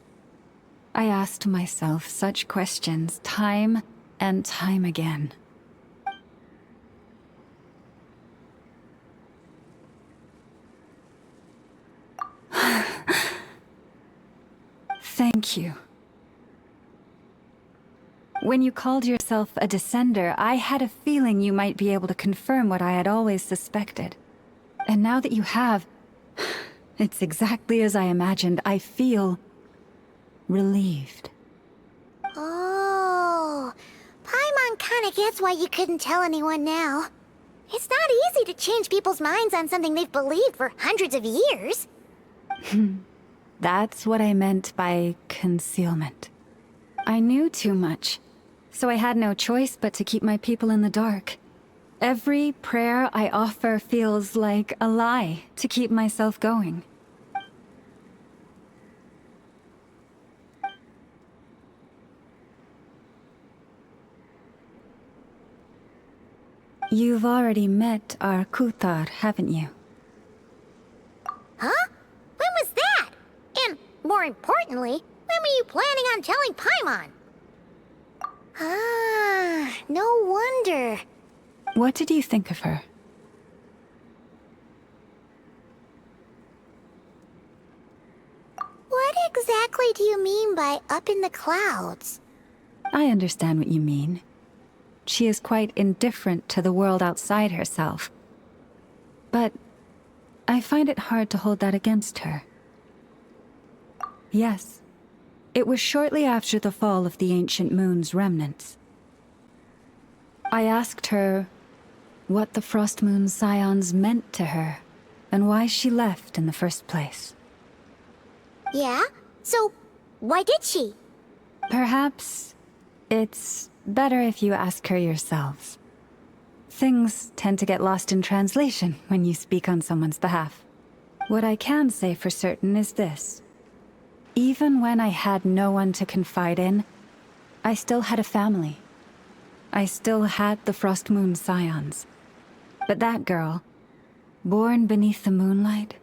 I asked myself such questions time and time again. Thank you. When you called yourself a descender, I had a feeling you might be able to confirm what I had always suspected. And now that you have, it's exactly as I imagined. I feel relieved. Oh, Paimon kinda gets why you couldn't tell anyone now. It's not easy to change people's minds on something they've believed for hundreds of years. That's what I meant by concealment. I knew too much, so I had no choice but to keep my people in the dark. Every prayer I offer feels like a lie to keep myself going. You've already met our Kuthar, haven't you? Huh? When was that? And, more importantly, when were you planning on telling Paimon? Ah, no wonder. What did you think of her? What exactly do you mean by up in the clouds? I understand what you mean. She is quite indifferent to the world outside herself. But I find it hard to hold that against her. Yes, it was shortly after the fall of the ancient moon's remnants. I asked her what the Frost Moon Scions meant to her, and why she left in the first place. Yeah? So, why did she? Perhaps it's better if you ask her yourselves. Things tend to get lost in translation when you speak on someone's behalf. What I can say for certain is this. Even when I had no one to confide in, I still had a family. I still had the Frost Moon Scions. But that girl, born beneath the moonlight,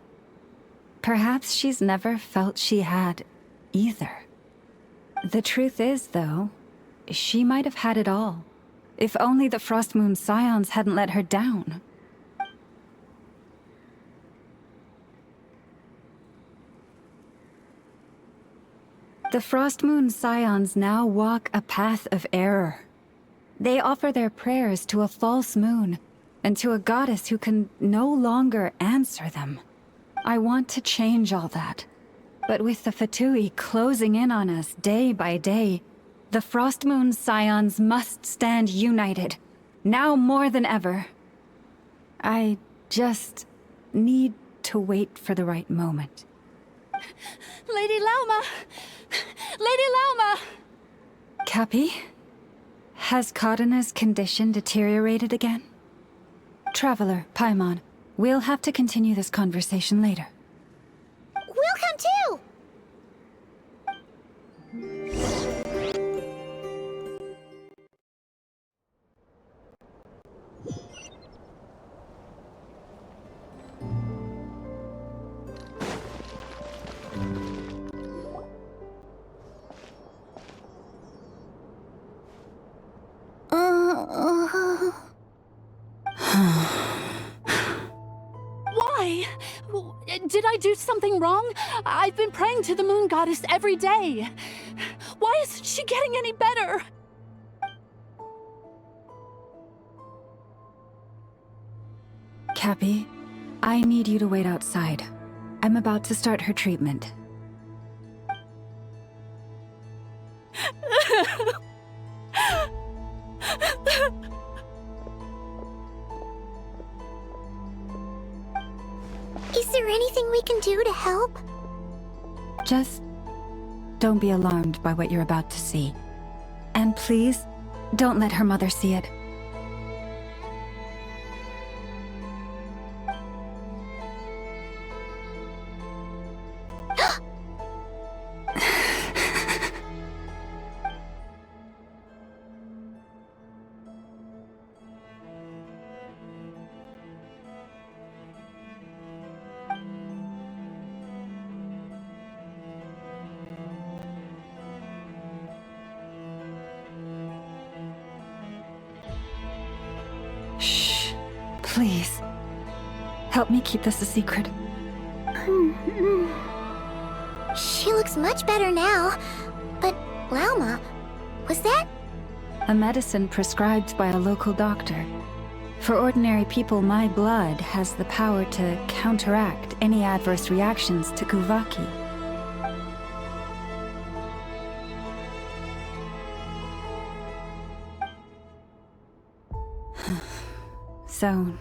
perhaps she's never felt she had either. The truth is, though, she might have had it all, if only the Frost Moon Scions hadn't let her down. The Frost Moon Scions now walk a path of error. They offer their prayers to a false moon, and to a goddess who can no longer answer them. I want to change all that. But with the Fatui closing in on us day by day, the Frost Moon Scions must stand united, now more than ever. I just need to wait for the right moment. Lady Lauma! Lady Lauma! Cappy? Has Karina's condition deteriorated again? Traveler, Paimon, we'll have to continue this conversation later. We'll come too! Why? Did I do something wrong? I've been praying to the moon goddess every day. Why isn't she getting any better? Cappy, I need you to wait outside. I'm about to start her treatment. Is there anything we can do to help? Just don't be alarmed by what you're about to see. And please, don't let her mother see it. Please, help me keep this a secret. She looks much better now. But, Lauma, was that? A medicine prescribed by a local doctor. For ordinary people, my blood has the power to counteract any adverse reactions to Kuvaki. So,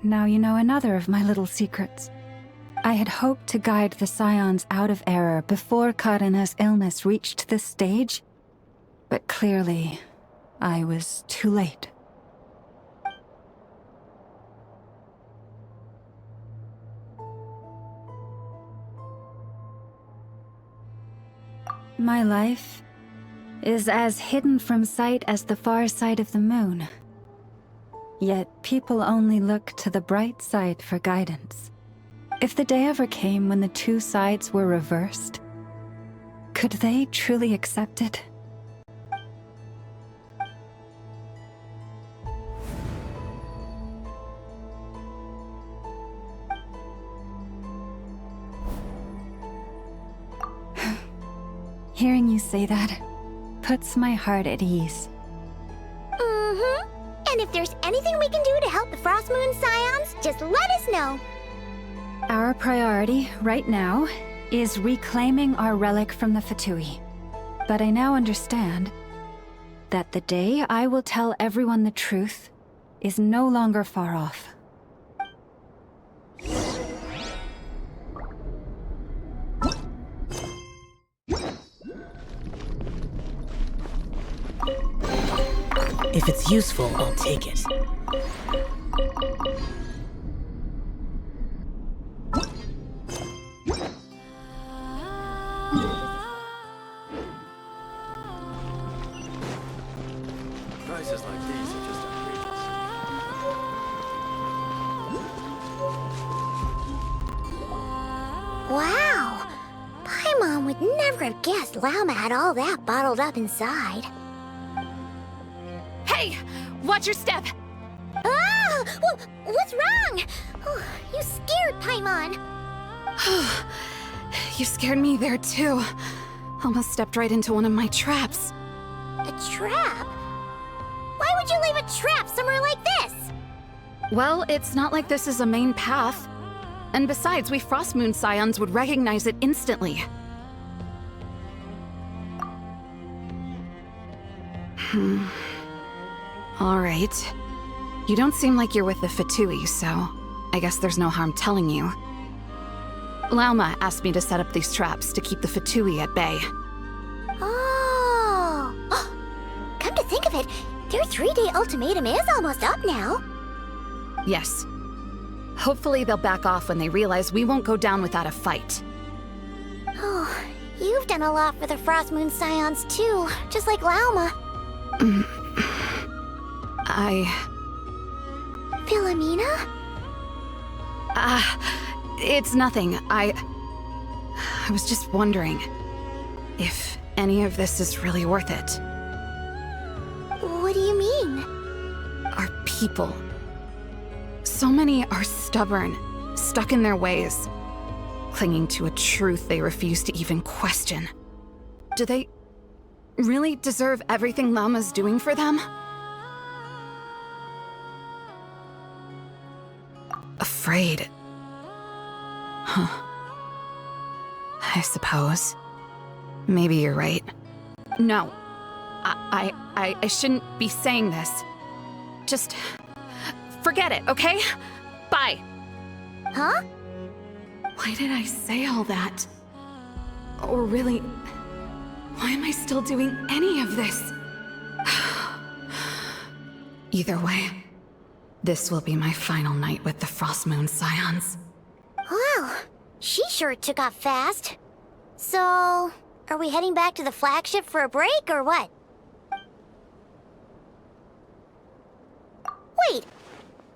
now you know another of my little secrets. I had hoped to guide the Scions out of error before Karina's illness reached this stage, but clearly, I was too late. My life is as hidden from sight as the far side of the moon. Yet people only look to the bright side for guidance. If the day ever came when the two sides were reversed, could they truly accept it? Hearing you say that puts my heart at ease. Mm-hmm. And if there's anything we can do to help the Frost Moon Scions, just let us know. Our priority, right now, is reclaiming our relic from the Fatui. But I now understand that the day I will tell everyone the truth is no longer far off. If it's useful, I'll take it. Prices like these are just outrageous. Wow! Paimon would never have guessed Llama had all that bottled up inside. Hey! Watch your step! Ah! What's wrong? Oh, you scared Paimon. You scared me there too. Almost stepped right into one of my traps. A trap? Why would you leave a trap somewhere like this? Well, it's not like this is a main path. And besides, we Frostmoon Scions would recognize it instantly. Alright. You don't seem like you're with the Fatui, so I guess there's no harm telling you. Lauma asked me to set up these traps to keep the Fatui at bay. Oh! Come to think of it, their 3-day ultimatum is almost up now. Yes. Hopefully they'll back off when they realize we won't go down without a fight. Oh, you've done a lot for the Frostmoon Scions too, just like Lauma. Philomena? It's nothing. I was just wondering if any of this is really worth it. What do you mean? Our people. So many are stubborn, stuck in their ways, clinging to a truth they refuse to even question. Do they really deserve everything Lauma's doing for them? Afraid. Huh. I suppose. Maybe you're right. No. I shouldn't be saying this. Just forget it, okay? Bye. Huh? Why did I say all that? Or really, why am I still doing any of this? Either way, this will be my final night with the Frostmoon Scions. Wow, she sure took off fast. So, are we heading back to the flagship for a break, or what? Wait,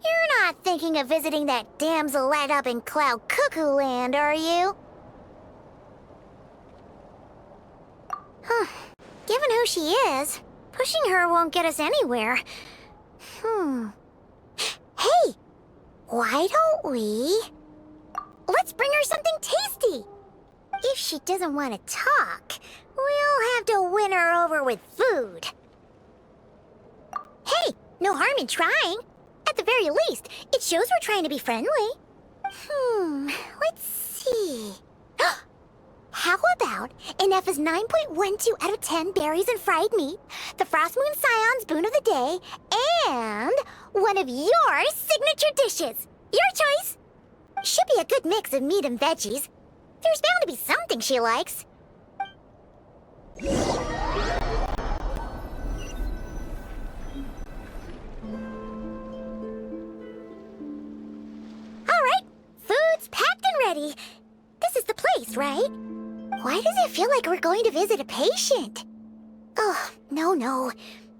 you're not thinking of visiting that damsel up in Cloud Cuckoo Land, are you? Huh. Given who she is, pushing her won't get us anywhere. Hey! Why don't we... Let's bring her something tasty! If she doesn't want to talk, we'll have to win her over with food. Hey! No harm in trying. At the very least, it shows we're trying to be friendly. Let's see... How about an F is 9.12 out of 10 berries and fried meat, the Frostmoon Scions boon of the day, and one of your signature dishes. Your choice. Should be a good mix of meat and veggies. There's bound to be something she likes. All right, food's packed and ready. This is the place, right? Why does it feel like we're going to visit a patient? Oh, no.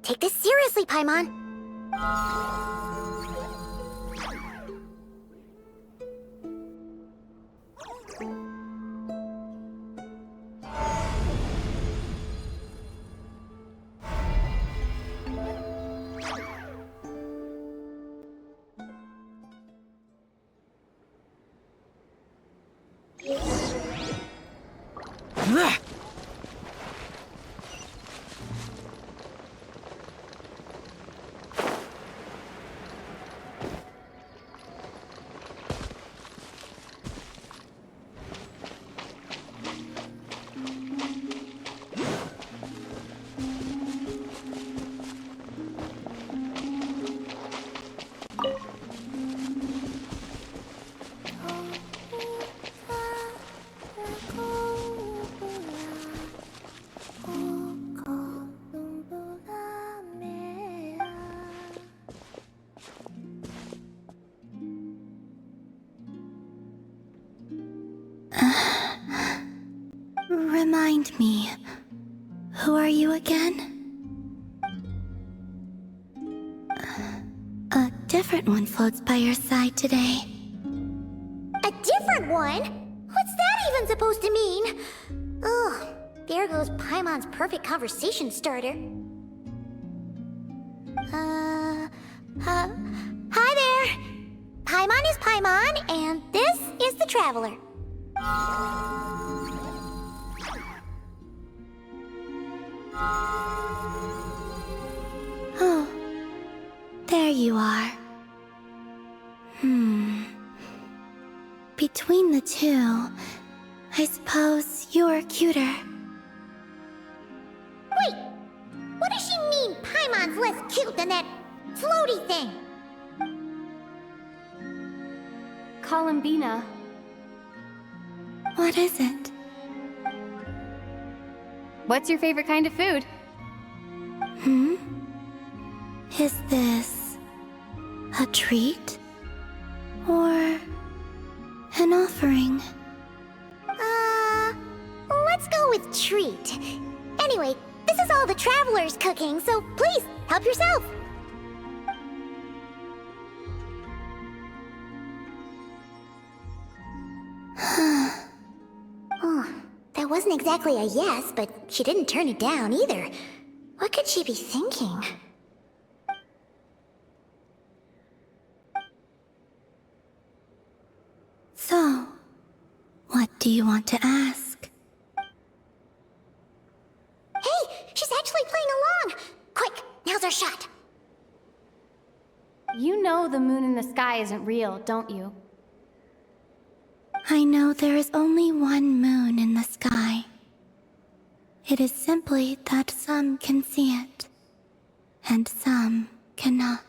Take this seriously, Paimon. Remind me, who are you again? A different one floats by your side today. A different one? What's that even supposed to mean? Ugh, there goes Paimon's perfect conversation starter. Hi there! Paimon is Paimon, and this is the Traveler. Oh, there you are. Between the two, I suppose you're cuter. Wait! What does she mean Paimon's less cute than that floaty thing? Columbina. What is it? What's your favorite kind of food? Is this a treat? Or an offering? Let's go with treat. Anyway, this is all the Traveler's cooking, so please, help yourself. Oh, that wasn't exactly a yes, but she didn't turn it down either. What could she be thinking? So, what do you want to ask? Hey, she's actually playing along! Quick, now's our shot. You know the moon in the sky isn't real, don't you? I know there is only one moon in the sky. It is simply that some can see it, and some cannot.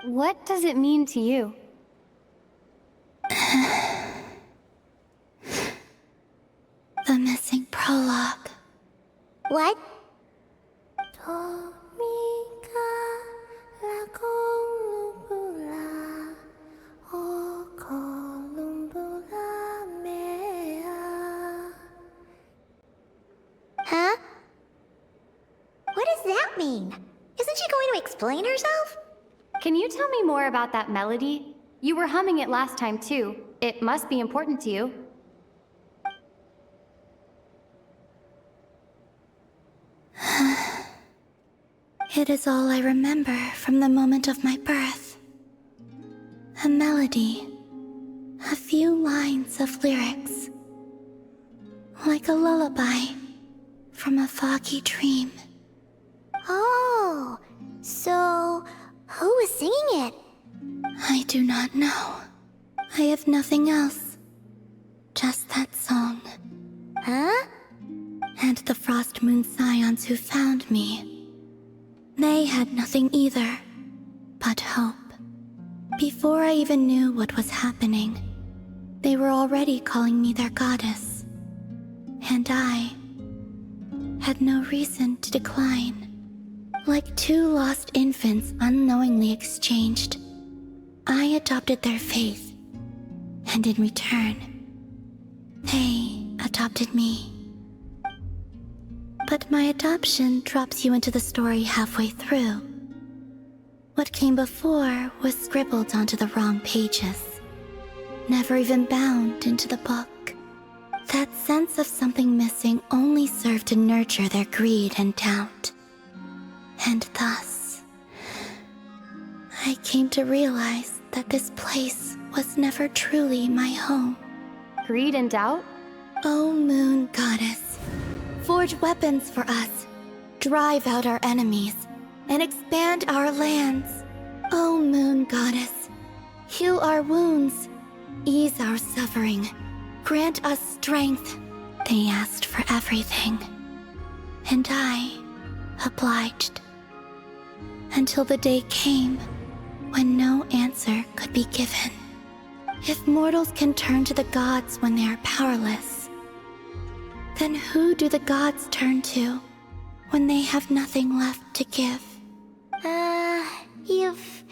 What does it mean to you? The missing prologue. What? Huh? What does that mean? Isn't she going to explain herself? Can you tell me more about that melody? You were humming it last time too. It must be important to you. It is all I remember from the moment of my birth. A melody. A few lines of lyrics. Like a lullaby from a foggy dream. Oh, so who was singing it? I do not know. I have nothing else. Just that song. Huh? And the Frost Moon Scions who found me. They had nothing either, but hope. Before I even knew what was happening, they were already calling me their goddess. And I had no reason to decline. Like two lost infants unknowingly exchanged, I adopted their faith. And in return, they adopted me. But my adoption drops you into the story halfway through. What came before was scribbled onto the wrong pages, never even bound into the book. That sense of something missing only served to nurture their greed and doubt. And thus, I came to realize that this place was never truly my home. Greed and doubt? O Moon Goddess, forge weapons for us, drive out our enemies, and expand our lands. O Moon Goddess, heal our wounds, ease our suffering, grant us strength. They asked for everything, and I obliged. Until the day came when no answer could be given. If mortals can turn to the gods when they are powerless, then who do the gods turn to when they have nothing left to give? You've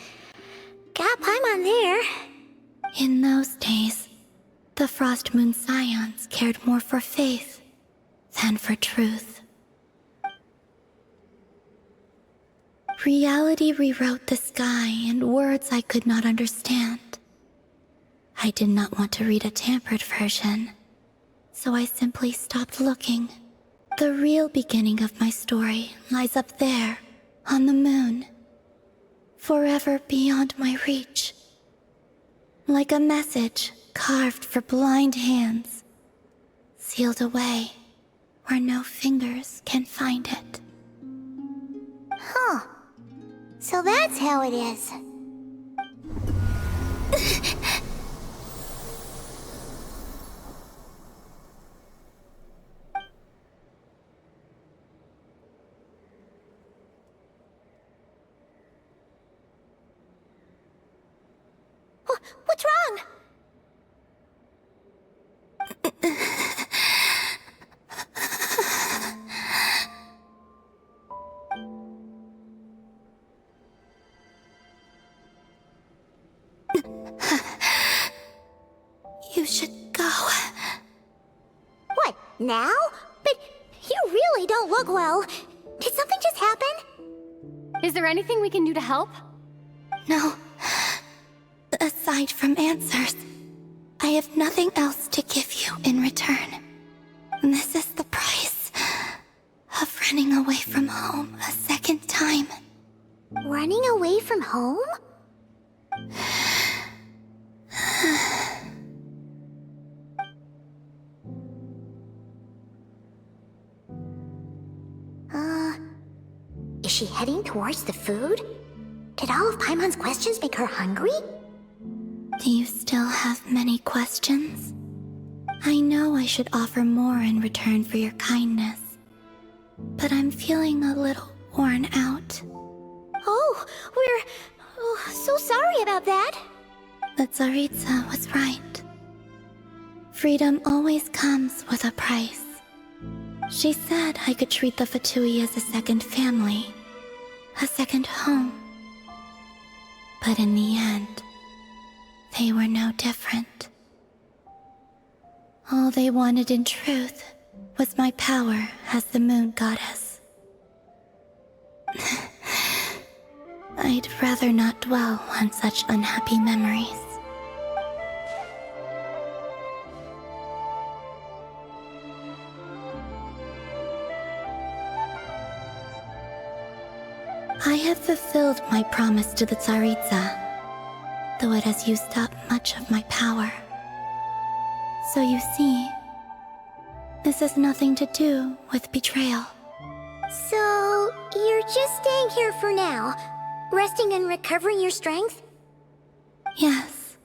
got Paimon there. those days, the Frost Moon Scions cared more for faith than for truth. Reality rewrote the sky in words I could not understand. I did not want to read a tampered version, so I simply stopped looking. The real beginning of my story lies up there, on the moon, forever beyond my reach. Like a message carved for blind hands, sealed away where no fingers can find it. Huh. So that's how it is. What's wrong? You should go. What, now? But you really don't look well. Did something just happen? Is there anything we can do to help? No. Aside from answers, I have nothing else to give you in return. This is the price of running away from home a second time. Running away from home? Is she heading towards the food? Did all of Paimon's questions make her hungry? Do you still have many questions? I know I should offer more in return for your kindness, but I'm feeling a little worn out. Oh, we're so sorry about that. The Tsaritsa was right. Freedom always comes with a price. She said I could treat the Fatui as a second family, a second home. But in the end, they were no different. All they wanted in truth was my power as the moon goddess. I'd rather not dwell on such unhappy memories. I have fulfilled my promise to the Tsaritsa, though it has used up much of my power. So you see, this has nothing to do with betrayal. So, you're just staying here for now, resting and recovering your strength? Yes.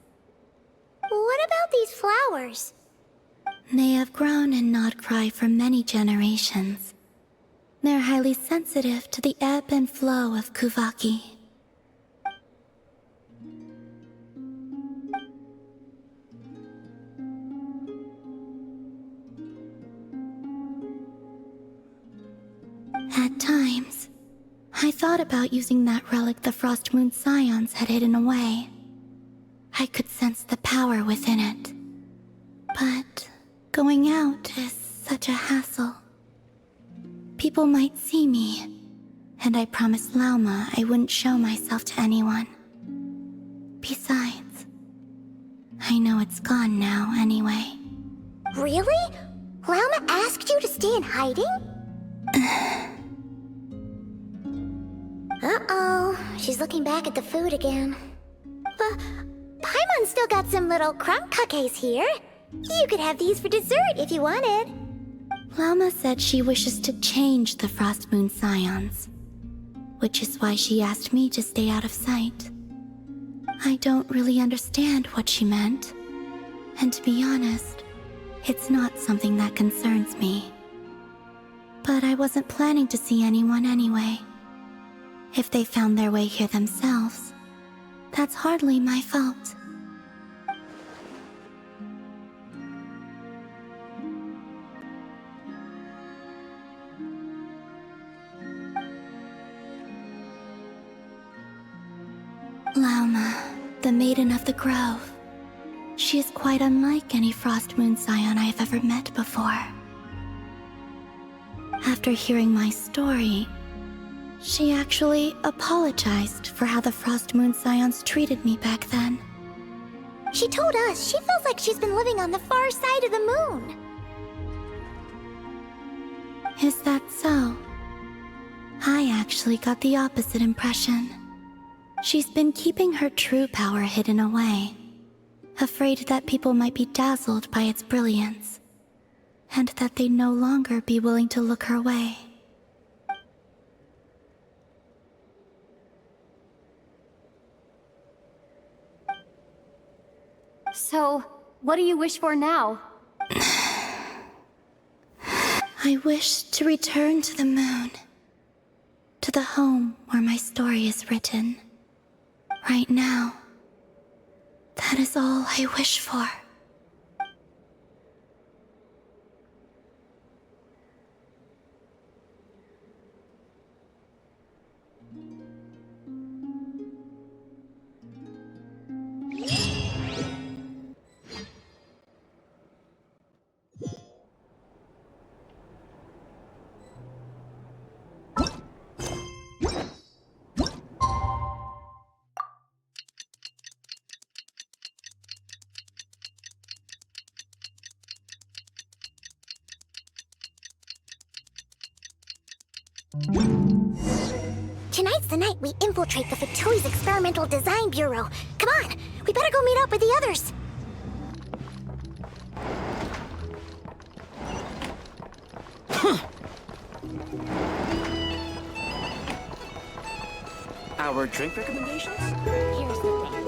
What about these flowers? They have grown in Krai for many generations. They're highly sensitive to the ebb and flow of Kuvaki. At times, I thought about using that relic the Frost Moon Scions had hidden away. I could sense the power within it. But going out is such a hassle. People might see me, and I promised Lauma I wouldn't show myself to anyone. Besides, I know it's gone now anyway. Really? Lauma asked you to stay in hiding? Uh-oh, she's looking back at the food again. But Paimon's still got some little crumb cupcakes here. You could have these for dessert if you wanted. Lauma said she wishes to change the Frost Moon Scions, which is why she asked me to stay out of sight. I don't really understand what she meant, and to be honest, it's not something that concerns me. But I wasn't planning to see anyone anyway. If they found their way here themselves, that's hardly my fault. Lauma, the Maiden of the Grove. She is quite unlike any Frost Moon Scion I have ever met before. After hearing my story, she actually apologized for how the Frost Moon Scions treated me back then. She told us she feels like she's been living on the far side of the moon. Is that so? I actually got the opposite impression. She's been keeping her true power hidden away, afraid that people might be dazzled by its brilliance, and that they'd no longer be willing to look her way. So, what do you wish for now? I wish to return to the moon, to the home where my story is written. Right now, that is all I wish for. Tonight's the night we infiltrate the Fatui's Experimental Design Bureau. Come on, we better go meet up with the others. Our drink recommendations? Here's the thing.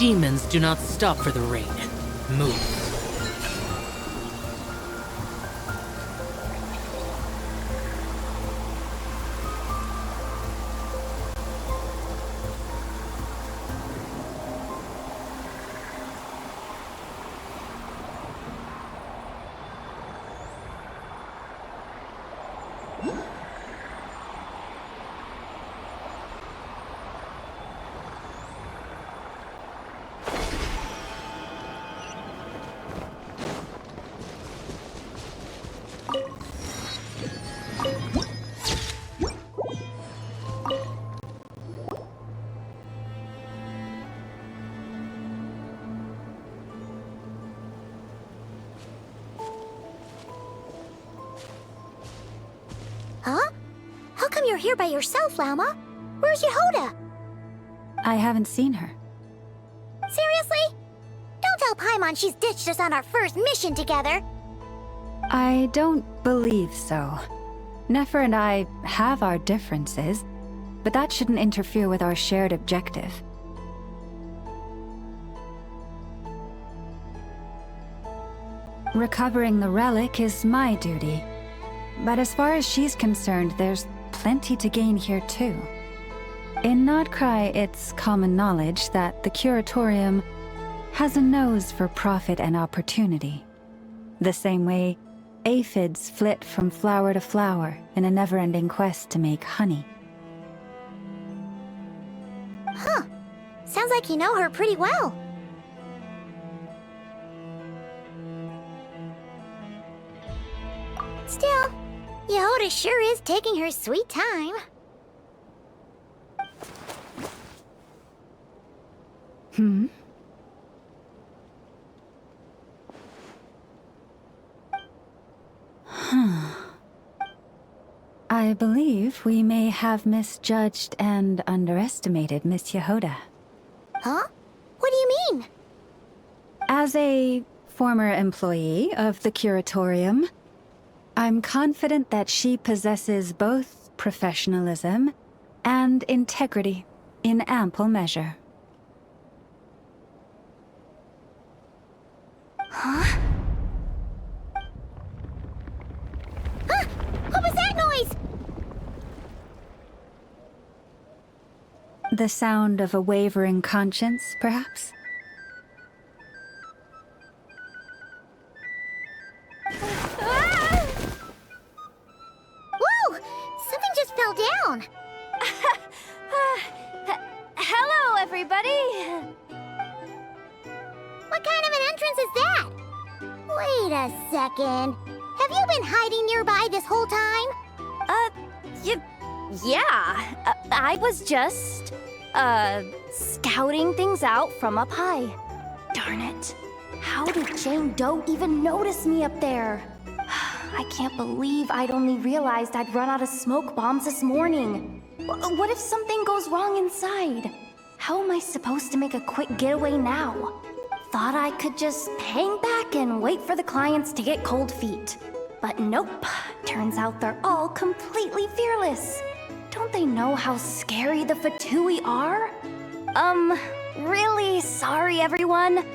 demons do not stop for the rain. Move. Huh? How come you're here by yourself, Lauma? Where's Yehoda? I haven't seen her. Seriously? Don't tell Paimon she's ditched us on our first mission together. I don't believe so. Nefer and I have our differences, but that shouldn't interfere with our shared objective. Recovering the relic is my duty. But as far as she's concerned, there's plenty to gain here too. In Krai, it's common knowledge that the Curatorium has a nose for profit and opportunity. The same way aphids flit from flower to flower in a never-ending quest to make honey. Huh. Sounds like you know her pretty well. Still, Yehoda sure is taking her sweet time. Hmm? I believe we may have misjudged and underestimated Miss Yehoda. Huh? What do you mean? As a former employee of the Curatorium, I'm confident that she possesses both professionalism and integrity in ample measure. Huh? Huh? What was that noise? The sound of a wavering conscience, perhaps? Ah! Whoa! Something just fell down. Hello, everybody! What kind of an entrance is that? Wait a second. Have you been hiding nearby this whole time? Yeah. I was just, scouting things out from up high. Darn it. How did Jane Doe even notice me up there? I can't believe I'd only realized I'd run out of smoke bombs this morning. What if something goes wrong inside? How am I supposed to make a quick getaway now? Thought I could just hang back and wait for the clients to get cold feet. But nope. Turns out they're all completely fearless. Don't they know how scary the Fatui are? Really sorry, everyone.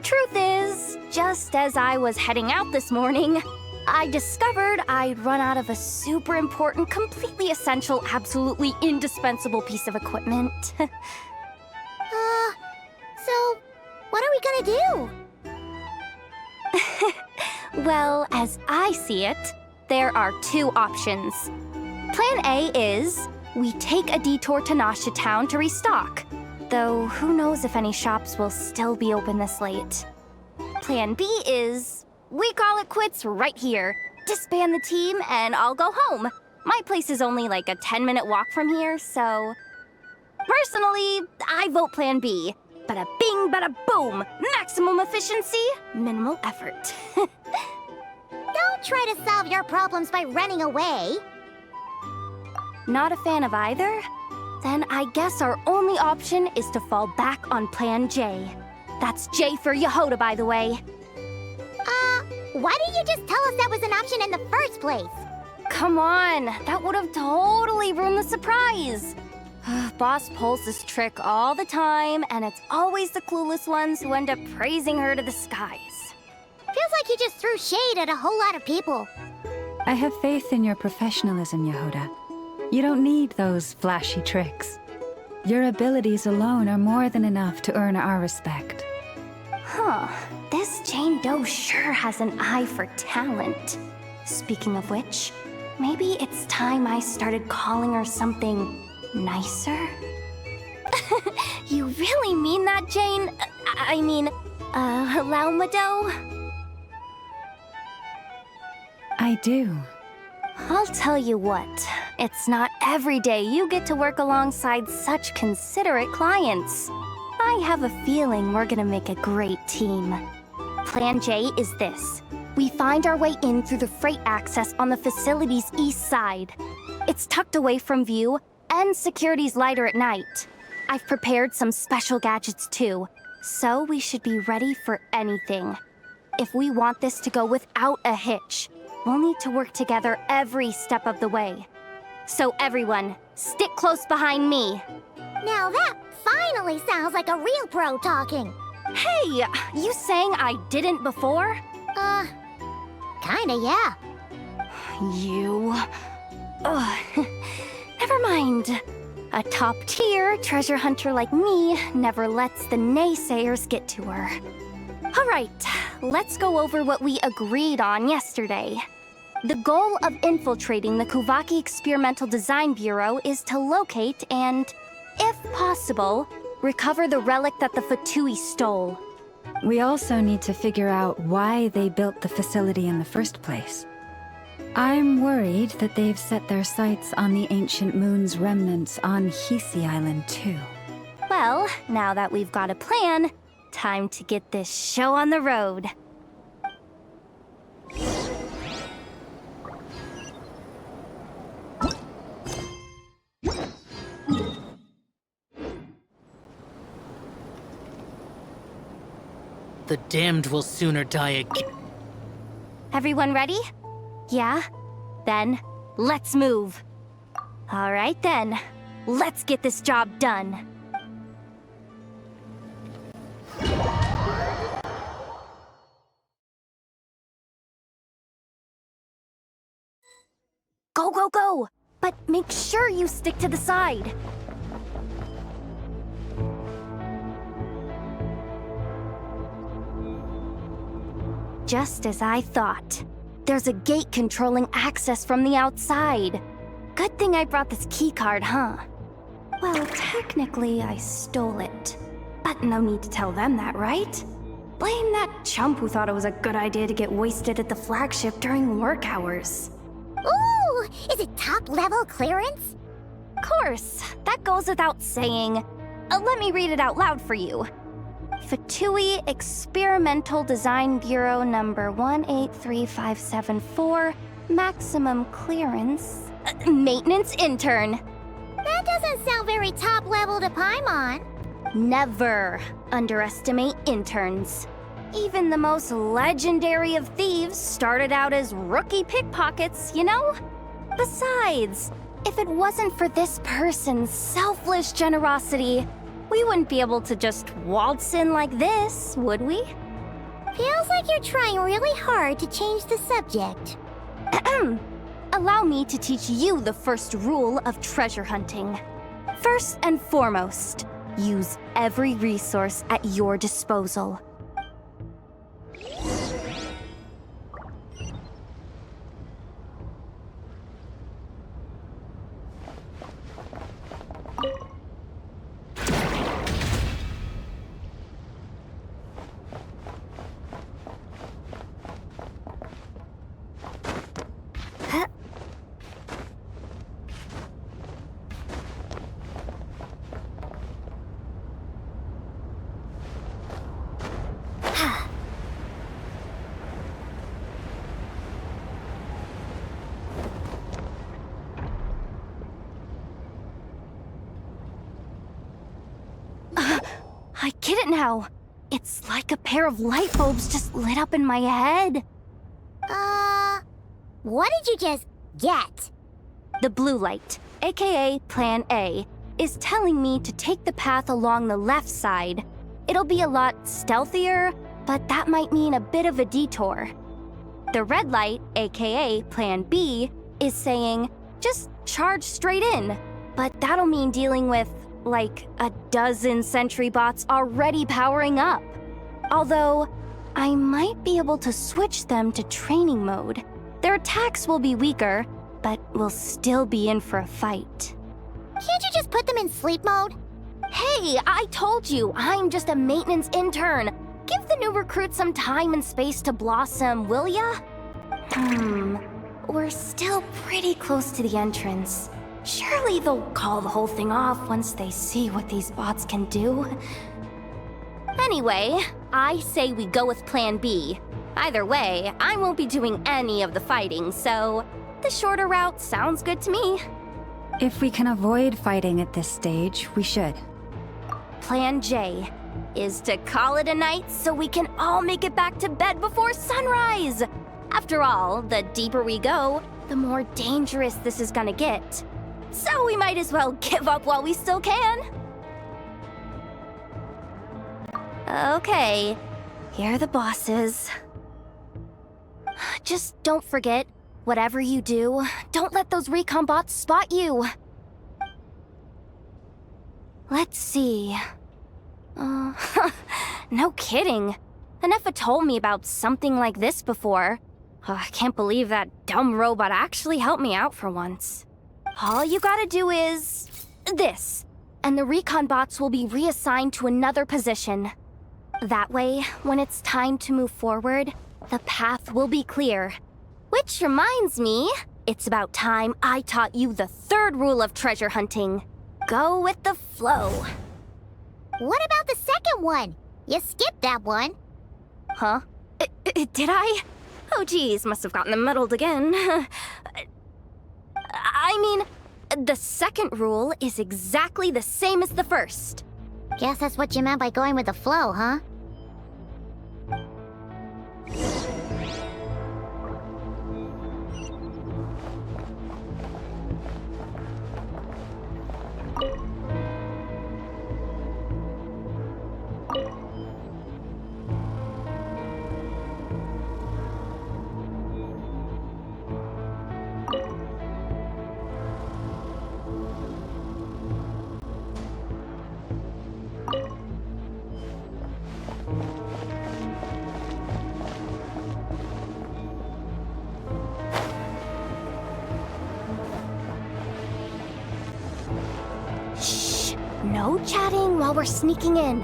Truth is, just as I was heading out this morning, I discovered I'd run out of a super important, completely essential, absolutely indispensable piece of equipment. So, what are we gonna do? Well, as I see it, there are two options. Plan A is we take a detour to Nasha Town to restock, though who knows if any shops will still be open this late. Plan B is we call it quits right here, disband the team, and I'll go home. My place is only like a 10-minute walk from here, so... Personally, I vote Plan B. Bada bing, bada boom! Maximum efficiency, minimal effort. Don't try to solve your problems by running away. Not a fan of either? Then I guess our only option is to fall back on Plan J. That's J for Yehoda, by the way. Why didn't you just tell us that was an option in the first place? Come on, that would have totally ruined the surprise. boss pulls this trick all the time, and it's always the clueless ones who end up praising her to the skies. Feels like you just threw shade at a whole lot of people. I have faith in your professionalism, Yehuda. You don't need those flashy tricks. Your abilities alone are more than enough to earn our respect. Huh. This Jane Doe sure has an eye for talent. Speaking of which, maybe it's time I started calling her something nicer? You really mean that, Jane? Lauma Doe? I do. I'll tell you what, it's not every day you get to work alongside such considerate clients. I have a feeling we're gonna make a great team. Plan J is this. We find our way in through the freight access on the facility's east side. It's tucked away from view, and security's lighter at night. I've prepared some special gadgets too, so we should be ready for anything. If we want this to go without a hitch, we'll need to work together every step of the way. So everyone, stick close behind me. Now that finally sounds like a real pro talking. Hey, you saying I didn't before? Kinda, yeah. You... Ugh. Never mind. A top-tier treasure hunter like me never lets the naysayers get to her. All right, let's go over what we agreed on yesterday. The goal of infiltrating the Kuvaki Experimental Design Bureau is to locate and, if possible, recover the relic that the Fatui stole. We also need to figure out why they built the facility in the first place. I'm worried that they've set their sights on the ancient moon's remnants on Hisi Island too. Well, now that we've got a plan, time to get this show on the road. The damned will sooner die again. Everyone ready? Yeah? Then, let's move. All right then, let's get this job done. Go, go, go! But make sure you stick to the side. Just as I thought. There's a gate controlling access from the outside. Good thing I brought this keycard, huh? Well, technically I stole it. But no need to tell them that, right? Blame that chump who thought it was a good idea to get wasted at the flagship during work hours. Ooh, is it top-level clearance? Course, that goes without saying. Let me read it out loud for you. Fatui Experimental Design Bureau number 183574, maximum clearance, maintenance intern. That doesn't sound very top-level to Paimon. Never underestimate interns. Even the most legendary of thieves started out as rookie pickpockets, you know? Besides, if it wasn't for this person's selfless generosity, we wouldn't be able to just waltz in like this, would we? Feels like you're trying really hard to change the subject. Allow me to teach you the first rule of treasure hunting. First and foremost, use every resource at your disposal. I get it now. It's like a pair of light bulbs just lit up in my head. What did you just get? The blue light, aka Plan A. is telling me to take the path along the left side. It'll be a lot stealthier, but that might mean a bit of a detour. The red light, aka Plan B, is saying, just charge straight in. But that'll mean dealing with, like, a dozen sentry bots already powering up. Although, I might be able to switch them to training mode. Their attacks will be weaker, but we'll still be in for a fight. Can't you just put them in sleep mode? Hey, I told you, I'm just a maintenance intern. Give the new recruits some time and space to blossom, will ya? We're still pretty close to the entrance. Surely they'll call the whole thing off once they see what these bots can do. Anyway, I say we go with Plan B. Either way, I won't be doing any of the fighting, so the shorter route sounds good to me. If we can avoid fighting at this stage, we should. Plan J is to call it a night so we can all make it back to bed before sunrise. After all, the deeper we go, the more dangerous this is gonna get. So we might as well give up while we still can. Okay, here are the bosses. Just don't forget, whatever you do, don't let those recon bots spot you. Let's see. No kidding. Enough told me about something like this before. I can't believe that dumb robot actually helped me out for once. All you gotta do is this, and the recon bots will be reassigned to another position. That way, when it's time to move forward, the path will be clear. Which reminds me, it's about time I taught you the third rule of treasure hunting. Go with the flow. What about the second one? You skipped that one. Huh? Did I? Oh geez, must have gotten them muddled again. I mean, the second rule is exactly the same as the first. Guess that's what you meant by going with the flow, huh? No chatting while we're sneaking in.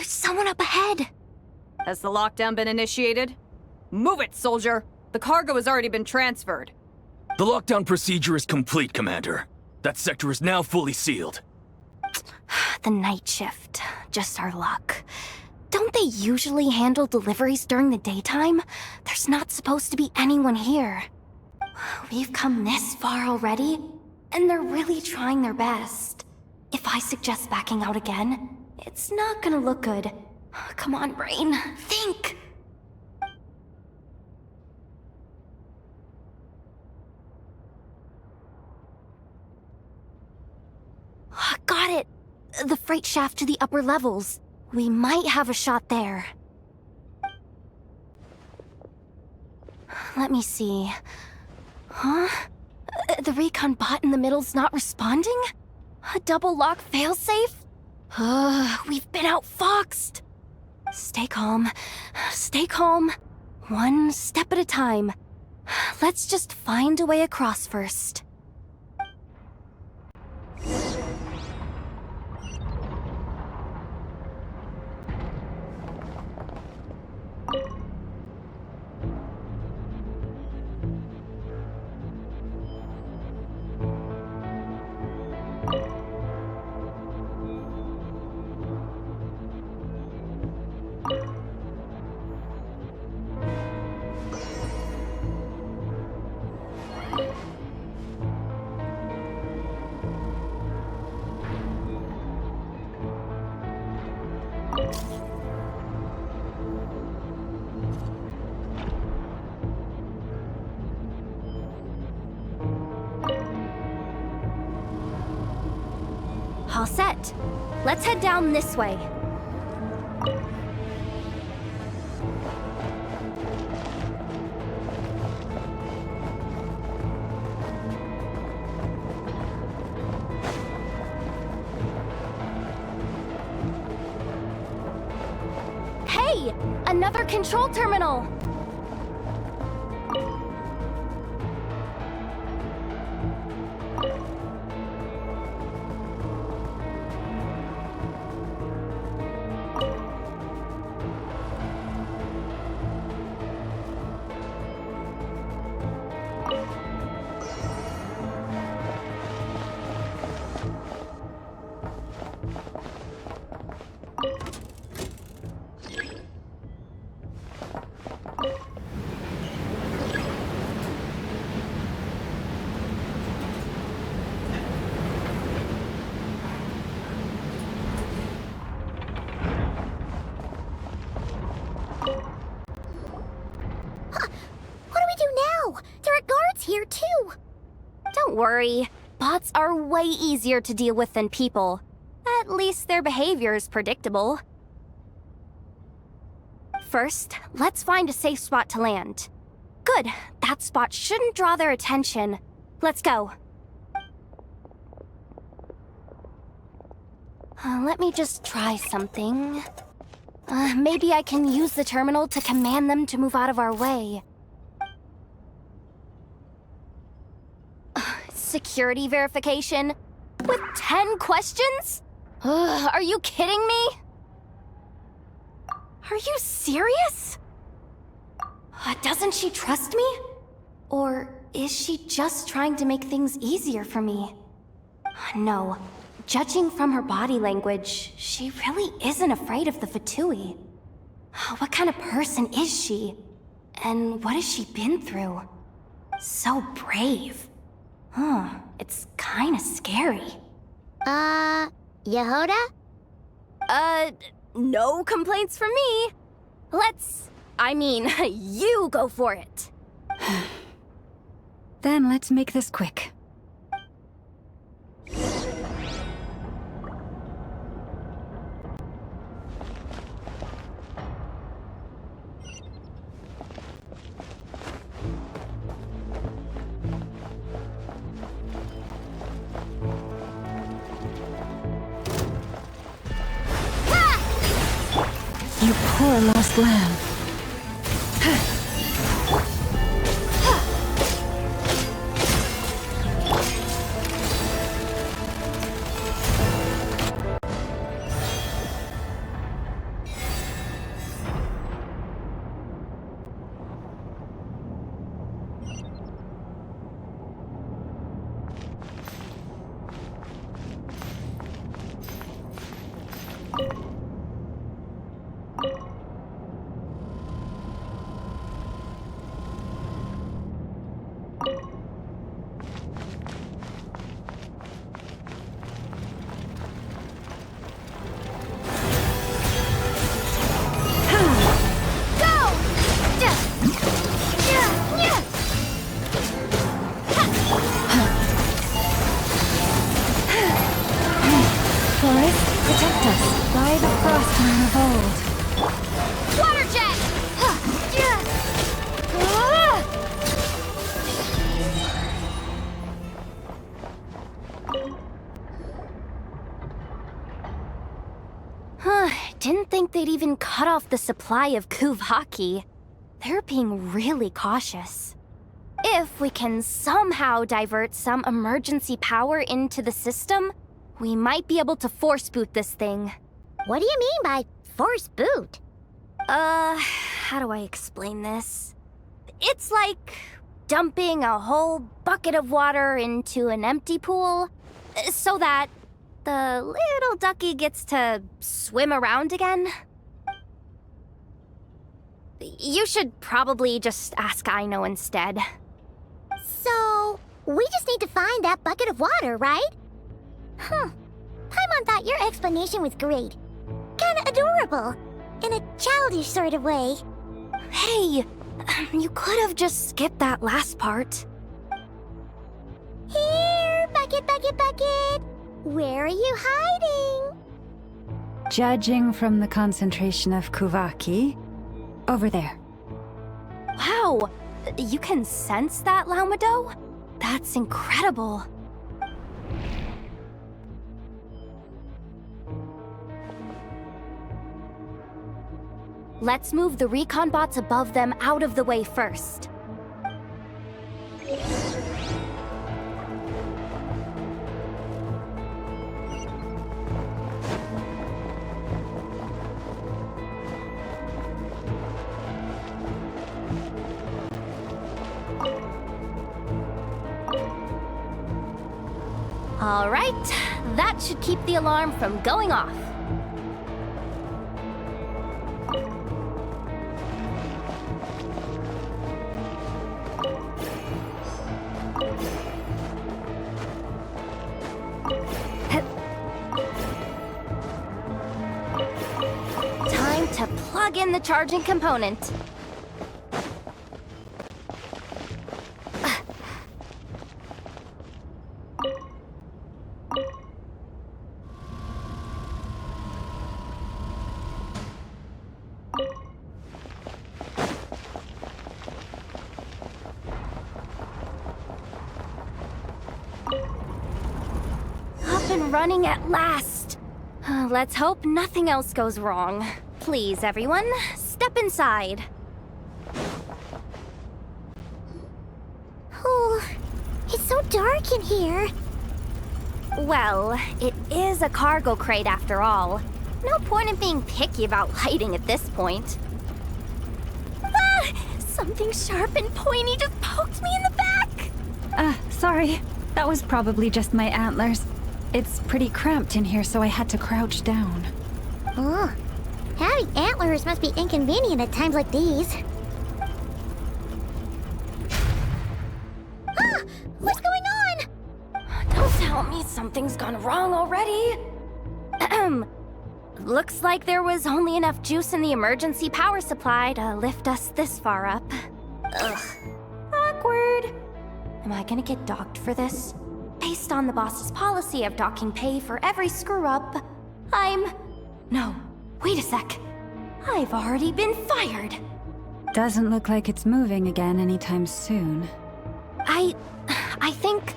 Someone up ahead! Has the lockdown been initiated? Move it, soldier! The cargo has already been transferred. The lockdown procedure is complete, Commander. That sector is now fully sealed. The night shift. Just our luck. Don't they usually handle deliveries during the daytime? There's not supposed to be anyone here. We've come this far already, and they're really trying their best. If I suggest backing out again, it's not gonna look good. Come on, brain. Think! Got it! The freight shaft to the upper levels. We might have a shot there. Let me see. Huh? The recon bot in the middle's not responding? A double lock failsafe? We've been outfoxed. Stay calm. Stay calm. One step at a time. Let's just find a way across first. All set. Let's head down this way. Hey! Another control terminal! Here too. Don't worry. Bots are way easier to deal with than people. At least their behavior is predictable. First, let's find a safe spot to land. Good. That spot shouldn't draw their attention. Let's go. Let me just try something. Maybe I can use the terminal to command them to move out of our way. Security verification? With 10 questions? Are you kidding me? Are you serious? Doesn't she trust me? Or is she just trying to make things easier for me? No. Judging from her body language, she really isn't afraid of the Fatui. What kind of person is she? And what has she been through? So brave. It's kinda scary. Yehoda? No complaints from me. You go for it. Then let's make this quick. You poor lost lamb. Protect us by the Frostmoon of old. Water jet! Didn't think they'd even cut off the supply of Kuvaki. They're being really cautious. If we can somehow divert some emergency power into the system, we might be able to force boot this thing. What do you mean by force boot? How do I explain this? It's like dumping a whole bucket of water into an empty pool, so that the little ducky gets to swim around again. You should probably just ask Aino instead. So, we just need to find that bucket of water, right? Paimon thought your explanation was great. Kinda adorable. In a childish sort of way. Hey, you could have just skipped that last part. Here, bucket, bucket, bucket. Where are you hiding? Judging from the concentration of Kuvaki, over there. Wow! You can sense that, Laumado? That's incredible. Let's move the recon bots above them out of the way first. All right, that should keep the alarm from going off. Time to plug in the charging component. Up and running at last. Let's hope nothing else goes wrong. Please, everyone, step inside. Oh, it's so dark in here. Well, it is a cargo crate after all. No point in being picky about lighting at this point. Ah! Something sharp and pointy just poked me in the back! Sorry. That was probably just my antlers. It's pretty cramped in here, so I had to crouch down. Oh, having antlers must be inconvenient at times like these. Ah! What's going on? Don't tell me something's gone wrong already. Looks like there was only enough juice in the emergency power supply to lift us this far up. Ugh. Awkward. Am I gonna get docked for this? Based on the boss's policy of docking pay for every screw-up, No, wait a sec. I've already been fired. Doesn't look like it's moving again anytime soon. I think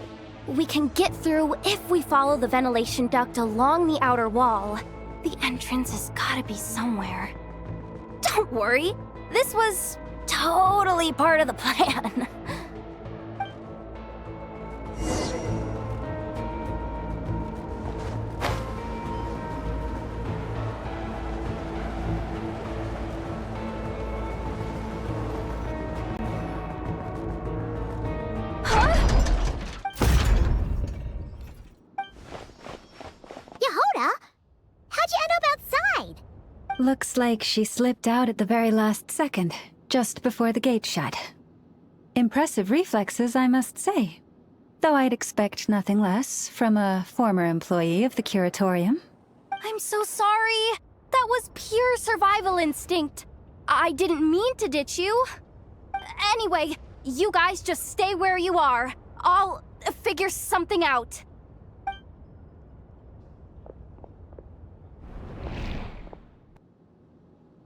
we can get through if we follow the ventilation duct along the outer wall. The entrance has gotta be somewhere. Don't worry, this was totally part of the plan. Yehoda? How'd you end up outside? Looks like she slipped out at the very last second, just before the gate shut. Impressive reflexes, I must say. Though I'd expect nothing less from a former employee of the Curatorium. I'm so sorry. That was pure survival instinct. I didn't mean to ditch you. Anyway, you guys just stay where you are. I'll figure something out.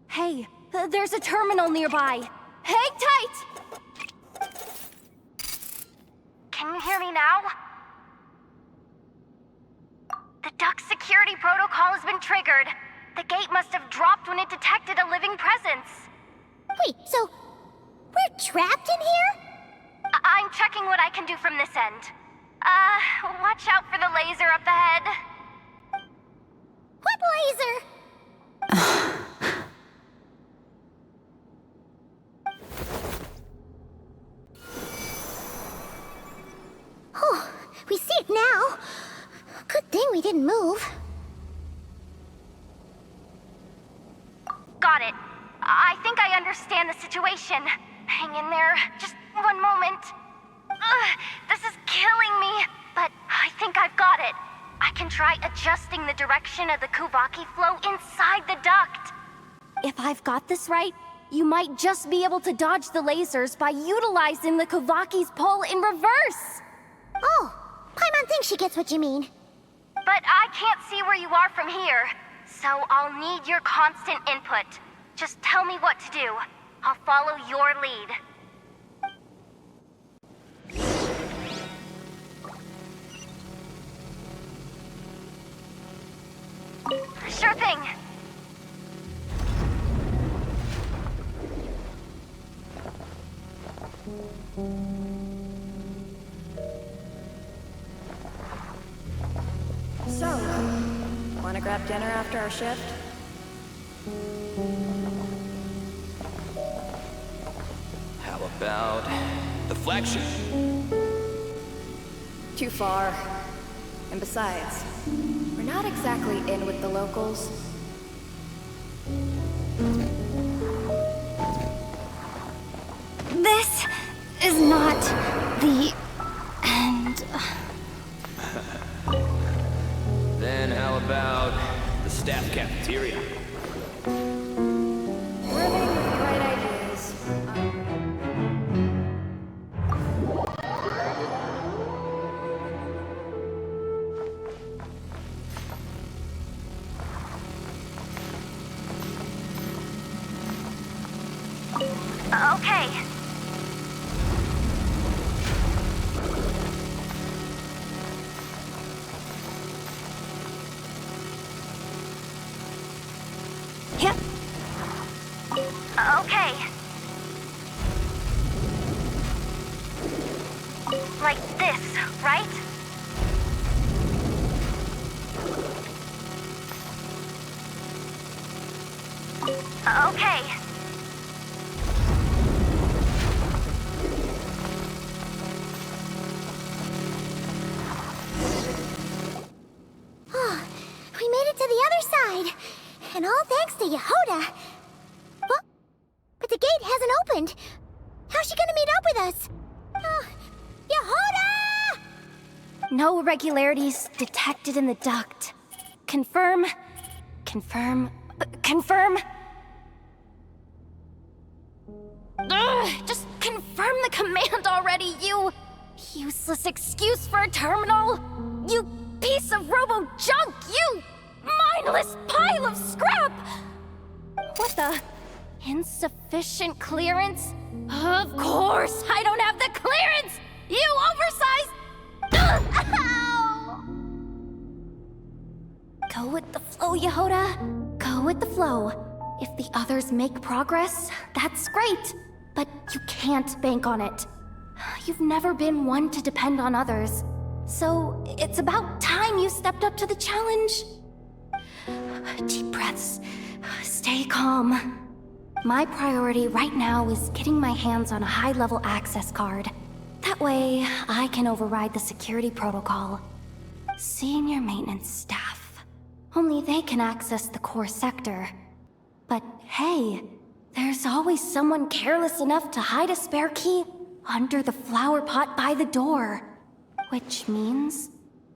Hey, there's a terminal nearby. Hang tight! Can you hear me now? The duct security protocol has been triggered. The gate must have dropped when it detected a living presence. Wait, so we're trapped in here? I'm checking what I can do from this end. Watch out for the laser up ahead. What laser? Oh, we see it now. Good thing we didn't move. Got it. I think I understand the situation. Hang in there. Just one moment. This is killing me, but I think I've got it. I can try adjusting the direction of the Kuvaki flow inside the duct. If I've got this right, you might just be able to dodge the lasers by utilizing the Kuvaki's pull in reverse. Oh, Paimon thinks she gets what you mean. But I can't see where you are from here, so I'll need your constant input. Just tell me what to do. I'll follow your lead. Sure thing. So, wanna grab dinner after our shift? How about the flagship? Too far. And besides, we're not exactly in with the locals. This is not the end. Then how about the staff cafeteria? Brimming with bright ideas. Okay. Yep. Okay. Like this, right? Okay. Oh, we made it to the other side. And all thanks to Yehoda. But the gate hasn't opened. How's she gonna meet up with us? Yehoda! No irregularities detected in the duct. Confirm. Confirm. Confirm. Ugh, just confirm the command already, you useless excuse for a terminal. You piece of robo-junk, you mindless pile of scrap! What the? Insufficient clearance? Of course I don't have the clearance! You oversized... Ugh, ow! Go with the flow, Yehoda. Go with the flow. If the others make progress, that's great. But you can't bank on it. You've never been one to depend on others. So it's about time you stepped up to the challenge. Deep breaths. Stay calm. My priority right now is getting my hands on a high-level access card. That way, I can override the security protocol. Senior maintenance staff. Only they can access the core sector. But hey, there's always someone careless enough to hide a spare key under the flower pot by the door. Which means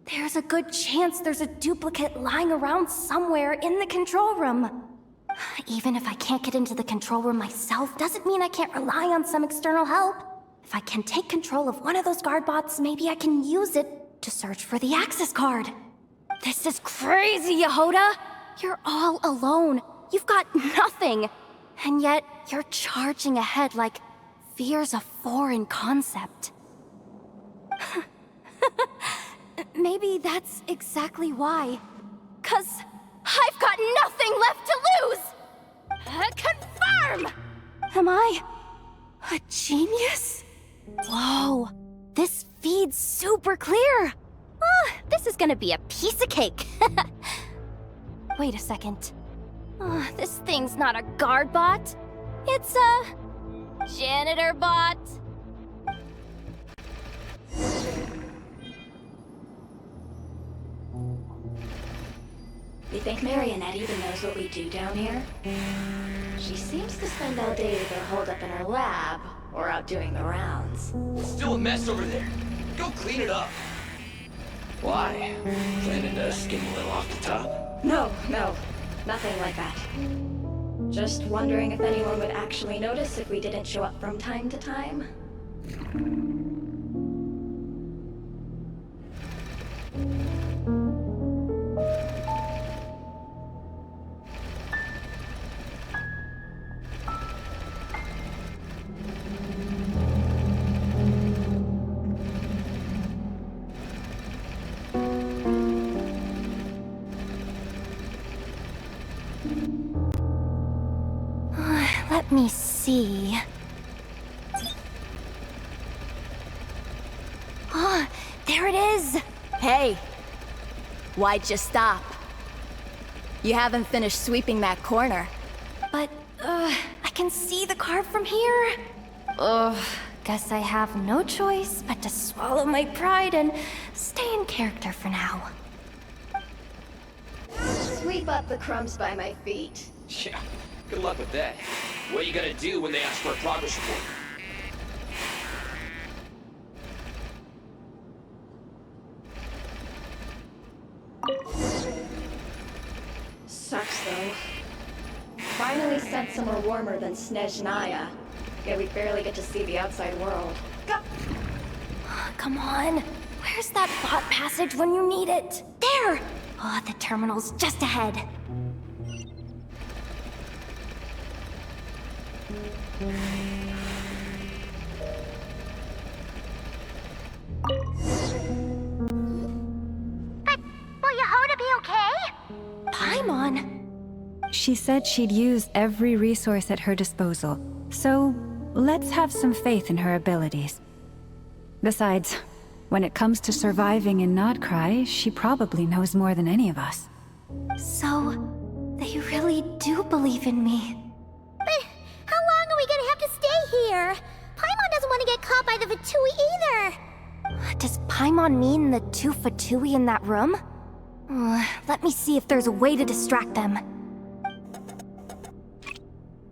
there's a good chance there's a duplicate lying around somewhere in the control room. Even if I can't get into the control room myself, doesn't mean I can't rely on some external help. If I can take control of one of those guard bots, maybe I can use it to search for the access card. This is crazy, Yehoda! You're all alone. You've got nothing. And yet, you're charging ahead like fear's a foreign concept. Maybe that's exactly why. 'Cause I've got nothing left to lose! Confirm! Am I a genius? Whoa, this feed's super clear. This is gonna be a piece of cake. Wait a second. This thing's not a guard bot. It's a janitor bot. You think Marionette even knows what we do down here? She seems to spend all day either holed up in her lab or out doing the rounds. It's still a mess over there. Go clean it up. Why? Planning to skim a little off the top? No, nothing like that. Just wondering if anyone would actually notice if we didn't show up from time to time. Let me see. Ah, there it is! Hey! Why'd you stop? You haven't finished sweeping that corner. But, I can see the car from here. Ugh, guess I have no choice but to swallow my pride and stay in character for now. Sweep up the crumbs by my feet. Yeah, good luck with that. What are you gonna do when they ask for a progress report? Sucks though. Finally sent somewhere warmer than Snezhnaya. Yet we barely get to see the outside world. Go! Come on. Where's that bot passage when you need it? There! Oh, the terminal's just ahead. But will Yehoda be okay? Paimon? She said she'd use every resource at her disposal, so let's have some faith in her abilities. Besides, when it comes to surviving in Krai, she probably knows more than any of us. So, they really do believe in me. But how long are we gonna have to stay here? Paimon doesn't want to get caught by the Fatui either. Does Paimon mean the two Fatui in that room? Let me see if there's a way to distract them.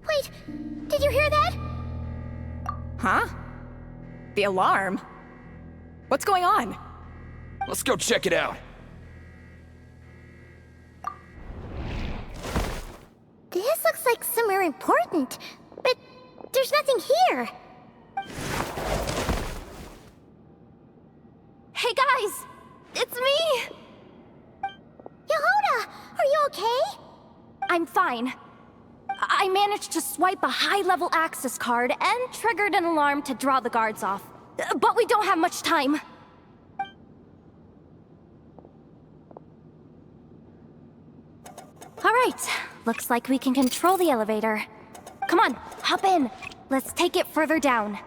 Wait, did you hear that? Huh? The alarm? What's going on? Let's go check it out. This looks like somewhere important, but there's nothing here. Hey guys! It's me! Yehoda, are you okay? I'm fine. I managed to swipe a high-level access card and triggered an alarm to draw the guards off. But we don't have much time. Alright, looks like we can control the elevator. Come on, hop in. Let's take it further down.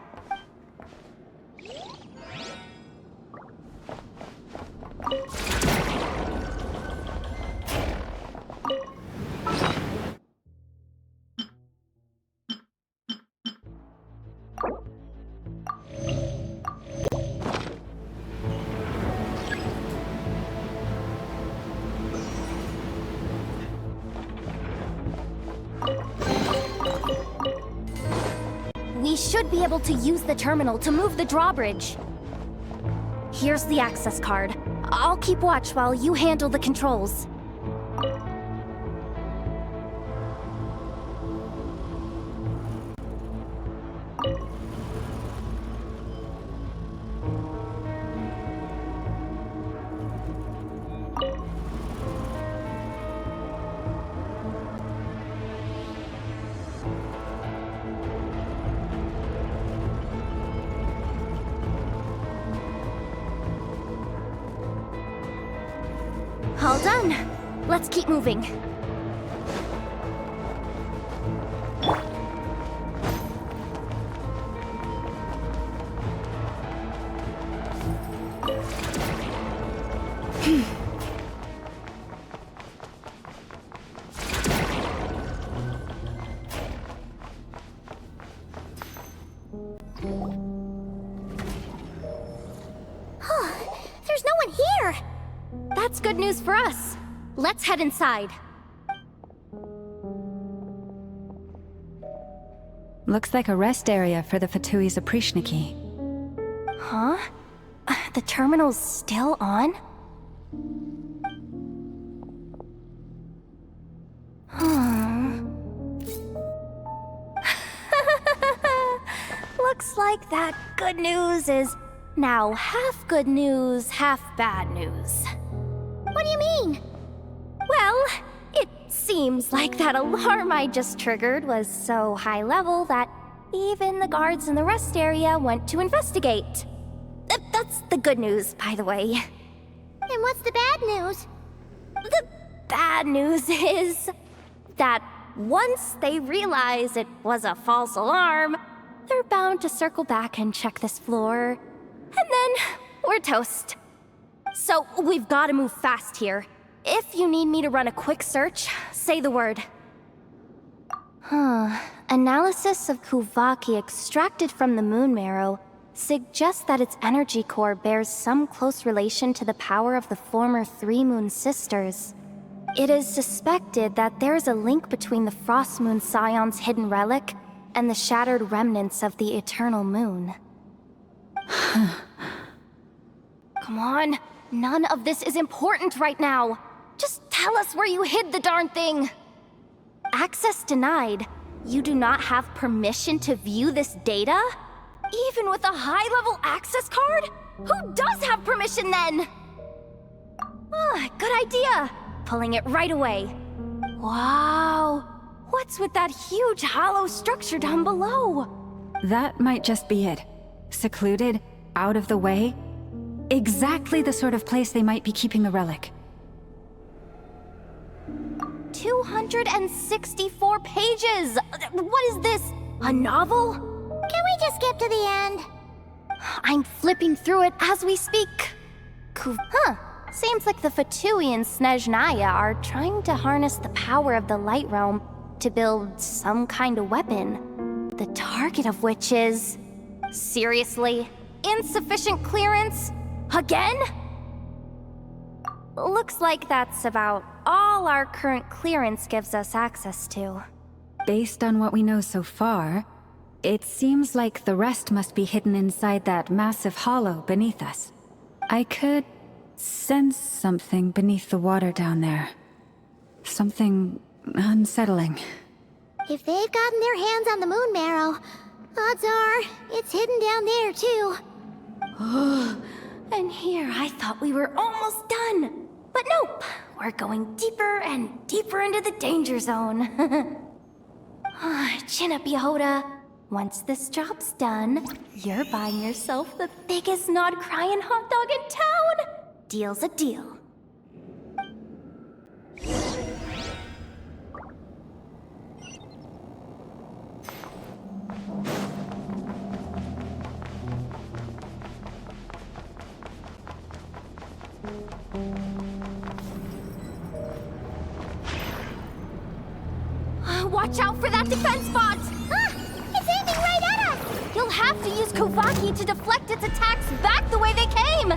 We should be able to use the terminal to move the drawbridge. Here's the access card. I'll keep watch while you handle the controls. All done. Let's keep moving. There's no one here! That's good news for us. Let's head inside. Looks like a rest area for the Fatui's Oprishniki. Huh? The terminal's still on? Looks like that good news is now half good news, half bad news. What do you mean? Well, it seems like that alarm I just triggered was so high level that even the guards in the rest area went to investigate. That's the good news, by the way. And what's the bad news? The bad news is that once they realize it was a false alarm, they're bound to circle back and check this floor. And then we're toast. So we've got to move fast here. If you need me to run a quick search, say the word. Analysis of Kuvaki extracted from the moon marrow suggests that its energy core bears some close relation to the power of the former Three Moon Sisters. It is suspected that there is a link between the Frost Moon Scion's hidden relic and the shattered remnants of the Eternal Moon. Come on, none of this is important right now. Just tell us where you hid the darn thing. Access denied. You do not have permission to view this data? Even with a high-level access card? Who does have permission then? Good idea. Pulling it right away. Wow. What's with that huge hollow structure down below? That might just be it. Secluded, out of the way. Exactly the sort of place they might be keeping the relic. 264 pages! What is this? A novel? Can we just skip to the end? I'm flipping through it as we speak. Seems like the Fatui and Snezhnaya are trying to harness the power of the Light Realm to build some kind of weapon. The target of which is... Seriously? Insufficient clearance? Again? Looks like that's about all our current clearance gives us access to. Based on what we know so far, it seems like the rest must be hidden inside that massive hollow beneath us. I could sense something beneath the water down there. Something unsettling. If they've gotten their hands on the moon marrow, odds are it's hidden down there too. And here I thought we were almost done. But nope, we're going deeper and deeper into the danger zone. Chin up, Yehoda. Once this job's done, you're buying yourself the biggest Nod-crying hot dog in town. Deal's a deal. Watch out for that defense bot! It's aiming right at us! You'll have to use Kuvaki to deflect its attacks back the way they came!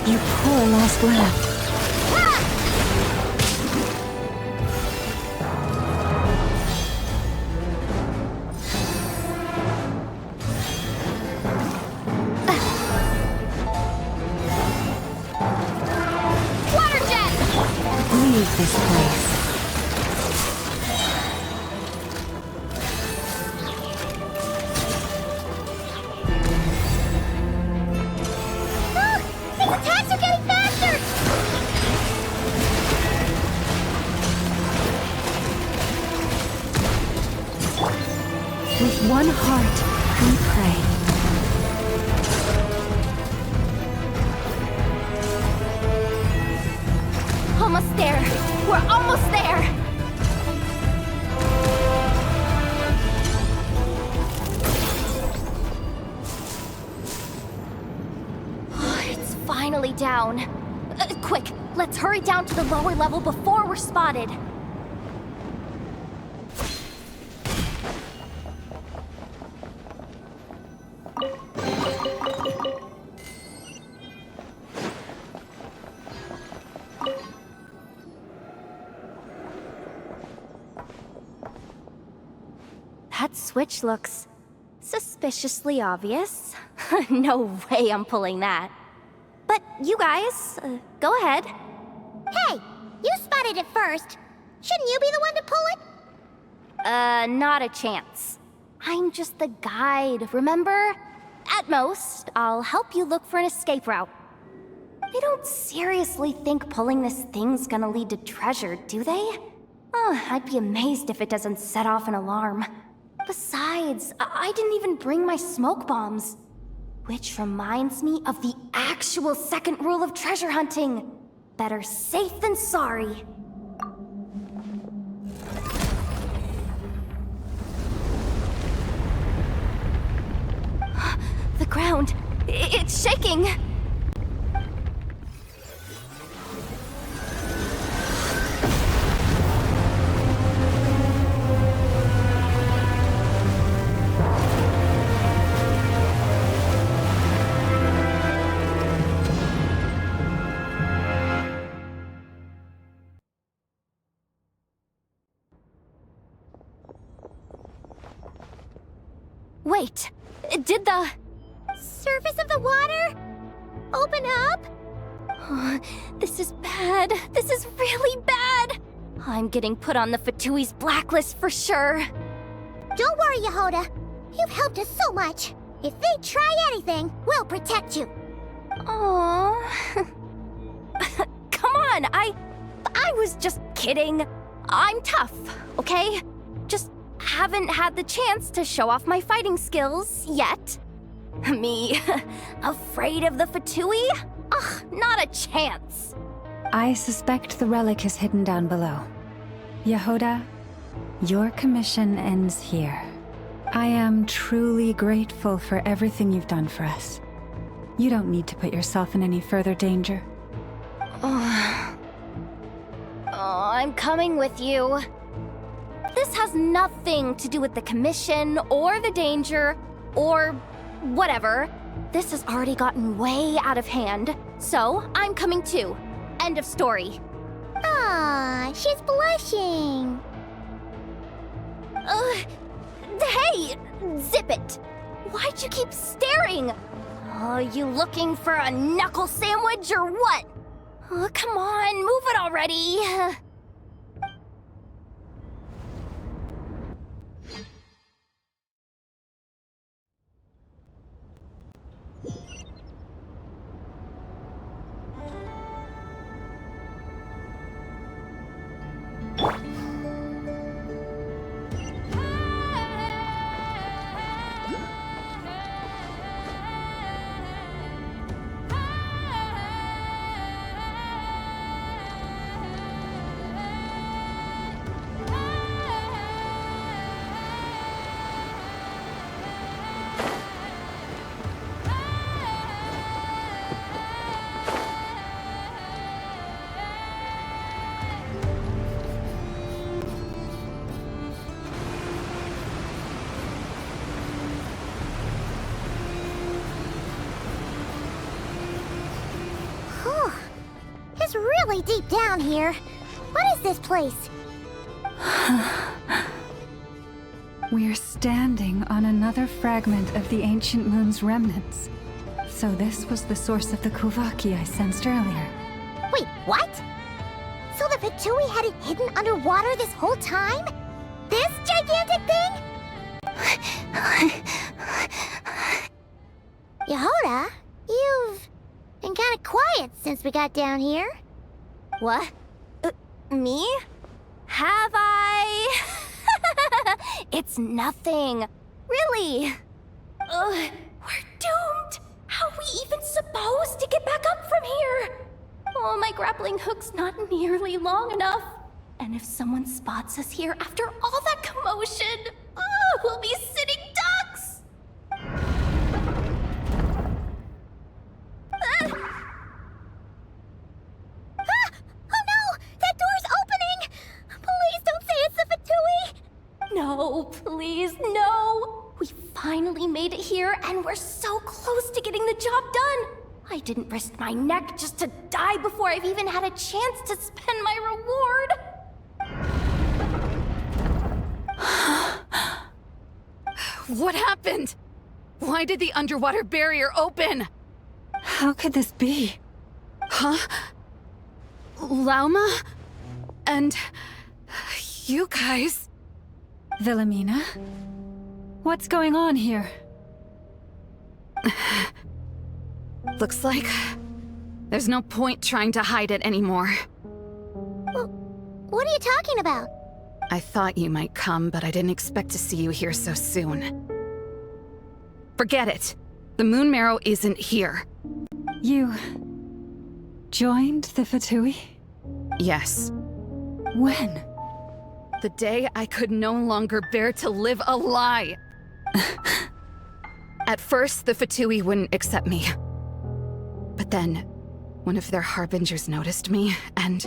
You poor lost lamb. Water jet! Leave this place. Its attacks are getting faster! With one heart, we pray. Almost there! We're almost there! It's finally down. Quick, let's hurry down to the lower level before we're spotted. That switch looks suspiciously obvious. No way I'm pulling that. But you guys, go ahead. Hey, you spotted it first. Shouldn't you be the one to pull it? Not a chance. I'm just the guide, remember? At most, I'll help you look for an escape route. They don't seriously think pulling this thing's gonna lead to treasure, do they? I'd be amazed if it doesn't set off an alarm. Besides, I didn't even bring my smoke bombs. Which reminds me of the actual second rule of treasure hunting. Better safe than sorry. The ground, it's shaking! Wait, did the surface of the water open up? This is bad. This is really bad. I'm getting put on the Fatui's blacklist for sure. Don't worry, Yehoda. You've helped us so much. If they try anything, we'll protect you. Aww. Come on, I was just kidding. I'm tough, okay? Just haven't had the chance to show off my fighting skills yet. Me, afraid of the Fatui? Ugh, not a chance. I suspect the relic is hidden down below. Yehoda, your commission ends here. I am truly grateful for everything you've done for us. You don't need to put yourself in any further danger. I'm coming with you. This has nothing to do with the commission or the danger or whatever. This has already gotten way out of hand, so I'm coming too. End of story. Ah, she's blushing. Hey, zip it. Why'd you keep staring? Oh, you looking for a knuckle sandwich or what? Oh, come on, move it already. It's really deep down here. What is this place? We're standing on another fragment of the ancient moon's remnants. So this was the source of the Kuvaki I sensed earlier. Wait, what? So the Fatui had it hidden underwater this whole time? This gigantic thing? Yehoda, you've been kind of quiet since we got down here. What? Me? Have I? It's nothing. Really. We're doomed. How are we even supposed to get back up from here? Oh, my grappling hook's not nearly long enough. And if someone spots us here after all that commotion, we'll be sitting ducks! Oh no! That door's opening! Please don't say it's the Fatui! No, please, no! We finally made it here, and we're so close to getting the job done! I didn't risk my neck just to die before I've even had a chance to spend my reward! What happened? Why did the underwater barrier open? How could this be? Huh? Lauma? And... you guys... Wilhelmina? What's going on here? Looks like... there's no point trying to hide it anymore. What are you talking about? I thought you might come, but I didn't expect to see you here so soon. Forget it. The Moon Marrow isn't here. You... joined the Fatui? Yes. When? The day I could no longer bear to live a lie. At first, the Fatui wouldn't accept me. But then, one of their harbingers noticed me and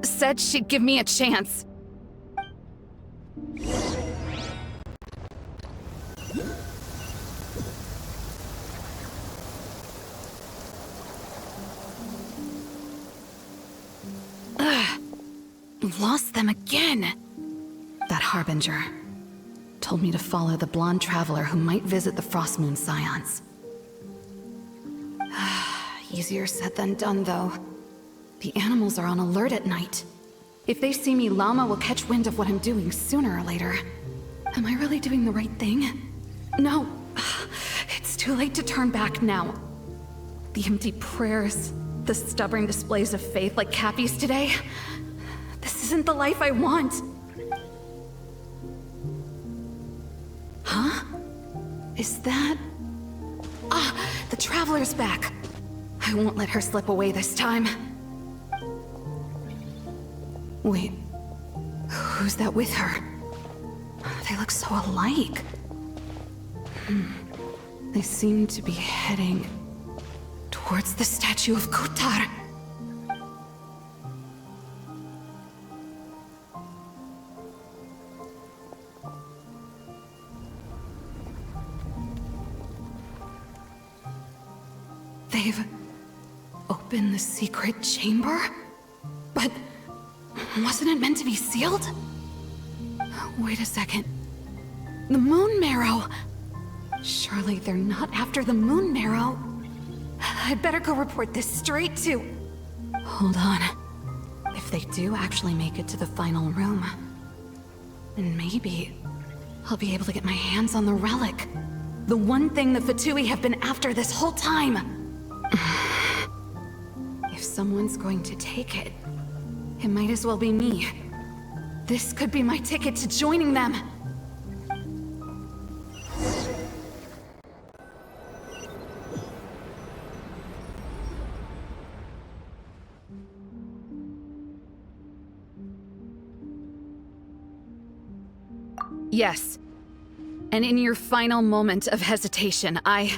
said she'd give me a chance. Lost them again. That harbinger told me to follow the blonde traveler who might visit the Frostmoon Scions. Easier said than done, though. The animals are on alert at night. If they see me, Llama will catch wind of what I'm doing sooner or later. Am I really doing the right thing? No. It's too late to turn back now. The empty prayers, the stubborn displays of faith like Cappy's today. This isn't the life I want. Huh? Is that... Ah, the Traveler's back. I won't let her slip away this time. Wait, who's that with her? They look so alike. They seem to be heading towards the statue of Kotar. They've opened the secret chamber? But wasn't it meant to be sealed? Wait a second. The Moon Marrow! Surely they're not after the Moon Marrow. I'd better go report this straight to... Hold on. If they do actually make it to the final room, then maybe I'll be able to get my hands on the relic. The one thing the Fatui have been after this whole time. If someone's going to take it, it might as well be me. This could be my ticket to joining them. Yes. And in your final moment of hesitation, I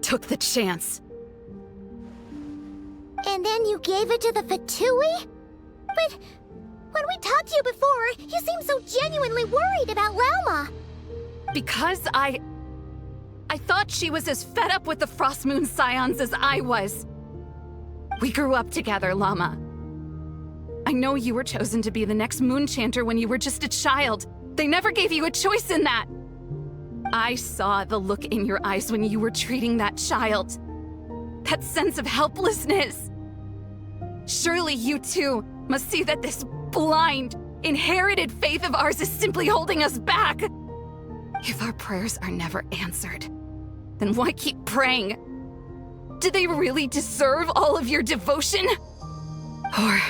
took the chance. And then you gave it to the Fatui? But when we talked to you before, you seemed so genuinely worried about Lauma. Because I thought she was as fed up with the Frostmoon Scions as I was. We grew up together, Llama. I know you were chosen to be the next Moon Chanter when you were just a child. They never gave you a choice in that. I saw the look in your eyes when you were treating that child. That sense of helplessness. Surely you too must see that this blind, inherited faith of ours is simply holding us back. If our prayers are never answered, then why keep praying? Do they really deserve all of your devotion? Or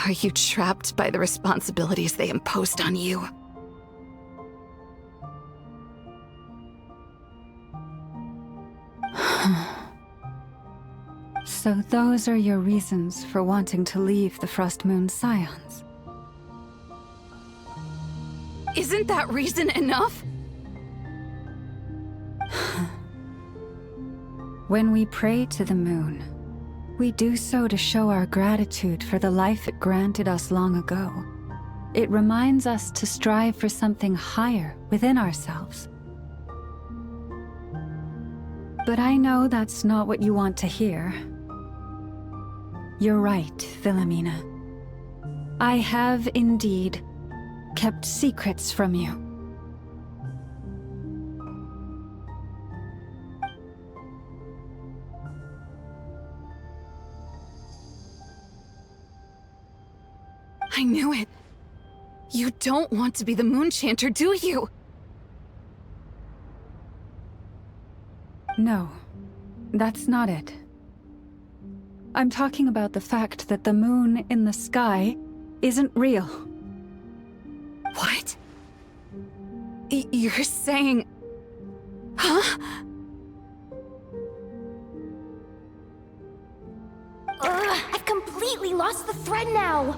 are you trapped by the responsibilities they imposed on you? So those are your reasons for wanting to leave the Frostmoon Scions? Isn't that reason enough? When we pray to the moon, we do so to show our gratitude for the life it granted us long ago. It reminds us to strive for something higher within ourselves. But I know that's not what you want to hear. You're right, Wilhelmina. I have indeed kept secrets from you. I knew it. You don't want to be the Moonchanter, do you? No, that's not it. I'm talking about the fact that the moon in the sky isn't real. What? You're saying... Huh? I've completely lost the thread now.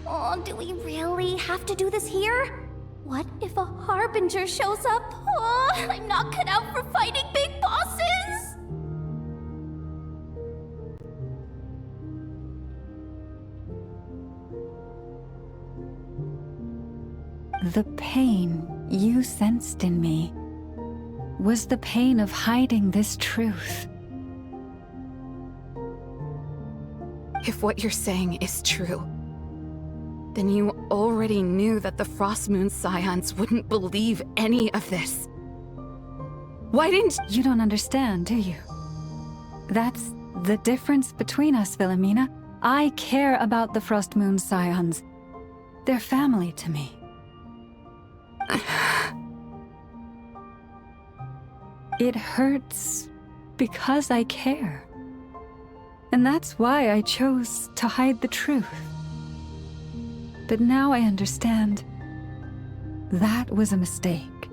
Oh, do we really have to do this here? What if a Harbinger shows up? Oh, I'm not cut out for fighting big bosses! The pain you sensed in me was the pain of hiding this truth. If what you're saying is true, then you already knew that the Frostmoon Scions wouldn't believe any of this. Why didn't— You don't understand, do you? That's the difference between us, Wilhelmina. I care about the Frostmoon Scions. They're family to me. It hurts because I care. And that's why I chose to hide the truth. But now I understand. That was a mistake.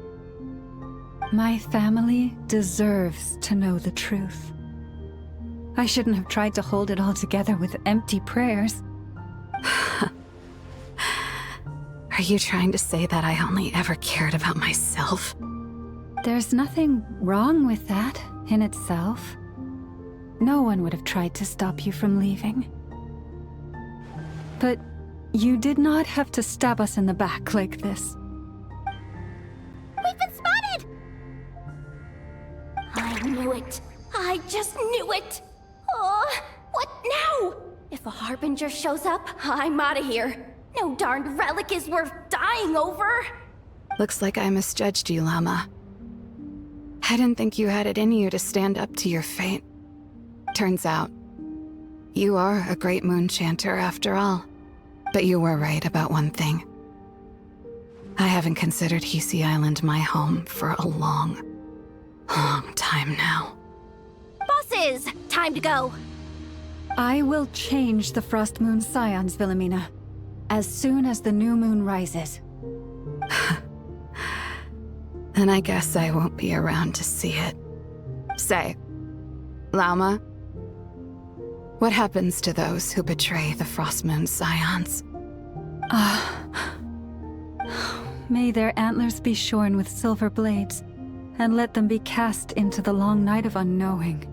My family deserves to know the truth. I shouldn't have tried to hold it all together with empty prayers. Are you trying to say that I only ever cared about myself? There's nothing wrong with that in itself. No one would have tried to stop you from leaving. But you did not have to stab us in the back like this. We've been spotted! I knew it. I just knew it. Oh, what now? If a Harbinger shows up, I'm out of here. No darned relic is worth dying over. Looks like I misjudged you, Llama. I didn't think you had it in you to stand up to your fate. Turns out, you are a great Moonchanter after all. But you were right about one thing. I haven't considered Hisi Island my home for a long, long time now. Bosses! Time to go! I will change the Frostmoon Scions, Wilhelmina, as soon as the new moon rises. Then I guess I won't be around to see it. Say, Llama, what happens to those who betray the Frostmoon Scions? May their antlers be shorn with silver blades, and let them be cast into the long night of unknowing.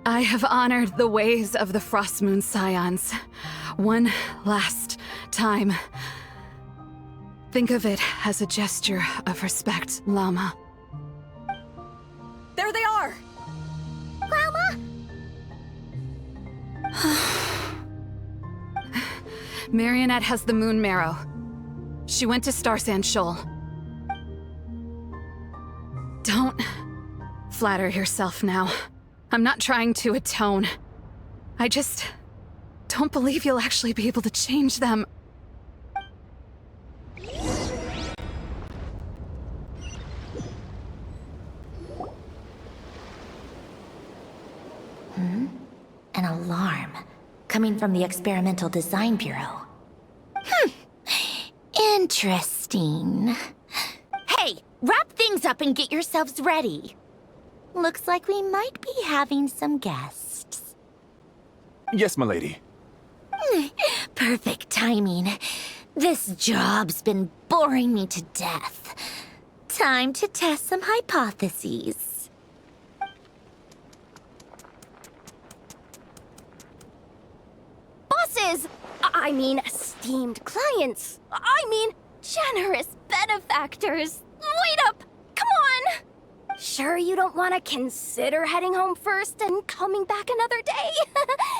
I have honored the ways of the Frostmoon Scions one last time. Think of it as a gesture of respect, Llama. There they are! Llama! Marionette has the Moon Marrow. She went to Starsand Shoal. Don't flatter yourself now. I'm not trying to atone. I just don't believe you'll actually be able to change them. An alarm coming from the Experimental Design Bureau. Interesting. Hey, wrap things up and get yourselves ready. Looks like we might be having some guests. Yes, my lady. Perfect timing. This job's been boring me to death. Time to test some hypotheses. Bosses! I mean, esteemed clients. I mean, generous benefactors. Wait up! Come on! Sure you don't want to consider heading home first and coming back another day?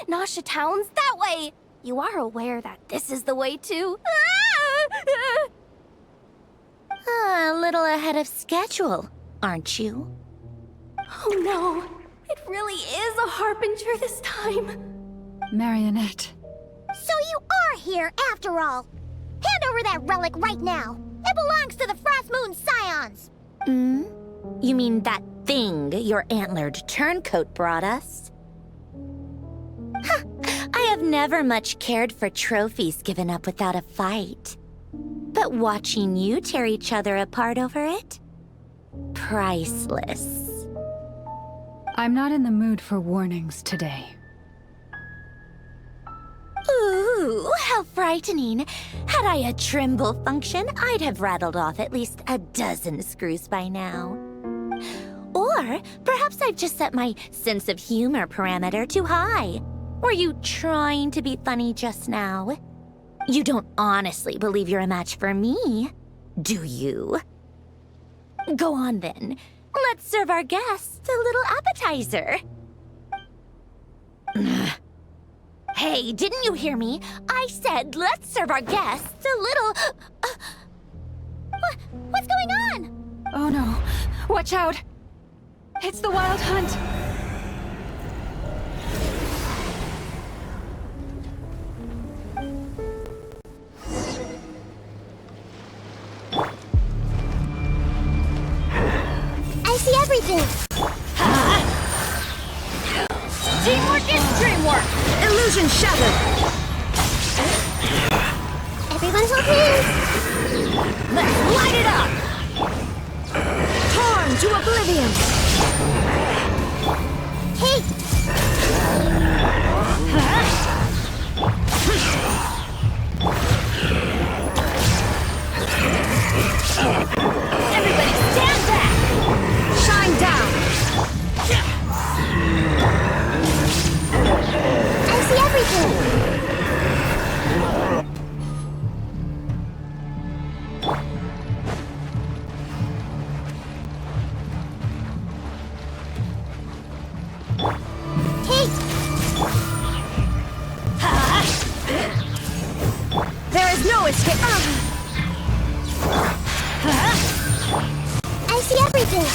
Nasha Town's that way. You are aware that this is the way to... A little ahead of schedule, aren't you? Oh no, it really is a harbinger this time. Marionette. So you are here after all. Hand over that relic right now. It belongs to the Frost Moon Scions. You mean that thing your antlered turncoat brought us? I have never much cared for trophies given up without a fight. But watching you tear each other apart over it? Priceless. I'm not in the mood for warnings today. Ooh, how frightening. Had I a Trimble function, I'd have rattled off at least a dozen screws by now. Or perhaps I've just set my sense of humor parameter too high. Were you trying to be funny just now? You don't honestly believe you're a match for me, do you? Go on then. Let's serve our guests a little appetizer. Hey, didn't you hear me? I said let's serve our guests a little... What's going on? Oh no. Watch out. It's the Wild Hunt. I see everything. Teamwork is dreamwork! Illusion shattered! Everyone hold hands. Let's light it up! Torn to oblivion! Hey! Everybody stand back! Shine down! I see everything. Hey! There is no escape! I see everything.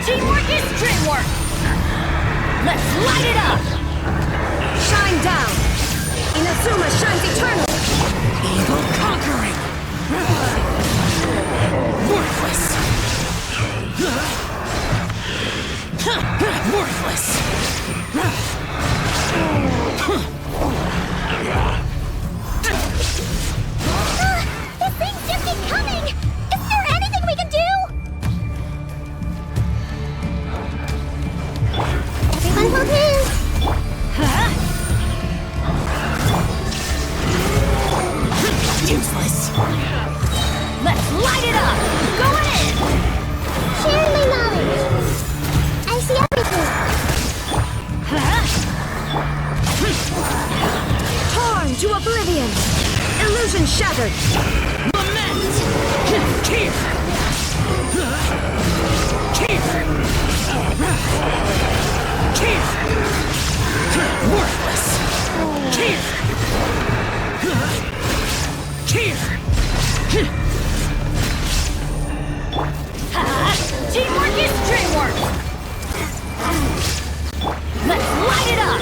Teamwork is dreamwork! Let's light it up! Shine down! Inazuma shines eternal! Evil conquering! Worthless! Worthless! These things just keep coming! Isn't there anything we can do? Everyone hold hands. Useless! Let's light it up! Going in! Share my knowledge. I see everything. Torn to oblivion! Illusion shattered! Lament! Keep! Keep! Keep! Worthless! Keep! Keep! Teamwork is dreamwork! Let's light it up!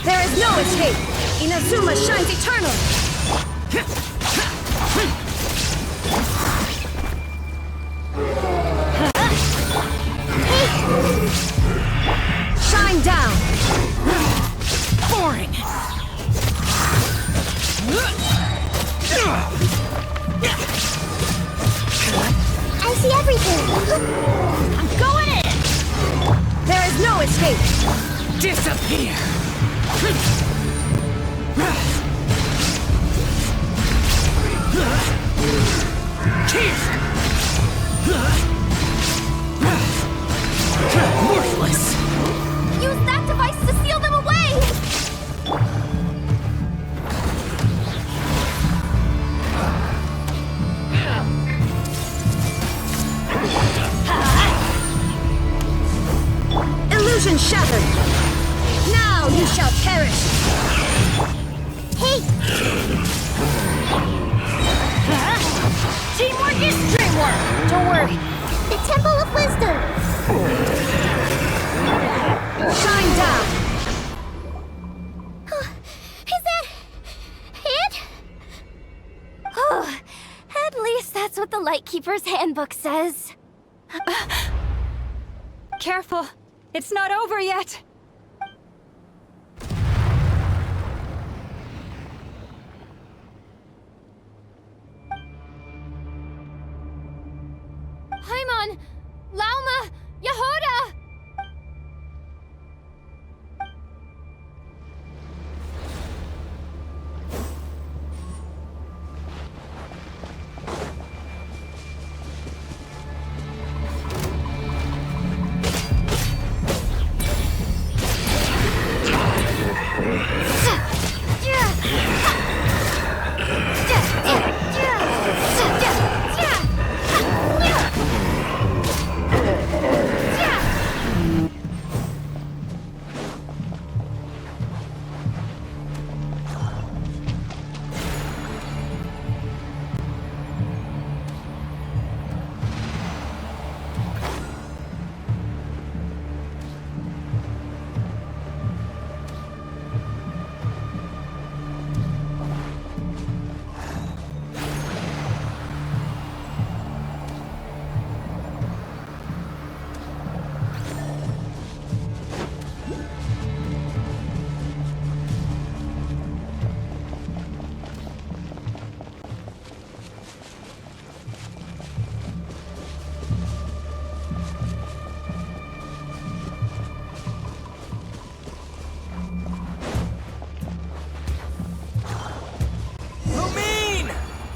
There is no escape! Inazuma shines eternal! Shine down! Boring! I see everything. I'm going in! There is no escape! Disappear! Worthless! Use that device to seal them away! Lightkeeper's handbook says. Careful! It's not over yet! Paimon! Lauma! Yehoda!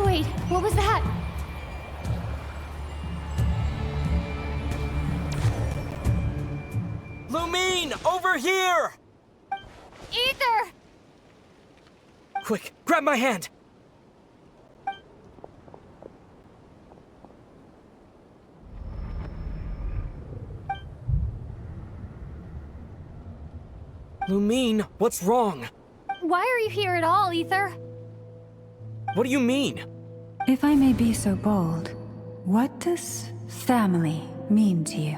Wait, what was that? Lumine, over here! Ether! Quick, grab my hand! Lumine, what's wrong? Why are you here at all, Ether? What do you mean? If I may be so bold, what does family mean to you?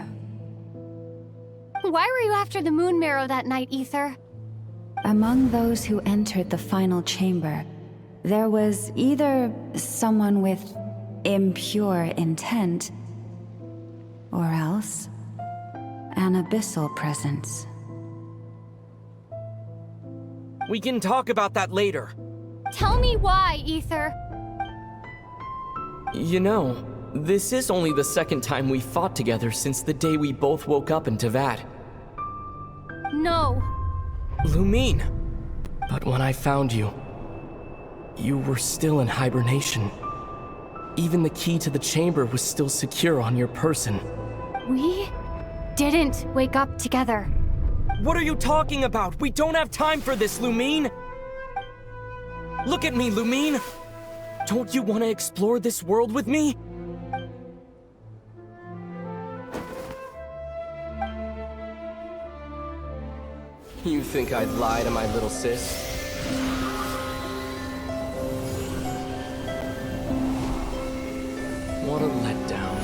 Why were you after the Moon Marrow that night, Ether? Among those who entered the final chamber, there was either someone with impure intent, or else an abyssal presence. We can talk about that later. Tell me why, Ether. You know, this is only the second time we fought together since the day we both woke up in Teyvat. No. Lumine! But when I found you, you were still in hibernation. Even the key to the chamber was still secure on your person. We didn't wake up together. What are you talking about? We don't have time for this, Lumine! Look at me, Lumine! Don't you want to explore this world with me? You think I'd lie to my little sis? What a letdown.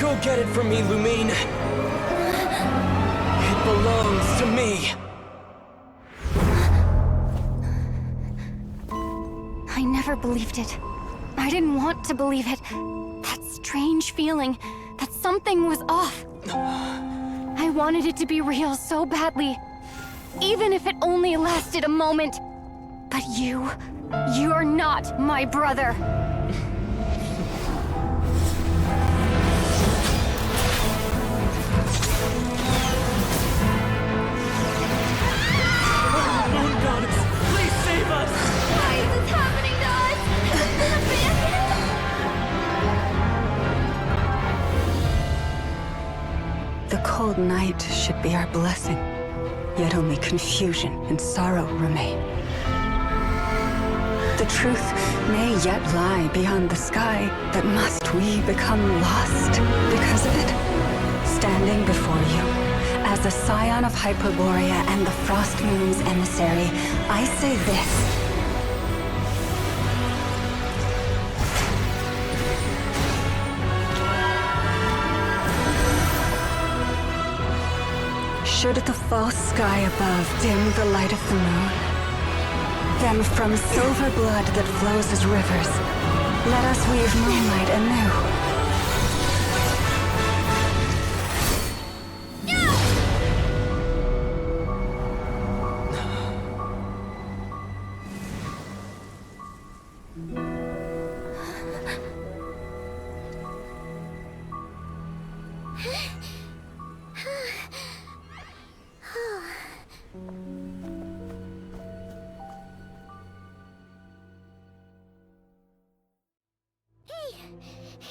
Go get it from me, Lumine! It belongs to me! I never believed it. I didn't want to believe it. That strange feeling that something was off. I wanted it to be real so badly. Even if it only lasted a moment. But you're not my brother. Moon Goddess, please save us! Why is this happening to us? The cold night should be our blessing, yet only confusion and sorrow remain. The truth may yet lie beyond the sky, but must we become lost because of it? Standing before you, as a scion of Hyperborea and the Frost Moon's emissary, I say this. Should the false sky above dim the light of the moon, then from silver blood that flows as rivers, let us weave moonlight anew.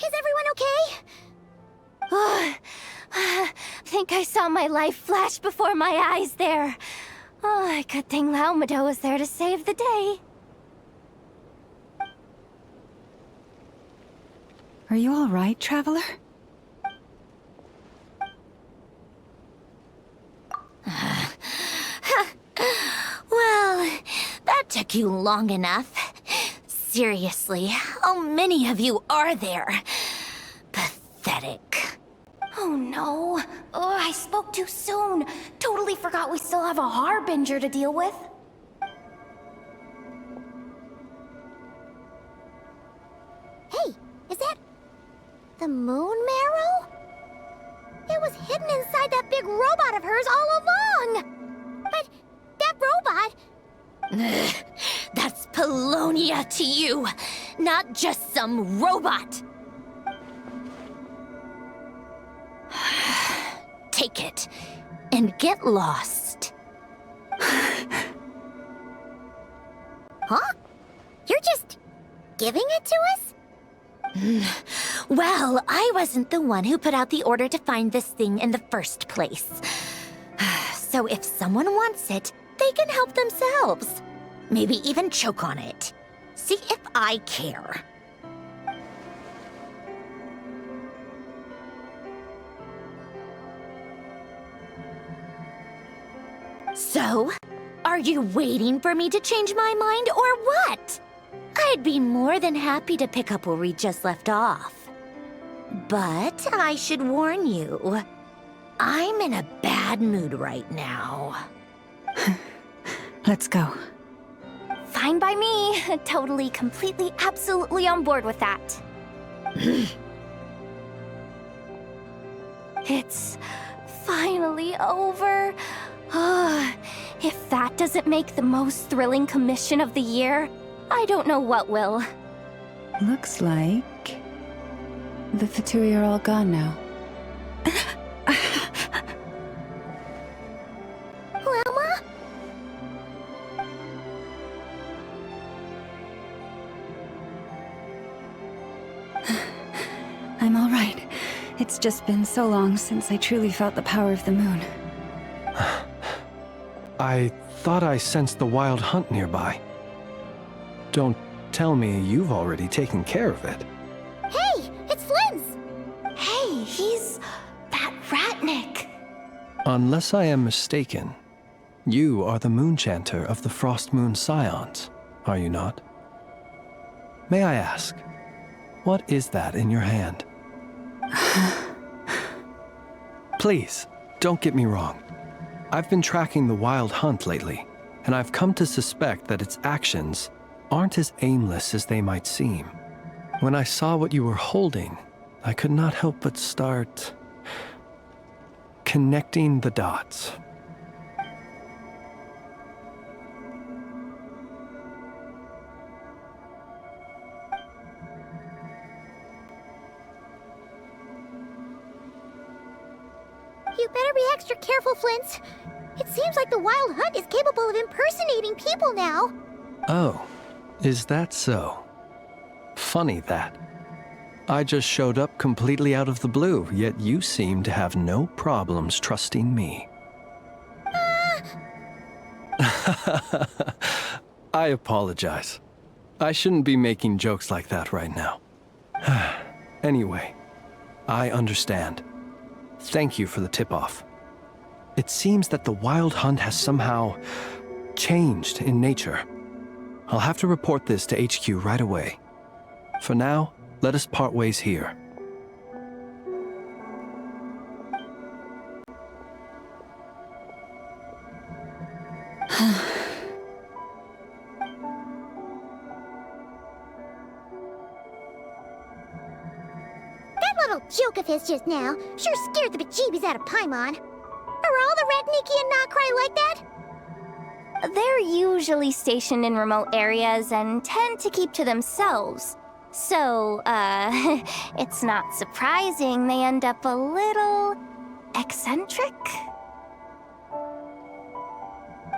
Is everyone okay? Think I saw my life flash before my eyes there. Oh, good thing Laumado was there to save the day. Are you all right, Traveler? Well, that took you long enough. Seriously, how many of you are there? Pathetic. Oh no. Oh, I spoke too soon. Totally forgot we still have a Harbinger to deal with. Hey, is that the moon marrow? It was hidden inside that big robot of hers all along. But that robot... That's Polonia to you, not just some robot. Take it and get lost. Huh? You're just giving it to us? Well, I wasn't the one who put out the order to find this thing in the first place. So if someone wants it, they can help themselves. Maybe even choke on it. See if I care. So, are you waiting for me to change my mind or what? I'd be more than happy to pick up where we just left off. But I should warn you, I'm in a bad mood right now. Let's go. Fine by me. Totally, completely, absolutely on board with that. It's finally over. If that doesn't make the most thrilling commission of the year, I don't know what will. Looks like the Fatui are all gone now. Wilma? I'm all right. It's just been so long since I truly felt the power of the moon. I thought I sensed the wild hunt nearby. Don't tell me you've already taken care of it. Hey, it's Linz! Hey, he's that Ratnik. Unless I am mistaken, you are the Moonchanter of the Frost Moon Scions, are you not? May I ask, what is that in your hand? Please, don't get me wrong. I've been tracking the wild hunt lately, and I've come to suspect that its actions aren't as aimless as they might seem. When I saw what you were holding, I could not help but start connecting the dots. You better be extra careful, Flint. It seems like the Wild Hunt is capable of impersonating people now. Oh, is that so? Funny that. I just showed up completely out of the blue, yet you seem to have no problems trusting me. I apologize. I shouldn't be making jokes like that right now. Anyway, I understand. Thank you for the tip-off. It seems that the Wild Hunt has somehow changed in nature. I'll have to report this to HQ right away. For now, let us part ways here. That little joke of his just now sure scared the bejeebies out of Paimon. Are all the Red Nikki and Krai like that? They're usually stationed in remote areas and tend to keep to themselves. So, it's not surprising they end up a little eccentric.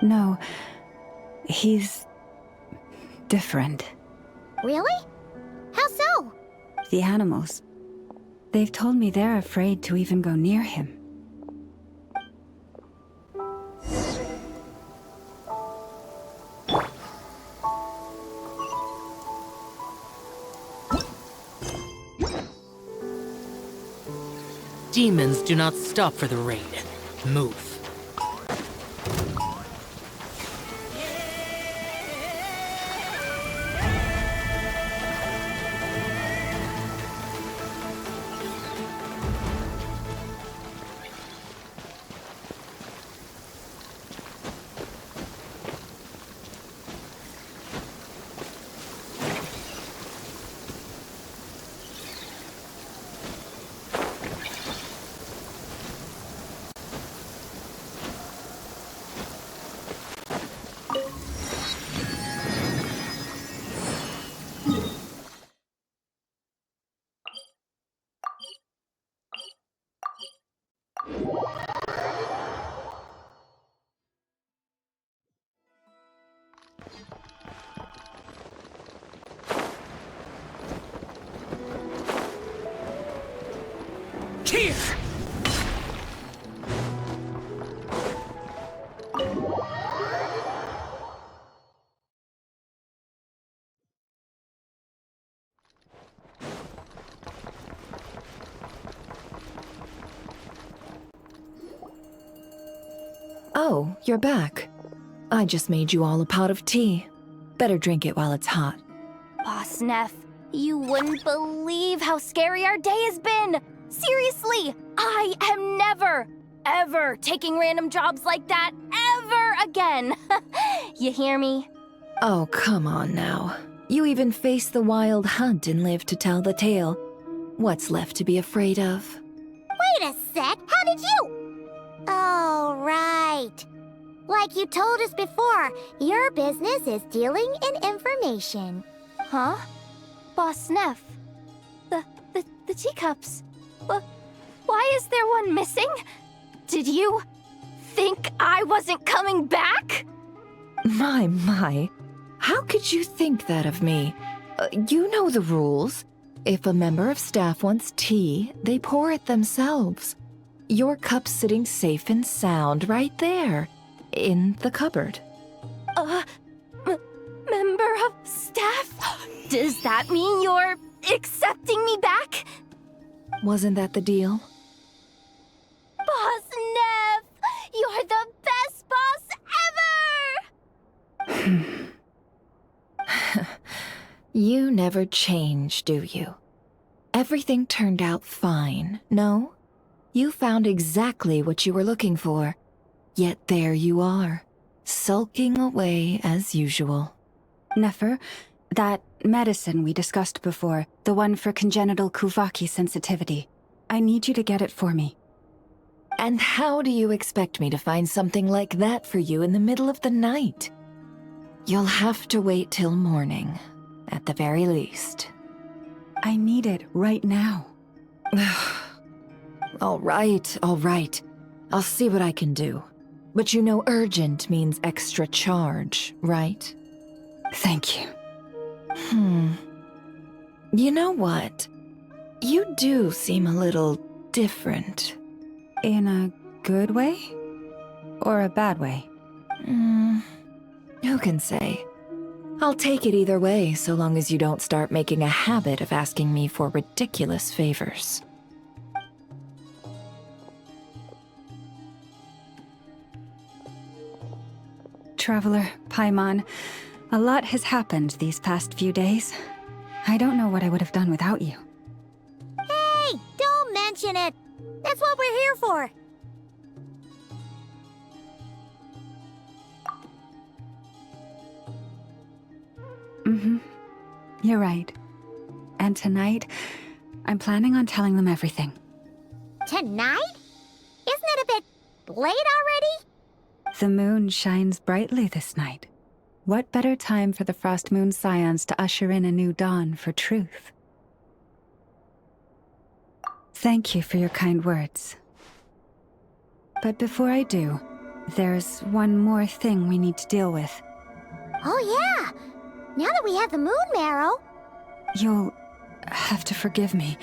No, he's different. Really? How so? The animals. They've told me they're afraid to even go near him. Demons do not stop for the raid. Move. Here! Oh, you're back. I just made you all a pot of tea. Better drink it while it's hot. Boss Neff, you wouldn't believe how scary our day has been! Seriously, I am never, ever taking random jobs like that ever again! You hear me? Oh, come on now. You even faced the wild hunt and lived to tell the tale. What's left to be afraid of? Wait a sec, how did you? Oh, right. Like you told us before, your business is dealing in information. Huh? Boss Neff? The teacups. Why is there one missing? Did you think I wasn't coming back? My. How could you think that of me? You know the rules. If a member of staff wants tea, they pour it themselves. Your cup's sitting safe and sound right there, in the cupboard. Member of staff? Does that mean you're accepting me back? Wasn't that the deal? Boss Neff! You're the best boss ever! You never change, do you? Everything turned out fine, no? You found exactly what you were looking for. Yet there you are, sulking away as usual. Nefer, that medicine we discussed before, the one for congenital Kuvaki sensitivity. I need you to get it for me. And how do you expect me to find something like that for you in the middle of the night? You'll have to wait till morning, at the very least. I need it right now. All right. I'll see what I can do. But you know urgent means extra charge, right? Thank you. You know what? You do seem a little different. In a good way? Or a bad way? Who can say? I'll take it either way, so long as you don't start making a habit of asking me for ridiculous favors. Traveler, Paimon, a lot has happened these past few days. I don't know what I would have done without you. Hey, don't mention it. That's what we're here for. Mm-hmm. You're right. And tonight, I'm planning on telling them everything. Tonight? Isn't it a bit late already? The moon shines brightly this night. What better time for the Frost Moon Scions to usher in a new dawn for truth? Thank you for your kind words. But before I do, there's one more thing we need to deal with. Oh yeah! Now that we have the moon marrow... You'll have to forgive me.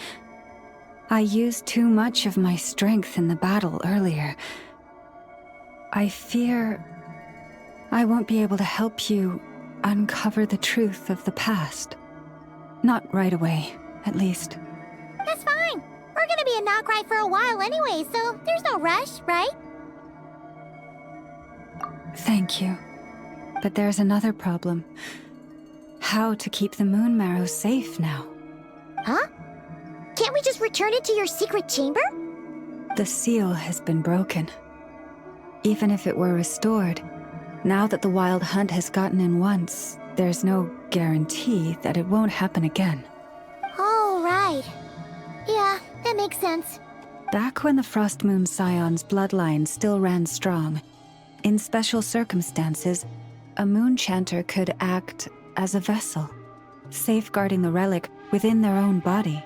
I used too much of my strength in the battle earlier. I fear I won't be able to help you uncover the truth of the past. Not right away, at least. That's fine. We're gonna be in Krai for a while anyway, so there's no rush, right? Thank you. But there's another problem. How to keep the moon marrow safe now? Huh? Can't we just return it to your secret chamber? The seal has been broken. Even if it were restored, now that the wild hunt has gotten in once, there's no guarantee that it won't happen again. Oh, right. Yeah, that makes sense. Back when the Frost Moon Scion's bloodline still ran strong, in special circumstances, a moon chanter could act as a vessel, safeguarding the relic within their own body.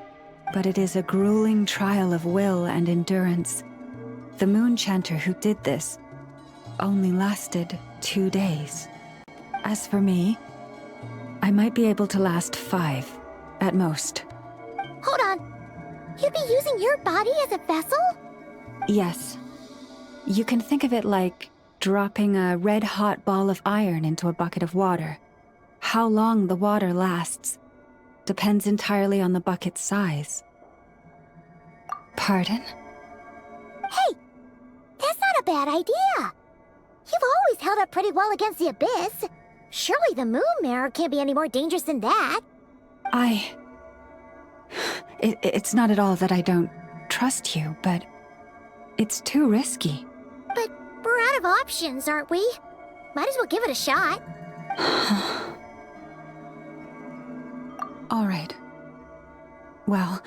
But it is a grueling trial of will and endurance. The moon chanter who did this only lasted 2 days. As for me, I might be able to last 5, at most. Hold on. You'd be using your body as a vessel? Yes. You can think of it like dropping a red-hot ball of iron into a bucket of water. How long the water lasts depends entirely on the bucket's size. Pardon? Hey, that's not a bad idea. You've always held up pretty well against the abyss. Surely the moon mirror can't be any more dangerous than that. It's not at all that I don't trust you, but it's too risky. But we're out of options, aren't we? Might as well give it a shot. All right. Well,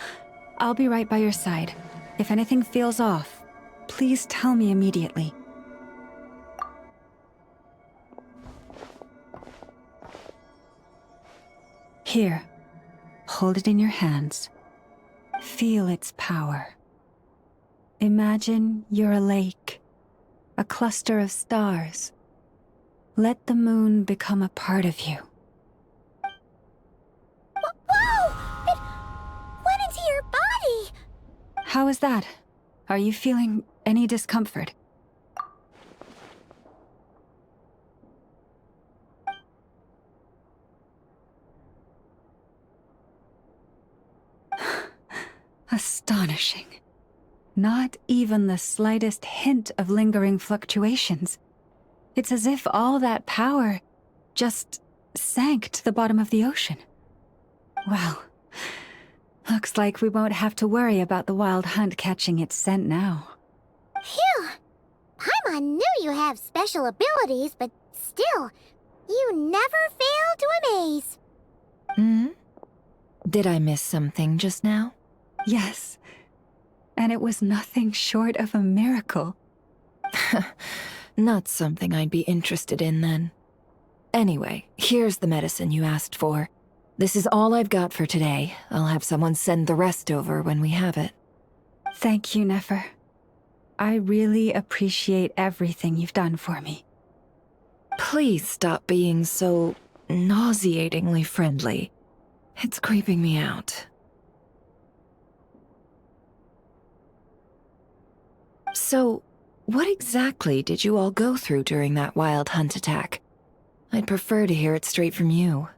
I'll be right by your side. If anything feels off, please tell me immediately. Here, hold it in your hands. Feel its power. Imagine you're a lake, a cluster of stars. Let the moon become a part of you. Whoa! It went into your body! How is that? Are you feeling any discomfort? Astonishing. Not even the slightest hint of lingering fluctuations. It's as if all that power just sank to the bottom of the ocean. Well, looks like we won't have to worry about the wild hunt catching its scent now. Phew! Paimon knew you have special abilities, but still, you never fail to amaze. Did I miss something just now? Yes. And it was nothing short of a miracle. Not something I'd be interested in then. Anyway, here's the medicine you asked for. This is all I've got for today. I'll have someone send the rest over when we have it. Thank you, Nefer. I really appreciate everything you've done for me. Please stop being so nauseatingly friendly. It's creeping me out. So, what exactly did you all go through during that wild hunt attack? I'd prefer to hear it straight from you.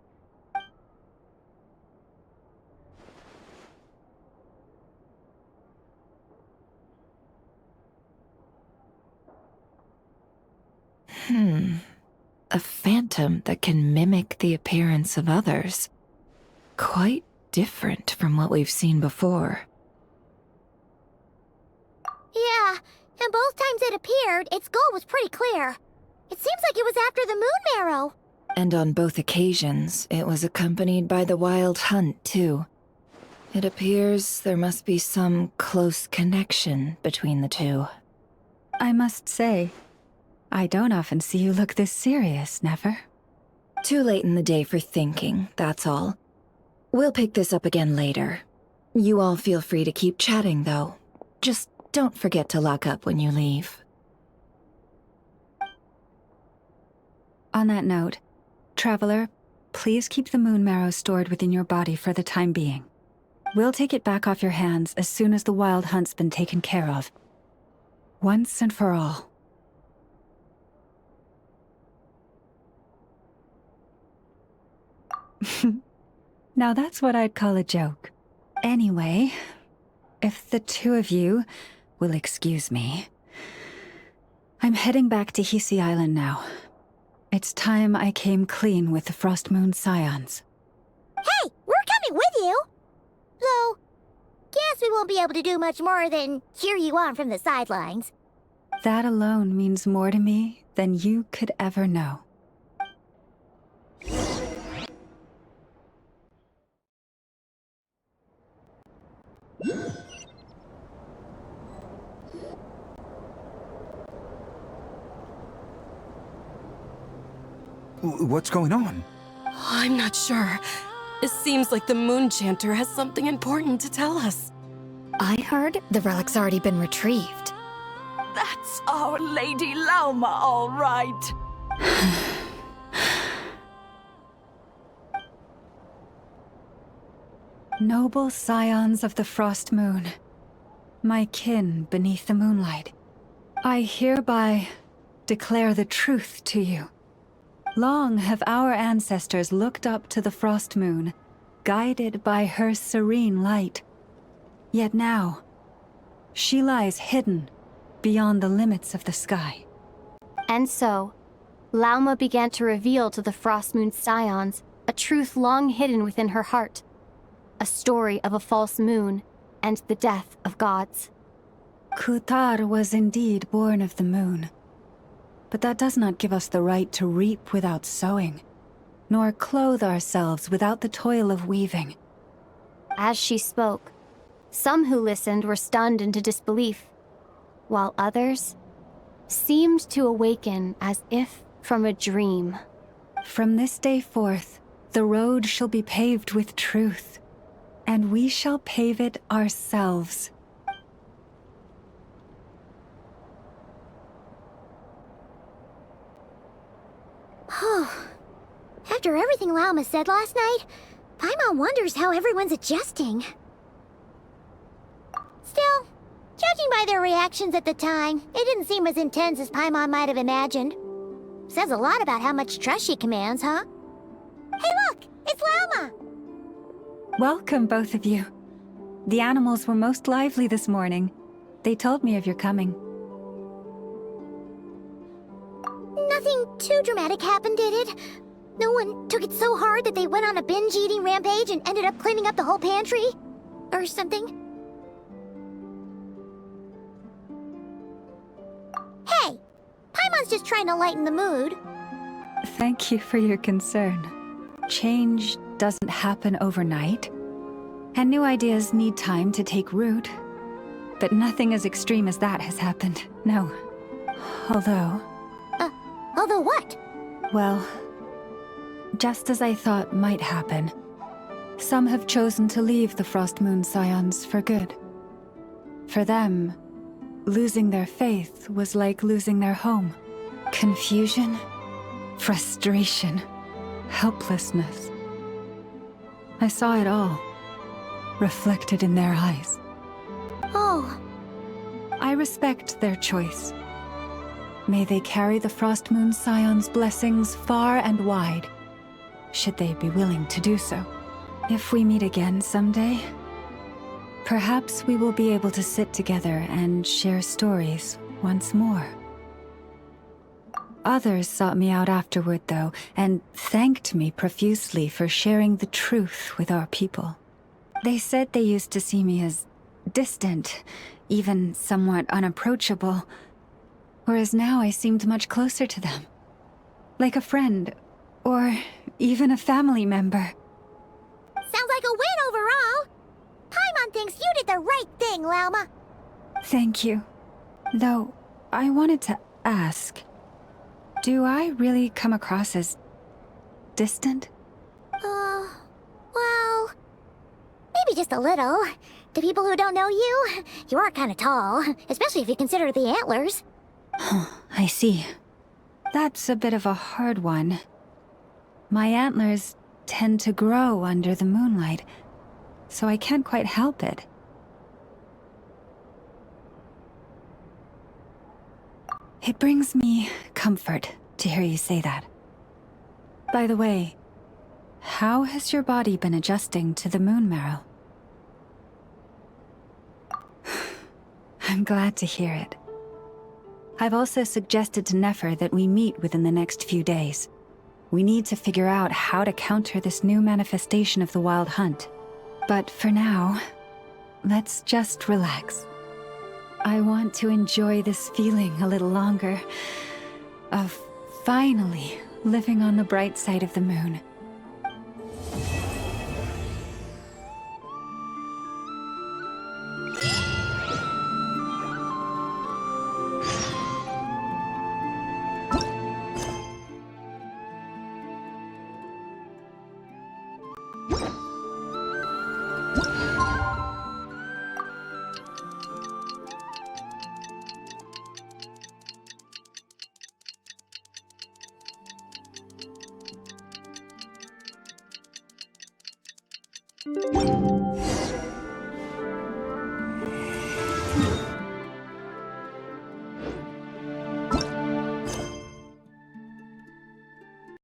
A phantom that can mimic the appearance of others. Quite different from what we've seen before. Yeah, and both times it appeared, its goal was pretty clear. It seems like it was after the moon marrow. And on both occasions, it was accompanied by the Wild Hunt, too. It appears there must be some close connection between the two. I must say, I don't often see you look this serious, Never. Too late in the day for thinking, that's all. We'll pick this up again later. You all feel free to keep chatting, though. Just don't forget to lock up when you leave. On that note, Traveler, please keep the moon marrow stored within your body for the time being. We'll take it back off your hands as soon as the Wild Hunt's been taken care of. Once and for all. Now that's what I'd call a joke. Anyway, if the two of you will excuse me, I'm heading back to Hisi Island now. It's time I came clean with the Frost Moon Scions. Hey, we're coming with you! So, guess we won't be able to do much more than cheer you on from the sidelines. That alone means more to me than you could ever know. What's going on? I'm not sure. It seems like the Moon Chanter has something important to tell us. I heard the relic's already been retrieved. That's Our Lady Lauma, all right. Noble scions of the Frost Moon, my kin beneath the moonlight, I hereby declare the truth to you. Long have our ancestors looked up to the Frost Moon, guided by her serene light. Yet now, she lies hidden beyond the limits of the sky. And so, Lauma began to reveal to the Frost Moon Scions a truth long hidden within her heart. A story of a false moon and the death of gods. Kutar was indeed born of the moon. But that does not give us the right to reap without sowing, nor clothe ourselves without the toil of weaving. As she spoke, some who listened were stunned into disbelief, while others seemed to awaken as if from a dream. From this day forth, the road shall be paved with truth, and we shall pave it ourselves. After everything Lauma said last night, Paimon wonders how everyone's adjusting. Still, judging by their reactions at the time, it didn't seem as intense as Paimon might have imagined. Says a lot about how much trust she commands, huh? Hey look! It's Lauma! Welcome, both of you. The animals were most lively this morning. They told me of your coming. Nothing too dramatic happened, did it? No one took it so hard that they went on a binge-eating rampage and ended up cleaning up the whole pantry? Or something? Hey! Paimon's just trying to lighten the mood. Thank you for your concern. Change doesn't happen overnight, and new ideas need time to take root. But nothing as extreme as that has happened, no. Although... Although what? Well, just as I thought might happen, some have chosen to leave the Frost Moon Scions for good. For them, losing their faith was like losing their home. Confusion, frustration, helplessness. I saw it all, reflected in their eyes. Oh. I respect their choice. May they carry the Frost Moon Scions' blessings far and wide, should they be willing to do so. If we meet again someday, perhaps we will be able to sit together and share stories once more. Others sought me out afterward, though, and thanked me profusely for sharing the truth with our people. They said they used to see me as distant, even somewhat unapproachable, whereas now I seemed much closer to them. Like a friend, or even a family member. Sounds like a win overall. Paimon thinks you did the right thing, Lauma. Thank you. Though, I wanted to ask, do I really come across as distant? Well, maybe just a little. To people who don't know you, you are kind of tall, especially if you consider the antlers. I see. That's a bit of a hard one. My antlers tend to grow under the moonlight, so I can't quite help it. It brings me comfort to hear you say that. By the way, how has your body been adjusting to the moon marrow? I'm glad to hear it. I've also suggested to Nefer that we meet within the next few days. We need to figure out how to counter this new manifestation of the Wild Hunt. But for now, let's just relax. I want to enjoy this feeling a little longer of finally living on the bright side of the moon.